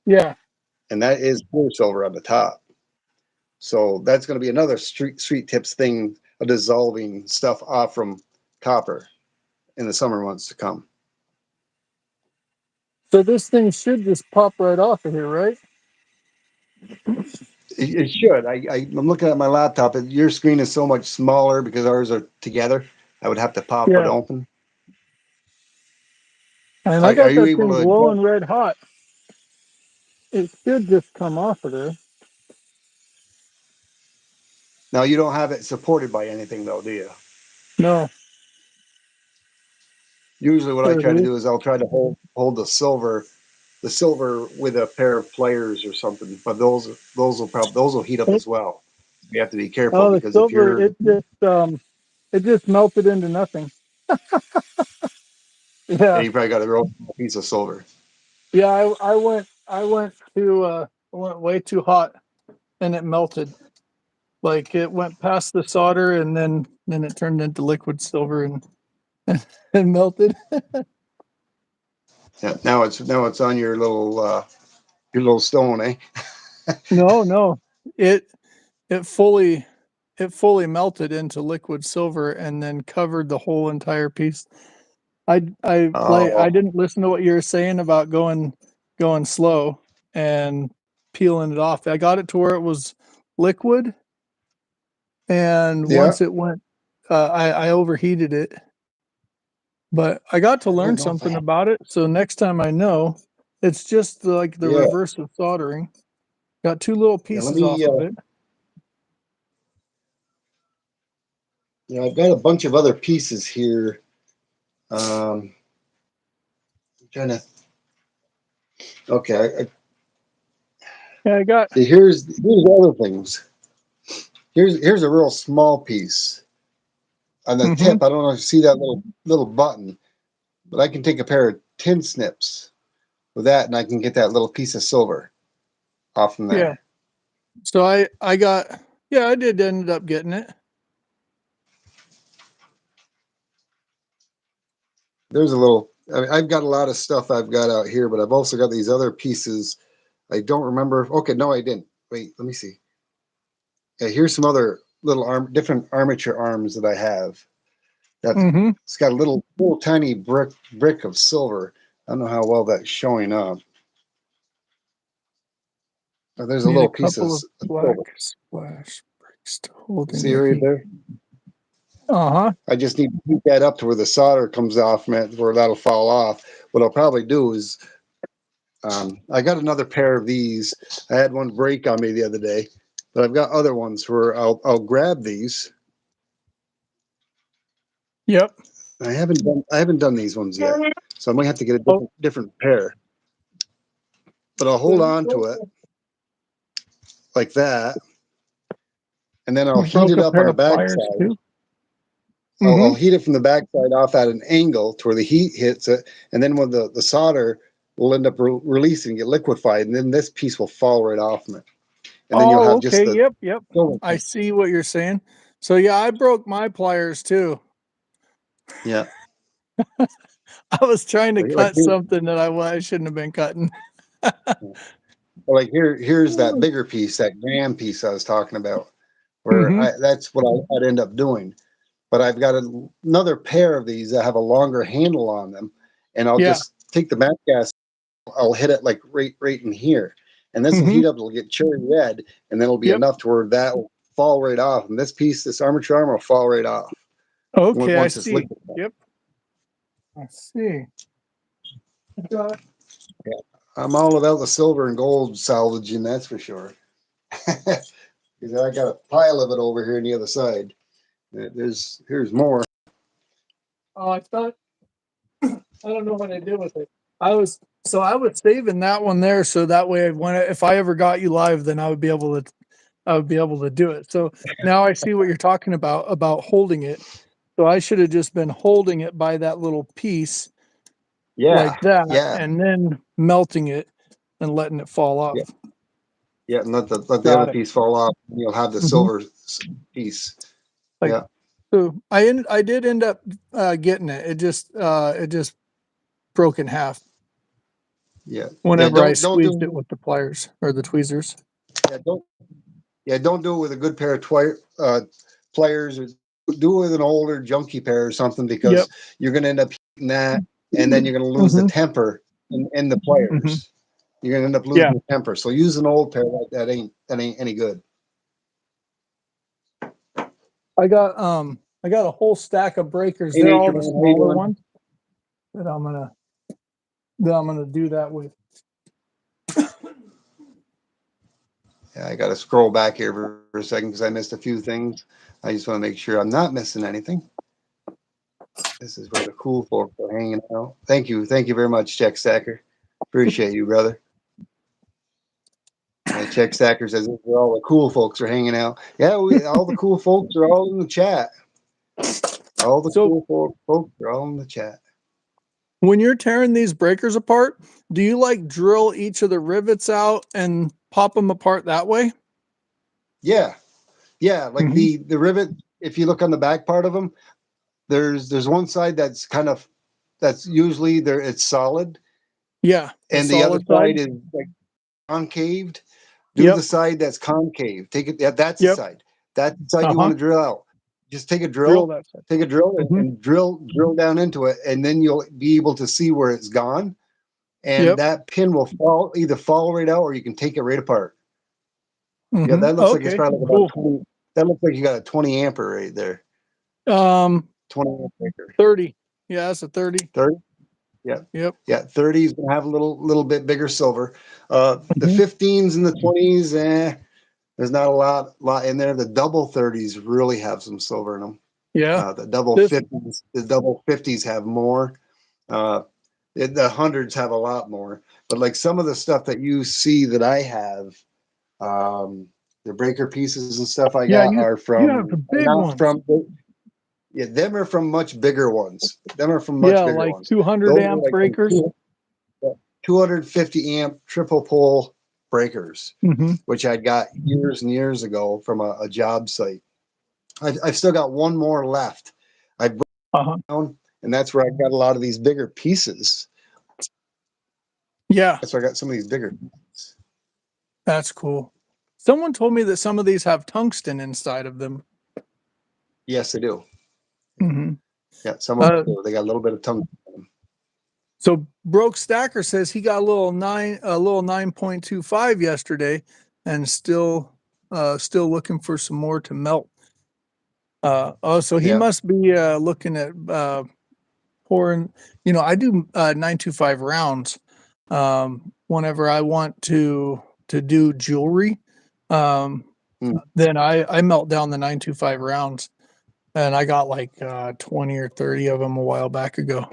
[SPEAKER 2] Yeah.
[SPEAKER 1] And that is pure silver on the top. So that's going to be another street tips thing of dissolving stuff off from copper in the summer months to come.
[SPEAKER 2] So this thing should just pop right off of here, right?
[SPEAKER 1] It should. I'm looking at my laptop. Your screen is so much smaller because ours are together. I would have to pop it open.
[SPEAKER 2] And I got that thing glowing red hot. It should just come off of there.
[SPEAKER 1] Now you don't have it supported by anything though, do you?
[SPEAKER 2] No.
[SPEAKER 1] Usually what I try to do is I'll try to hold the silver with a pair of pliers or something. But those will heat up as well. You have to be careful because
[SPEAKER 2] if you're it just melted into nothing.
[SPEAKER 1] Yeah, you probably got a real piece of silver.
[SPEAKER 2] Yeah, I went way too hot and it melted. Like it went past the solder and then it turned into liquid silver and and melted.
[SPEAKER 1] Yeah. Now it's on your little stone, eh?
[SPEAKER 2] No. It it fully it fully melted into liquid silver and then covered the whole entire piece. I
[SPEAKER 1] Oh,
[SPEAKER 2] didn't listen to what you were saying about going slow and peeling it off. I got it to where it was liquid, and
[SPEAKER 1] yeah.
[SPEAKER 2] once it went, I overheated it. But I got to
[SPEAKER 1] I
[SPEAKER 2] learn
[SPEAKER 1] don't know if I
[SPEAKER 2] something
[SPEAKER 1] have.
[SPEAKER 2] about it, so next time I know, it's just like the
[SPEAKER 1] Yeah.
[SPEAKER 2] reverse of soldering. Got two little
[SPEAKER 1] Yeah. Let
[SPEAKER 2] pieces
[SPEAKER 1] me.
[SPEAKER 2] off of it.
[SPEAKER 1] I've got a bunch of other pieces here. I'm trying to. Okay.
[SPEAKER 2] Yeah, I got.
[SPEAKER 1] See, here's other things. Here's a real small piece on the
[SPEAKER 2] Hmm.
[SPEAKER 1] tip. I don't know if you see that little button, but I can take a pair of tin snips with that, and I can get that little piece of silver off from
[SPEAKER 2] Yeah.
[SPEAKER 1] there.
[SPEAKER 2] So I got. Yeah, I did end up getting it.
[SPEAKER 1] There's a little. I've got a lot of stuff I've got out here, but I've also got these other pieces. I don't remember. Okay, no, I didn't. Wait, let me see. Yeah, here's some other different armature arms that I have. That
[SPEAKER 2] Hmm.
[SPEAKER 1] it's got a little tiny brick of silver. I don't know how well that's showing up. There's a
[SPEAKER 2] Need a
[SPEAKER 1] little piece of
[SPEAKER 2] couple of black
[SPEAKER 1] silver.
[SPEAKER 2] splash bricks to hold in
[SPEAKER 1] See
[SPEAKER 2] your
[SPEAKER 1] right
[SPEAKER 2] heat.
[SPEAKER 1] there?
[SPEAKER 2] Uh-huh.
[SPEAKER 1] I just need to heat that up to where the solder comes off from it, where that'll fall off. What I'll probably do is, I got another pair of these. I had one break on me the other day, but I've got other ones where I'll grab these.
[SPEAKER 2] Yep.
[SPEAKER 1] I haven't done these ones yet, so I might have to get a
[SPEAKER 2] Oh,
[SPEAKER 1] different pair. But I'll hold
[SPEAKER 2] you
[SPEAKER 1] on to it like that, and then I'll heat
[SPEAKER 2] broke
[SPEAKER 1] it
[SPEAKER 2] a
[SPEAKER 1] up on
[SPEAKER 2] pair
[SPEAKER 1] the
[SPEAKER 2] of pliers
[SPEAKER 1] backside.
[SPEAKER 2] too.
[SPEAKER 1] I'll
[SPEAKER 2] Mm-hmm.
[SPEAKER 1] heat it from the backside off at an angle to where the heat hits it, and then when the solder will end up releasing, get liquefied, and then this piece will fall right off from it, and then you'll
[SPEAKER 2] Oh,
[SPEAKER 1] have just
[SPEAKER 2] okay.
[SPEAKER 1] the
[SPEAKER 2] Yep.
[SPEAKER 1] silver.
[SPEAKER 2] I see what you're saying. So yeah, I broke my pliers too.
[SPEAKER 1] Yeah,
[SPEAKER 2] I was trying to
[SPEAKER 1] like
[SPEAKER 2] cut something that I shouldn't have been cutting.
[SPEAKER 1] here's that bigger piece, that gram piece I was talking about, where
[SPEAKER 2] Hmm.
[SPEAKER 1] that's what I'd end up doing. But I've got another pair of these that have a longer handle on them, and I'll
[SPEAKER 2] Yeah.
[SPEAKER 1] just take the back gas. I'll hit it like right in here, and this will
[SPEAKER 2] Hmm.
[SPEAKER 1] heat up. It'll get cherry red, and then it'll be
[SPEAKER 2] Yep.
[SPEAKER 1] enough to where that will fall right off. And this armature arm will fall right off
[SPEAKER 2] Okay, I
[SPEAKER 1] once it's
[SPEAKER 2] see.
[SPEAKER 1] liquid.
[SPEAKER 2] Yep. I see. Got
[SPEAKER 1] Yeah. I'm all about the silver and gold salvaging, that's for sure. Because I got a pile of it over here on the other side. Here's more.
[SPEAKER 2] Oh, I thought I don't know what I did with it. I was saving that one there so that way if I ever got you live, then I would be able to do it. So now I see what you're talking about holding it. So I should have just been holding it by that little piece
[SPEAKER 1] Yeah,
[SPEAKER 2] like that
[SPEAKER 1] yeah,
[SPEAKER 2] and then melting it and letting it fall off.
[SPEAKER 1] yeah, yeah. And let the other
[SPEAKER 2] Got it.
[SPEAKER 1] piece fall off. And you'll have the
[SPEAKER 2] Hmm.
[SPEAKER 1] silver piece.
[SPEAKER 2] Like
[SPEAKER 1] Yeah,
[SPEAKER 2] so I did end up getting it. It just broke in half
[SPEAKER 1] yeah, yeah.
[SPEAKER 2] whenever I
[SPEAKER 1] Don't
[SPEAKER 2] squeezed it
[SPEAKER 1] do
[SPEAKER 2] with the pliers or the tweezers.
[SPEAKER 1] yeah don't do it with a good pair of pliers, or do it with an older junky pair or something,
[SPEAKER 2] Yep.
[SPEAKER 1] because you're going to end up heating that, and then you're going to lose the
[SPEAKER 2] Hmm.
[SPEAKER 1] temper in the
[SPEAKER 2] Hmm.
[SPEAKER 1] pliers. You're going to end up losing
[SPEAKER 2] Yeah.
[SPEAKER 1] the temper. So use an old pair. That ain't any good.
[SPEAKER 2] I got a whole stack of breakers.
[SPEAKER 1] Hey,
[SPEAKER 2] They're
[SPEAKER 1] Nature
[SPEAKER 2] all
[SPEAKER 1] Man,
[SPEAKER 2] the
[SPEAKER 1] how you
[SPEAKER 2] smaller
[SPEAKER 1] doing?
[SPEAKER 2] ones that I'm gonna do that with.
[SPEAKER 1] Yeah, I got to scroll back here for a second because I missed a few things. I just want to make sure I'm not missing anything. This is where the cool folks are hanging out. Thank you very much, Check Stacker. Appreciate you, brother. Check Stacker says this is where all the cool folks are hanging out. Yeah, all the cool folks are all in the chat. All the
[SPEAKER 2] So
[SPEAKER 1] cool folks are all in the chat.
[SPEAKER 2] when you're tearing these breakers apart, do you like drill each of the rivets out and pop them apart that way?
[SPEAKER 1] Yeah, Yeah, like
[SPEAKER 2] Hmm.
[SPEAKER 1] the rivet. If you look on the back part of them, there's one side that's usually there. It's solid,
[SPEAKER 2] Yeah, the
[SPEAKER 1] and the other
[SPEAKER 2] solid
[SPEAKER 1] side
[SPEAKER 2] side.
[SPEAKER 1] is like concaved. Do the
[SPEAKER 2] Yep.
[SPEAKER 1] side that's concave. Take it. Yeah, that's the
[SPEAKER 2] Yep.
[SPEAKER 1] side. That's the side you want
[SPEAKER 2] Uh-huh.
[SPEAKER 1] to drill out. Just
[SPEAKER 2] Drill
[SPEAKER 1] drill,
[SPEAKER 2] that side.
[SPEAKER 1] take a drill,
[SPEAKER 2] Hmm.
[SPEAKER 1] and drill down into it, and then you'll be able to see where it's gone. And
[SPEAKER 2] Yep.
[SPEAKER 1] that pin will either fall right out, or you can take it right apart. Yeah,
[SPEAKER 2] Hmm.
[SPEAKER 1] that looks like it's
[SPEAKER 2] Okay.
[SPEAKER 1] probably like about
[SPEAKER 2] Cool.
[SPEAKER 1] 20. That looks like you got a 20 ampere right there.
[SPEAKER 2] Um,
[SPEAKER 1] 20 amp breaker.
[SPEAKER 2] 30. Yeah, that's a 30.
[SPEAKER 1] 30. Yeah.
[SPEAKER 2] Yep.
[SPEAKER 1] Yeah. 30 is gonna have a little bit bigger silver. The
[SPEAKER 2] Hmm.
[SPEAKER 1] 15s and the 20s, there's not a lot in there. The double 30s really have some silver in them.
[SPEAKER 2] Yeah.
[SPEAKER 1] The
[SPEAKER 2] This.
[SPEAKER 1] double 50s have more. Uh, the hundreds have a lot more. But like some of the stuff that you see that I have, the breaker pieces and stuff I
[SPEAKER 2] Yeah,
[SPEAKER 1] got
[SPEAKER 2] you have the
[SPEAKER 1] are
[SPEAKER 2] big
[SPEAKER 1] not
[SPEAKER 2] ones.
[SPEAKER 1] from. Yeah, them are from much bigger ones. Them are from much
[SPEAKER 2] Yeah,
[SPEAKER 1] bigger
[SPEAKER 2] like
[SPEAKER 1] ones.
[SPEAKER 2] 200
[SPEAKER 1] Those are
[SPEAKER 2] amp
[SPEAKER 1] like from
[SPEAKER 2] breakers.
[SPEAKER 1] 250 amp triple pole breakers,
[SPEAKER 2] Hmm.
[SPEAKER 1] which I'd got years and years ago from a job site. I've still got one more left. I broke
[SPEAKER 2] Uh-huh.
[SPEAKER 1] down, and that's where I got a lot of these bigger pieces.
[SPEAKER 2] Yeah,
[SPEAKER 1] That's where I got some of these bigger pieces.
[SPEAKER 2] that's cool. Someone told me that some of these have tungsten inside of them.
[SPEAKER 1] Yes, they do.
[SPEAKER 2] Hmm.
[SPEAKER 1] Yeah, some of them
[SPEAKER 2] Uh,
[SPEAKER 1] do. They got a little bit of tongue.
[SPEAKER 2] so Broke Stacker says he got a little 9.25 yesterday, and still looking for some more to melt. So he
[SPEAKER 1] Yeah.
[SPEAKER 2] must be looking at pouring. I do 925 rounds. Whenever I want to do jewelry, um,
[SPEAKER 1] Mm,
[SPEAKER 2] then I melt down the 925 rounds, and I got like 20 or 30 of them a while back ago.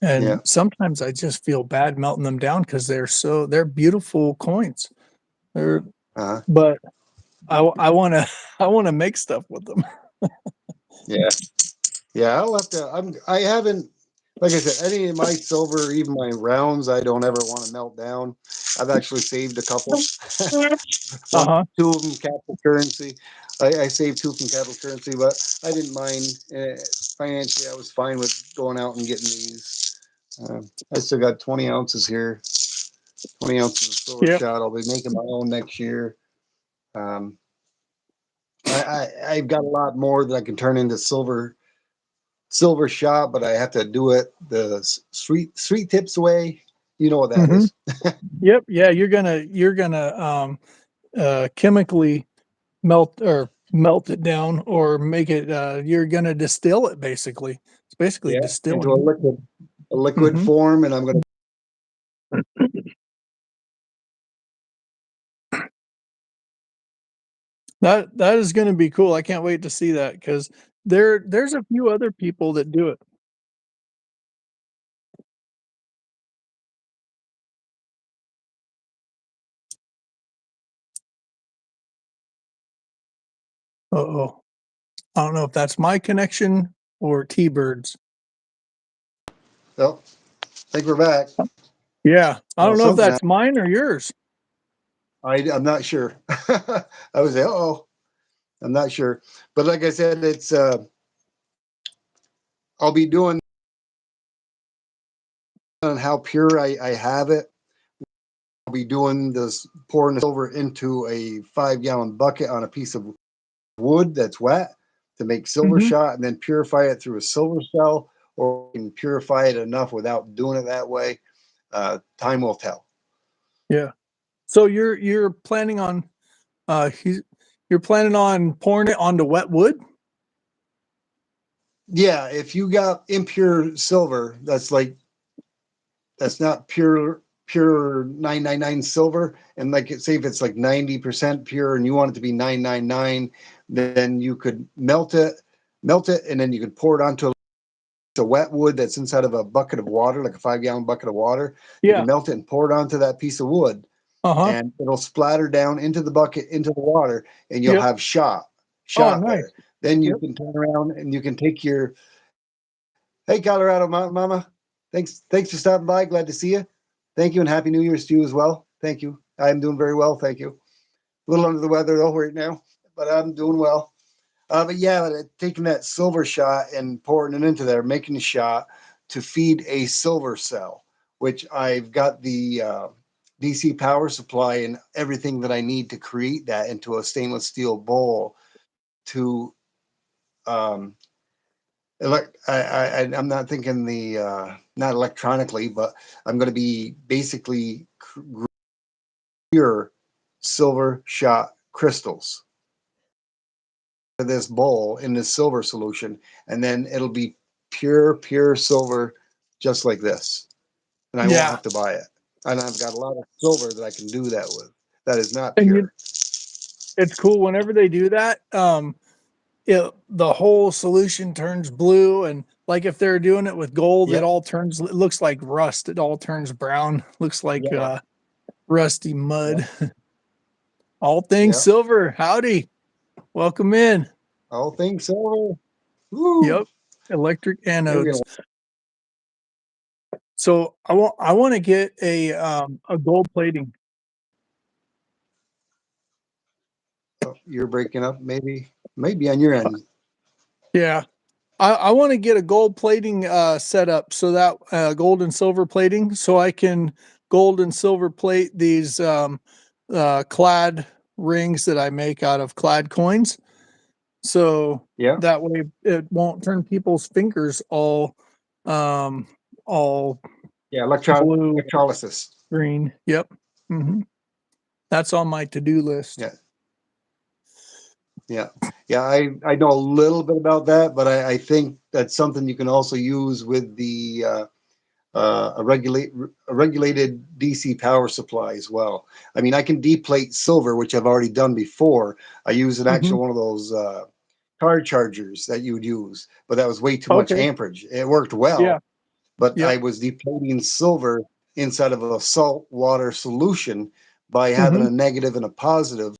[SPEAKER 1] yeah.
[SPEAKER 2] And sometimes I just feel bad melting them down because they're beautiful coins. They're
[SPEAKER 1] Uh-huh.
[SPEAKER 2] But I want to I want to make stuff with them.
[SPEAKER 1] Yeah. Yeah. I'll have to. I haven't. Like I said, any of my silver, even my rounds, I don't ever want to melt down. I've actually saved a couple.
[SPEAKER 2] Uh huh.
[SPEAKER 1] Two of them capital currency. I saved two from capital currency, but I didn't mind. Financially, I was fine with going out and getting these. I still got 20 ounces here, 20 ounces of silver
[SPEAKER 2] Yep.
[SPEAKER 1] shot. I'll be making my own next year. Um, I've got a lot more that I can turn into silver shot, but I have to do it the sweet tips way. You know what that
[SPEAKER 2] Hmm.
[SPEAKER 1] is.
[SPEAKER 2] Yep. Yeah. You're gonna chemically melt it down or make it. You're gonna distill it basically. It's basically
[SPEAKER 1] Yeah, into a
[SPEAKER 2] distilling.
[SPEAKER 1] liquid
[SPEAKER 2] Hmm.
[SPEAKER 1] form, and I'm going to.
[SPEAKER 2] That is going to be cool. I can't wait to see that because there's a few other people that do it. Oh, I don't know if that's my connection or T-Bird's.
[SPEAKER 1] Well, I think we're back.
[SPEAKER 2] Yeah, I
[SPEAKER 1] Well,
[SPEAKER 2] don't know if
[SPEAKER 1] something.
[SPEAKER 2] that's mine or yours.
[SPEAKER 1] I'm not sure. I was like, oh, I'm not sure. But like I said, it's I'll be doing on how pure I have it. I'll be doing this pouring the silver into a 5 gallon bucket on a piece of wood that's wet to make silver
[SPEAKER 2] Hmm.
[SPEAKER 1] shot, and then purify it through a silver cell, or you can purify it enough without doing it that way. Time will tell.
[SPEAKER 2] Yeah. So you're planning on you're planning on pouring it onto wet wood?
[SPEAKER 1] Yeah, if you got impure silver, that's not pure 999 silver, and like say if it's like 90% pure and you want it to be 999, then you could melt it, and then you could pour it onto a wet wood that's inside of a bucket of water, like a 5 gallon bucket of water. You
[SPEAKER 2] Yeah.
[SPEAKER 1] can melt it and pour it onto that piece of wood,
[SPEAKER 2] Uh-huh.
[SPEAKER 1] and it'll splatter down into the bucket, into the water, and you'll
[SPEAKER 2] Yep.
[SPEAKER 1] have
[SPEAKER 2] Oh,
[SPEAKER 1] shot
[SPEAKER 2] nice.
[SPEAKER 1] there. Then you
[SPEAKER 2] Yep.
[SPEAKER 1] can turn around and you can take your, hey, Colorado Mama, thanks for stopping by. Glad to see you. Thank you, and Happy New Year's to you as well. Thank you. I'm doing very well, thank you. A little under the weather though right now. but I'm doing well. But yeah, taking that silver shot and pouring it into there, making a shot to feed a silver cell, which I've got the DC power supply and everything that I need to create that into a stainless steel bowl to um, I'm not thinking the not electronically, but I'm going to be basically pure silver shot crystals to this bowl in this silver solution, and then it'll be pure silver, just like this, and I won't
[SPEAKER 2] Yeah.
[SPEAKER 1] have to buy it. And I've got a lot of silver that I can do that with. That is not
[SPEAKER 2] And
[SPEAKER 1] pure.
[SPEAKER 2] it's cool whenever they do that. The whole solution turns blue, and like if they're doing it with gold,
[SPEAKER 1] Yep.
[SPEAKER 2] it looks like rust. It all turns brown. Looks like
[SPEAKER 1] Yeah.
[SPEAKER 2] rusty
[SPEAKER 1] Yep.
[SPEAKER 2] mud. All things
[SPEAKER 1] Yep.
[SPEAKER 2] silver. Howdy. Welcome in.
[SPEAKER 1] All things silver. Woo.
[SPEAKER 2] Yep. Electric
[SPEAKER 1] You're gonna.
[SPEAKER 2] anodes. So I want to get a gold plating.
[SPEAKER 1] Oh, you're breaking up. Maybe on your end.
[SPEAKER 2] Yeah. I want to get a gold plating set up, so that gold and silver plating, so I can gold and silver plate these clad rings that I make out of clad coins. So
[SPEAKER 1] Yeah.
[SPEAKER 2] that way it won't turn people's fingers um all
[SPEAKER 1] Yeah.
[SPEAKER 2] blue,
[SPEAKER 1] Electrolysis.
[SPEAKER 2] green. Yep. That's on my to-do list.
[SPEAKER 1] Yeah. Yeah. Yeah. I know a little bit about that, but I think that's something you can also use with the a regulated DC power supply as well. I mean, I can deplate silver, which I've already done before. I use an
[SPEAKER 2] Hmm.
[SPEAKER 1] actual one of those car chargers that you would use, but that was way too much
[SPEAKER 2] Okay.
[SPEAKER 1] amperage. It worked
[SPEAKER 2] Yeah.
[SPEAKER 1] well, but I
[SPEAKER 2] Yep.
[SPEAKER 1] was deplating silver inside of a salt water solution by having
[SPEAKER 2] Hmm.
[SPEAKER 1] a negative and a positive,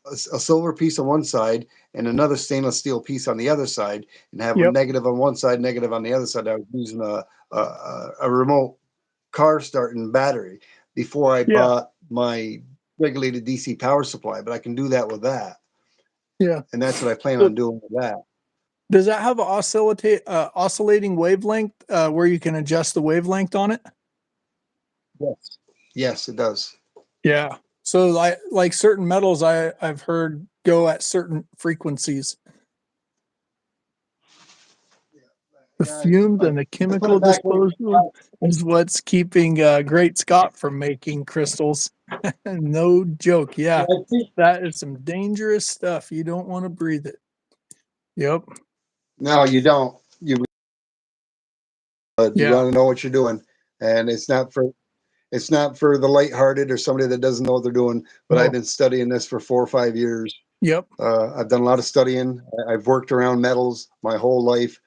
[SPEAKER 1] a silver piece on one side and another stainless steel piece on the other side, and have a
[SPEAKER 2] Yep.
[SPEAKER 1] negative on one side, negative on the other side. I was using a remote car starting battery before I
[SPEAKER 2] Yeah.
[SPEAKER 1] bought my regulated DC power supply, but I can do that with that.
[SPEAKER 2] Yeah.
[SPEAKER 1] And that's what I plan
[SPEAKER 2] So
[SPEAKER 1] on doing with that.
[SPEAKER 2] does that have a oscillating wavelength where you can adjust the wavelength on it?
[SPEAKER 1] Yes. Yes, it does.
[SPEAKER 2] Yeah. So like certain metals I've heard go at certain frequencies. The
[SPEAKER 1] Yeah,
[SPEAKER 2] fumes
[SPEAKER 1] but
[SPEAKER 2] and the
[SPEAKER 1] let's put
[SPEAKER 2] chemical
[SPEAKER 1] it back where we
[SPEAKER 2] disposal is what's keeping Great Scott from making crystals. No joke.
[SPEAKER 1] yeah,
[SPEAKER 2] Yeah.
[SPEAKER 1] I think
[SPEAKER 2] That is some dangerous stuff. You don't want to breathe it. Yep.
[SPEAKER 1] no, you don't. You
[SPEAKER 2] Yeah.
[SPEAKER 1] want to know what you're doing, and it's not for the lighthearted or somebody that doesn't know what they're doing. But I've
[SPEAKER 2] No.
[SPEAKER 1] been studying this for 4 or 5 years.
[SPEAKER 2] Yep.
[SPEAKER 1] I've done a lot of studying. I've worked around metals my whole life.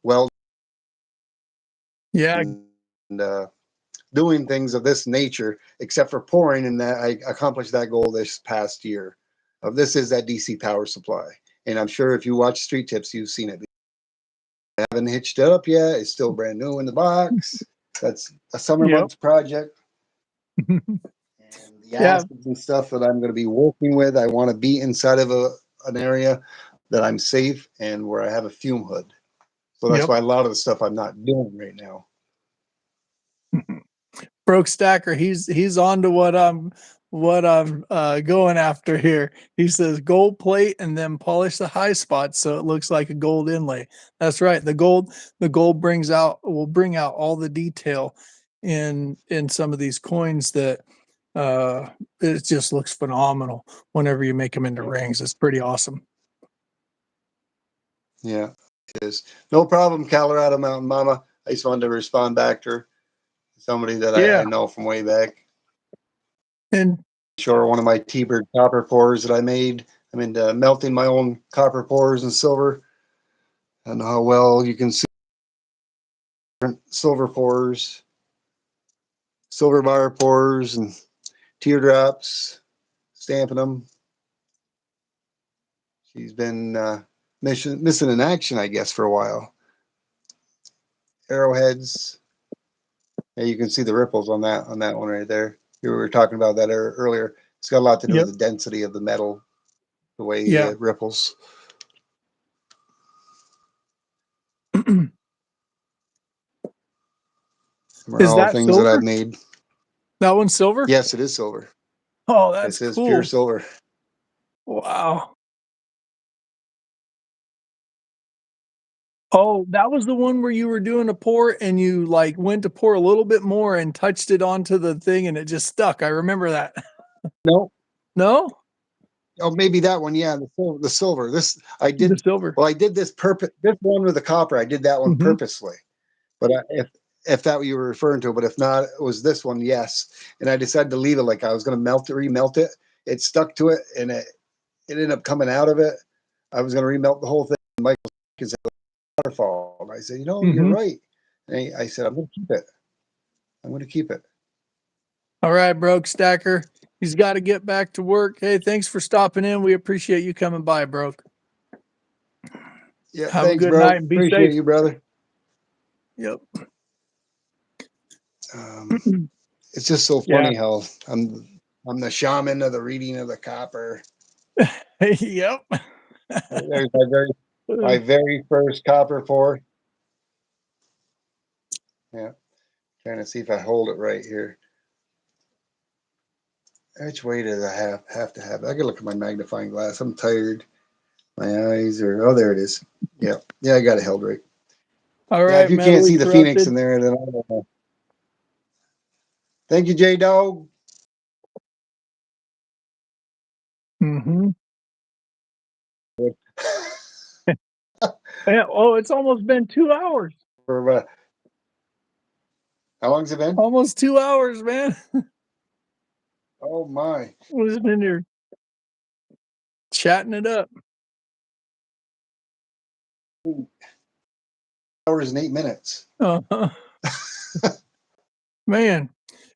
[SPEAKER 1] Well,
[SPEAKER 2] Yeah.
[SPEAKER 1] and doing things of this nature, except for pouring, and that I accomplished that goal this past year. This is that DC power supply, and I'm sure if you watch Street Tips, you've seen it. I haven't hitched it up yet. It's still brand new in the box. That's a summer
[SPEAKER 2] Yep.
[SPEAKER 1] months project. And the
[SPEAKER 2] Yeah.
[SPEAKER 1] acids and stuff that I'm going to be working with, I want to be inside of an area that I'm safe and where I have a fume hood. So that's
[SPEAKER 2] Yep.
[SPEAKER 1] why a lot of the stuff I'm not doing right now.
[SPEAKER 2] Broke Stacker, he's on to what I'm going after here. He says gold plate and then polish the high spots so it looks like a gold inlay. That's right. The gold will bring out all the detail in some of these coins that uh it just looks phenomenal whenever you make them into rings. It's pretty awesome.
[SPEAKER 1] Yeah, it is. No problem, Colorado Mountain Mama. I just wanted to respond back to her. Somebody that I
[SPEAKER 2] Yeah.
[SPEAKER 1] know from way back.
[SPEAKER 2] And
[SPEAKER 1] Sure, one of my Tbird copper pours that I made. I'm into melting my own copper pours and silver. I don't know how well you can see silver pours, silver bar pours, and teardrops, stamping them. She's been missing in action, I guess, for a while. Arrowheads. Yeah, you can see the ripples on that one right there. We were talking about that earlier. It's got a lot to do with
[SPEAKER 2] yep.
[SPEAKER 1] the density of the metal. the way
[SPEAKER 2] Yeah.
[SPEAKER 1] it ripples. Are
[SPEAKER 2] Is
[SPEAKER 1] all
[SPEAKER 2] that
[SPEAKER 1] things that
[SPEAKER 2] silver?
[SPEAKER 1] I've made.
[SPEAKER 2] That one's silver?
[SPEAKER 1] Yes, it is silver.
[SPEAKER 2] Oh, that's
[SPEAKER 1] This is pure
[SPEAKER 2] cool.
[SPEAKER 1] silver.
[SPEAKER 2] Wow. Oh, that was the one where you were doing a pour and you like went to pour a little bit more and touched it onto the thing and it just stuck. I remember that.
[SPEAKER 1] No.
[SPEAKER 2] No?
[SPEAKER 1] Oh, maybe that one. Yeah, the silver. This I
[SPEAKER 2] The
[SPEAKER 1] did.
[SPEAKER 2] silver.
[SPEAKER 1] Well, I did this This one with the copper. I did that one
[SPEAKER 2] Mhm.
[SPEAKER 1] purposely. But if that what you were referring to, but if not, it was this one. Yes. And I decided to leave it like I was going to remelt it. It stuck to it, and it ended up coming out of it. I was going to remelt the whole thing. Michael said waterfall, and I said, you're
[SPEAKER 2] Mhm.
[SPEAKER 1] right. And I said, I'm going to keep it. I'm going to keep it.
[SPEAKER 2] All right, Broke Stacker. He's got to get back to work. Hey, thanks for stopping in. We appreciate you coming by, Broke.
[SPEAKER 1] Yeah,
[SPEAKER 2] Have a
[SPEAKER 1] thanks,
[SPEAKER 2] good
[SPEAKER 1] bro.
[SPEAKER 2] night and be
[SPEAKER 1] Appreciate
[SPEAKER 2] safe.
[SPEAKER 1] you, brother.
[SPEAKER 2] Yep.
[SPEAKER 1] It's just so
[SPEAKER 2] Yeah.
[SPEAKER 1] funny how I'm the shaman of the reading of the copper.
[SPEAKER 2] Yep.
[SPEAKER 1] There's my very first copper pour. Yeah, trying to see if I hold it right here. Which way does I have to have it? I gotta look at my magnifying glass. I'm tired. My eyes are. Oh, there it is. Yeah, I got it held right.
[SPEAKER 2] All
[SPEAKER 1] Yeah, if
[SPEAKER 2] right,
[SPEAKER 1] you can't
[SPEAKER 2] Mentally
[SPEAKER 1] see the Phoenix in
[SPEAKER 2] Corrupted.
[SPEAKER 1] there, then I don't know. Thank you, J Dog.
[SPEAKER 2] Mm-hmm. Yeah, oh, it's almost been 2 hours.
[SPEAKER 1] For how long's it been?
[SPEAKER 2] Almost 2 hours, man.
[SPEAKER 1] Oh my!
[SPEAKER 2] We've been here chatting it up.
[SPEAKER 1] Hours and 8 minutes.
[SPEAKER 2] Uh-huh. Man,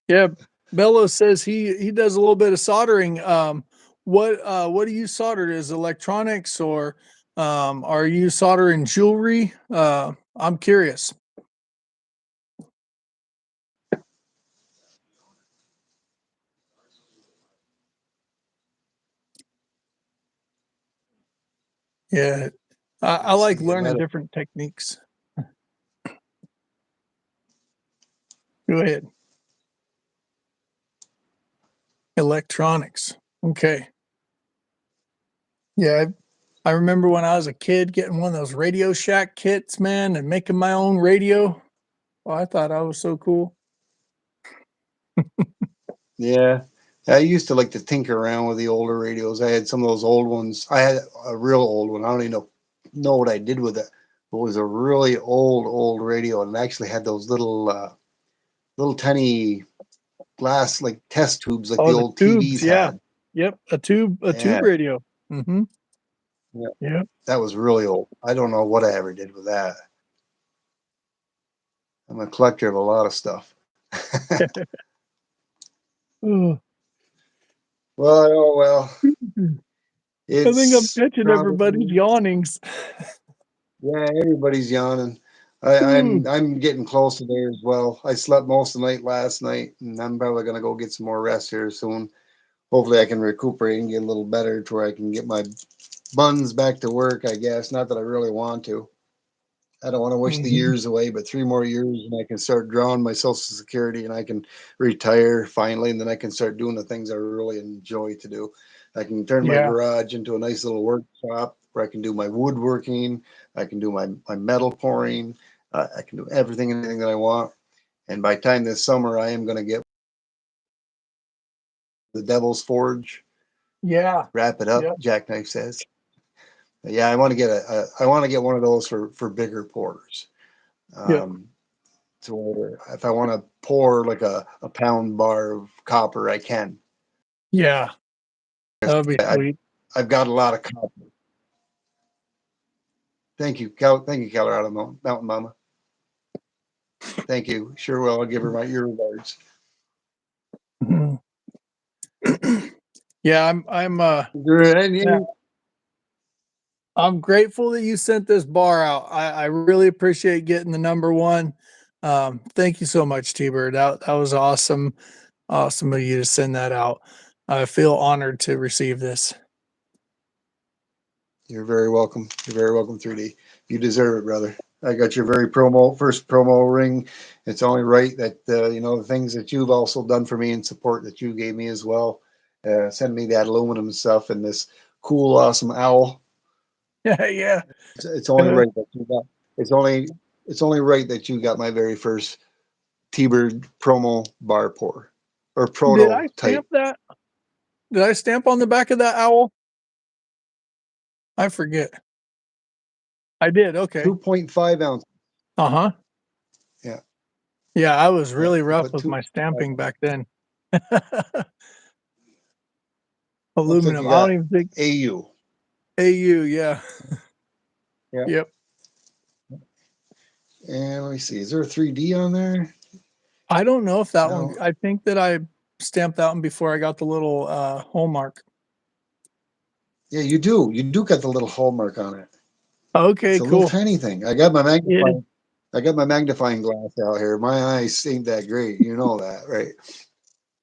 [SPEAKER 2] yeah. Bello says he does a little bit of soldering. What do you solder? Is electronics or are you soldering jewelry? I'm curious. Yeah, I
[SPEAKER 1] Let's
[SPEAKER 2] like
[SPEAKER 1] see.
[SPEAKER 2] learning different techniques. Go ahead. Electronics. Okay. Yeah, I remember when I was a kid getting one of those Radio Shack kits, man, and making my own radio. Oh, I thought I was so cool.
[SPEAKER 1] Yeah. I used to like to tinker around with the older radios. I had some of those old ones. I had a real old one. I don't even know what I did with it. It was a really old radio, and it actually had those little tiny glass like test tubes like the
[SPEAKER 2] Oh, the
[SPEAKER 1] old
[SPEAKER 2] tubes,
[SPEAKER 1] TVs
[SPEAKER 2] yeah.
[SPEAKER 1] had.
[SPEAKER 2] Yep, a tube
[SPEAKER 1] Yeah,
[SPEAKER 2] radio. Mm-hmm.
[SPEAKER 1] yeah,
[SPEAKER 2] Yep.
[SPEAKER 1] that was really old. I don't know what I ever did with that. I'm a collector of a lot of stuff.
[SPEAKER 2] Oh,
[SPEAKER 1] Well,
[SPEAKER 2] I think I'm
[SPEAKER 1] it's
[SPEAKER 2] catching everybody's
[SPEAKER 1] probably
[SPEAKER 2] yawnings.
[SPEAKER 1] yeah. Everybody's yawning. I'm getting close to there as well. I slept most of the night last night, and I'm probably gonna go get some more rest here soon. Hopefully, I can recuperate and get a little better to where I can get my buns back to work. I guess not that I really want to. I don't want to wish the
[SPEAKER 2] Mhm.
[SPEAKER 1] years away, but 3 more years and I can start drawing my Social Security and I can retire finally, and then I can start doing the things I really enjoy to do. I can turn my
[SPEAKER 2] Yeah,
[SPEAKER 1] garage into a nice little workshop where I can do my woodworking, I can do my metal pouring, I can do everything and anything that I want. And by the time this summer, I am going to get the Devil's Forge,
[SPEAKER 2] yeah,
[SPEAKER 1] wrap it up.
[SPEAKER 2] yep,
[SPEAKER 1] Jackknife says, "Yeah, I want to get one of those for bigger pours."
[SPEAKER 2] yep,
[SPEAKER 1] Um, to where if I want to pour like a pound bar of copper, I can.
[SPEAKER 2] yeah. That would be
[SPEAKER 1] I,
[SPEAKER 2] sweet.
[SPEAKER 1] I've got a lot of copper. Thank you, thank you, Colorado Mountain Mama. Thank you. Sure will. I'll give her my ear regards.
[SPEAKER 2] Mhm. Yeah, yeah, I'm grateful that you sent this bar out. I really appreciate getting the number one. Thank you so much, Tbird. That was awesome. Awesome of you to send that out. I feel honored to receive this.
[SPEAKER 1] You're very welcome. You're very welcome, 3D. You deserve it, brother. I got your very first promo ring. It's only right that the things that you've also done for me and support that you gave me as well. Send me that aluminum stuff and this cool, awesome owl.
[SPEAKER 2] Yeah, yeah.
[SPEAKER 1] It's only right that you got. It's only it's only right that you got my very first Tbird promo bar pour or
[SPEAKER 2] Did I
[SPEAKER 1] prototype.
[SPEAKER 2] stamp that? Did I stamp on the back of that owl? I forget. I did. Okay.
[SPEAKER 1] 2.5 ounce.
[SPEAKER 2] Uh huh.
[SPEAKER 1] Yeah,
[SPEAKER 2] Yeah, I was
[SPEAKER 1] yeah.
[SPEAKER 2] really
[SPEAKER 1] I
[SPEAKER 2] rough
[SPEAKER 1] put
[SPEAKER 2] with my
[SPEAKER 1] 2.5.
[SPEAKER 2] stamping back then.
[SPEAKER 1] Looks like
[SPEAKER 2] Aluminum.
[SPEAKER 1] you
[SPEAKER 2] I don't
[SPEAKER 1] got
[SPEAKER 2] even think
[SPEAKER 1] AU.
[SPEAKER 2] AU. Yeah.
[SPEAKER 1] Yeah.
[SPEAKER 2] Yep.
[SPEAKER 1] And let me see. Is there a 3D on there?
[SPEAKER 2] I don't know if that one.
[SPEAKER 1] No.
[SPEAKER 2] I think that I stamped that one before I got the little hole mark.
[SPEAKER 1] Yeah, you do. You do got the little hallmark on it. It's
[SPEAKER 2] Okay,
[SPEAKER 1] a little
[SPEAKER 2] cool.
[SPEAKER 1] tiny thing. I got my
[SPEAKER 2] Yeah.
[SPEAKER 1] magnifying. I got my magnifying glass out here. My eyes ain't that great. You know that, right?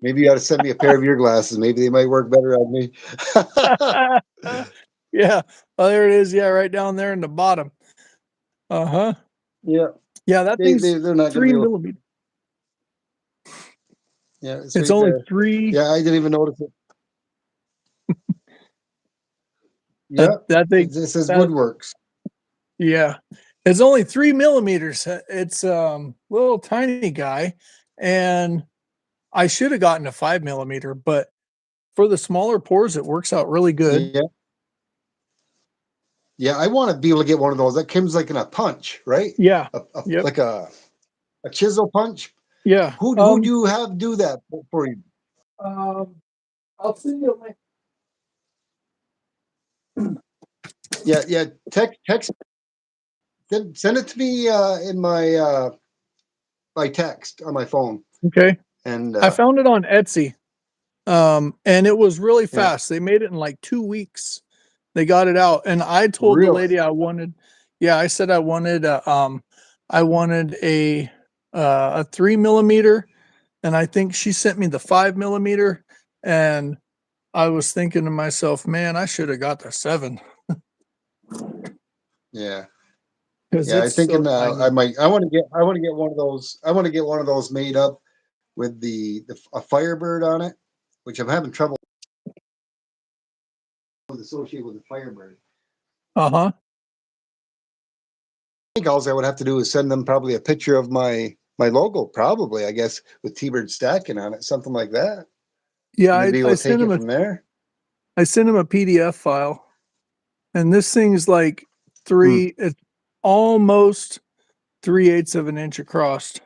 [SPEAKER 1] Maybe you ought to send me a pair of your glasses. Maybe they might work better on me.
[SPEAKER 2] Yeah. Oh, there it is. Yeah, right down there in the bottom. Uh-huh.
[SPEAKER 1] Yeah,
[SPEAKER 2] Yeah, that
[SPEAKER 1] they
[SPEAKER 2] thing's
[SPEAKER 1] they're not gonna be
[SPEAKER 2] three
[SPEAKER 1] able.
[SPEAKER 2] millimeters.
[SPEAKER 1] Yeah, it's
[SPEAKER 2] It's
[SPEAKER 1] right
[SPEAKER 2] only
[SPEAKER 1] there.
[SPEAKER 2] three.
[SPEAKER 1] Yeah, I didn't even notice it.
[SPEAKER 2] That
[SPEAKER 1] Yeah,
[SPEAKER 2] that thing
[SPEAKER 1] it says
[SPEAKER 2] that
[SPEAKER 1] Woodworks.
[SPEAKER 2] yeah. It's only 3 millimeters. It's little tiny guy. And I should have gotten a 5 millimeter, but for the smaller pours, it works out really good.
[SPEAKER 1] Yeah, yeah. I want to be able to get one of those. That comes like in a punch, right?
[SPEAKER 2] Yeah.
[SPEAKER 1] A
[SPEAKER 2] Yep.
[SPEAKER 1] like a chisel punch.
[SPEAKER 2] Yeah.
[SPEAKER 1] Who do you have do that for you?
[SPEAKER 2] Um, I'll send you a link.
[SPEAKER 1] Yeah, yeah. Text. Send it to me in my text on my phone.
[SPEAKER 2] Okay.
[SPEAKER 1] And
[SPEAKER 2] I found it on Etsy. And it was really
[SPEAKER 1] yeah,
[SPEAKER 2] fast. They made it in like 2 weeks. They got it out. And I told the
[SPEAKER 1] really.
[SPEAKER 2] lady yeah, I said I wanted a 3 millimeter. And I think she sent me the 5 millimeter. And I was thinking to myself, man, I should have got the 7
[SPEAKER 1] Yeah,
[SPEAKER 2] because
[SPEAKER 1] yeah. I
[SPEAKER 2] it's so
[SPEAKER 1] thinking I
[SPEAKER 2] tiny.
[SPEAKER 1] might. I want to get one of those. I want to get one of those made up with the a Firebird on it, which I'm having trouble with associated with the Firebird.
[SPEAKER 2] Uh-huh.
[SPEAKER 1] I think all I would have to do is send them probably a picture of my logo, probably I guess with T-Bird stacking on it, something like that,
[SPEAKER 2] Yeah,
[SPEAKER 1] and they'd be
[SPEAKER 2] I
[SPEAKER 1] able to take
[SPEAKER 2] sent
[SPEAKER 1] it
[SPEAKER 2] him
[SPEAKER 1] from there.
[SPEAKER 2] a PDF file. And this thing's like
[SPEAKER 1] Hmm.
[SPEAKER 2] it's almost 3/8 of an inch across.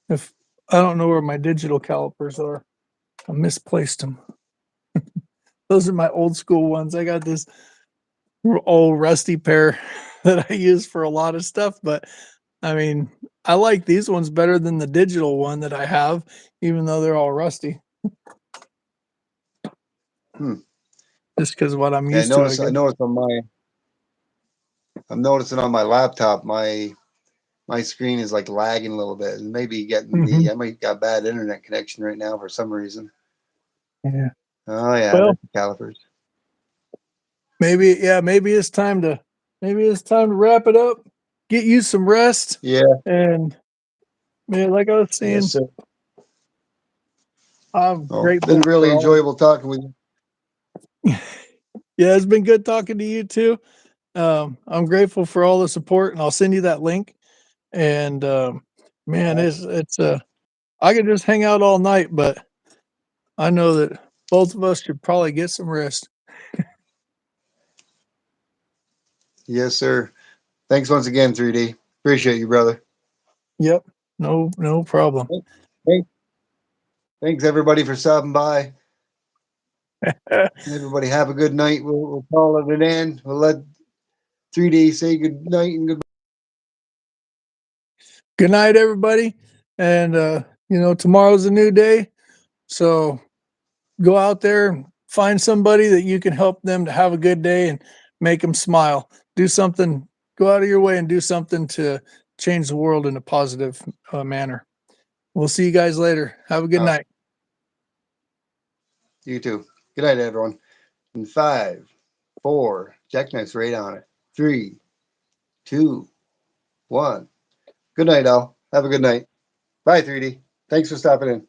[SPEAKER 2] If I don't know where my digital calipers are, I misplaced them. Those are my old school ones. I got this old rusty pair that I use for a lot of stuff, but I mean, I like these ones better than the digital one that I have, even though they're all rusty,
[SPEAKER 1] Hmm.
[SPEAKER 2] just because what I'm
[SPEAKER 1] Yeah,
[SPEAKER 2] used to, I
[SPEAKER 1] I
[SPEAKER 2] guess.
[SPEAKER 1] noticed on my I'm noticing on my laptop my screen is like lagging a little bit, and maybe getting
[SPEAKER 2] Hmm.
[SPEAKER 1] I might got bad internet connection right now for some reason.
[SPEAKER 2] Yeah.
[SPEAKER 1] Oh yeah,
[SPEAKER 2] Well,
[SPEAKER 1] that's the calipers.
[SPEAKER 2] maybe it's time to wrap it up. Get you some rest,
[SPEAKER 1] Yeah,
[SPEAKER 2] and man, like I was
[SPEAKER 1] yes,
[SPEAKER 2] saying,
[SPEAKER 1] sir.
[SPEAKER 2] I'm
[SPEAKER 1] Oh, been
[SPEAKER 2] grateful
[SPEAKER 1] really
[SPEAKER 2] for all.
[SPEAKER 1] enjoyable talking with you.
[SPEAKER 2] Yeah, it's been good talking to you too. I'm grateful for all the support, and I'll send you that link. And man, it's I could just hang out all night, but I know that both of us should probably get some rest.
[SPEAKER 1] Yes, sir. Thanks once again, 3D. Appreciate you, brother.
[SPEAKER 2] Yep, no problem.
[SPEAKER 1] Thanks, thanks everybody for stopping by. Everybody have a good night. We'll call it an end. We'll let 3D say good night and goodbye.
[SPEAKER 2] Good night, everybody. And tomorrow's a new day, so go out there and find somebody that you can help them to have a good day and make them smile. Do something. Go out of your way and do something to change the world in a positive manner. We'll see you guys later. Have a good night.
[SPEAKER 1] You too. Good night, everyone. In 5, 4. Jackknife's right on it. 3, 2, 1. Good night, Al. Have a good night. Bye, 3D. Thanks for stopping in.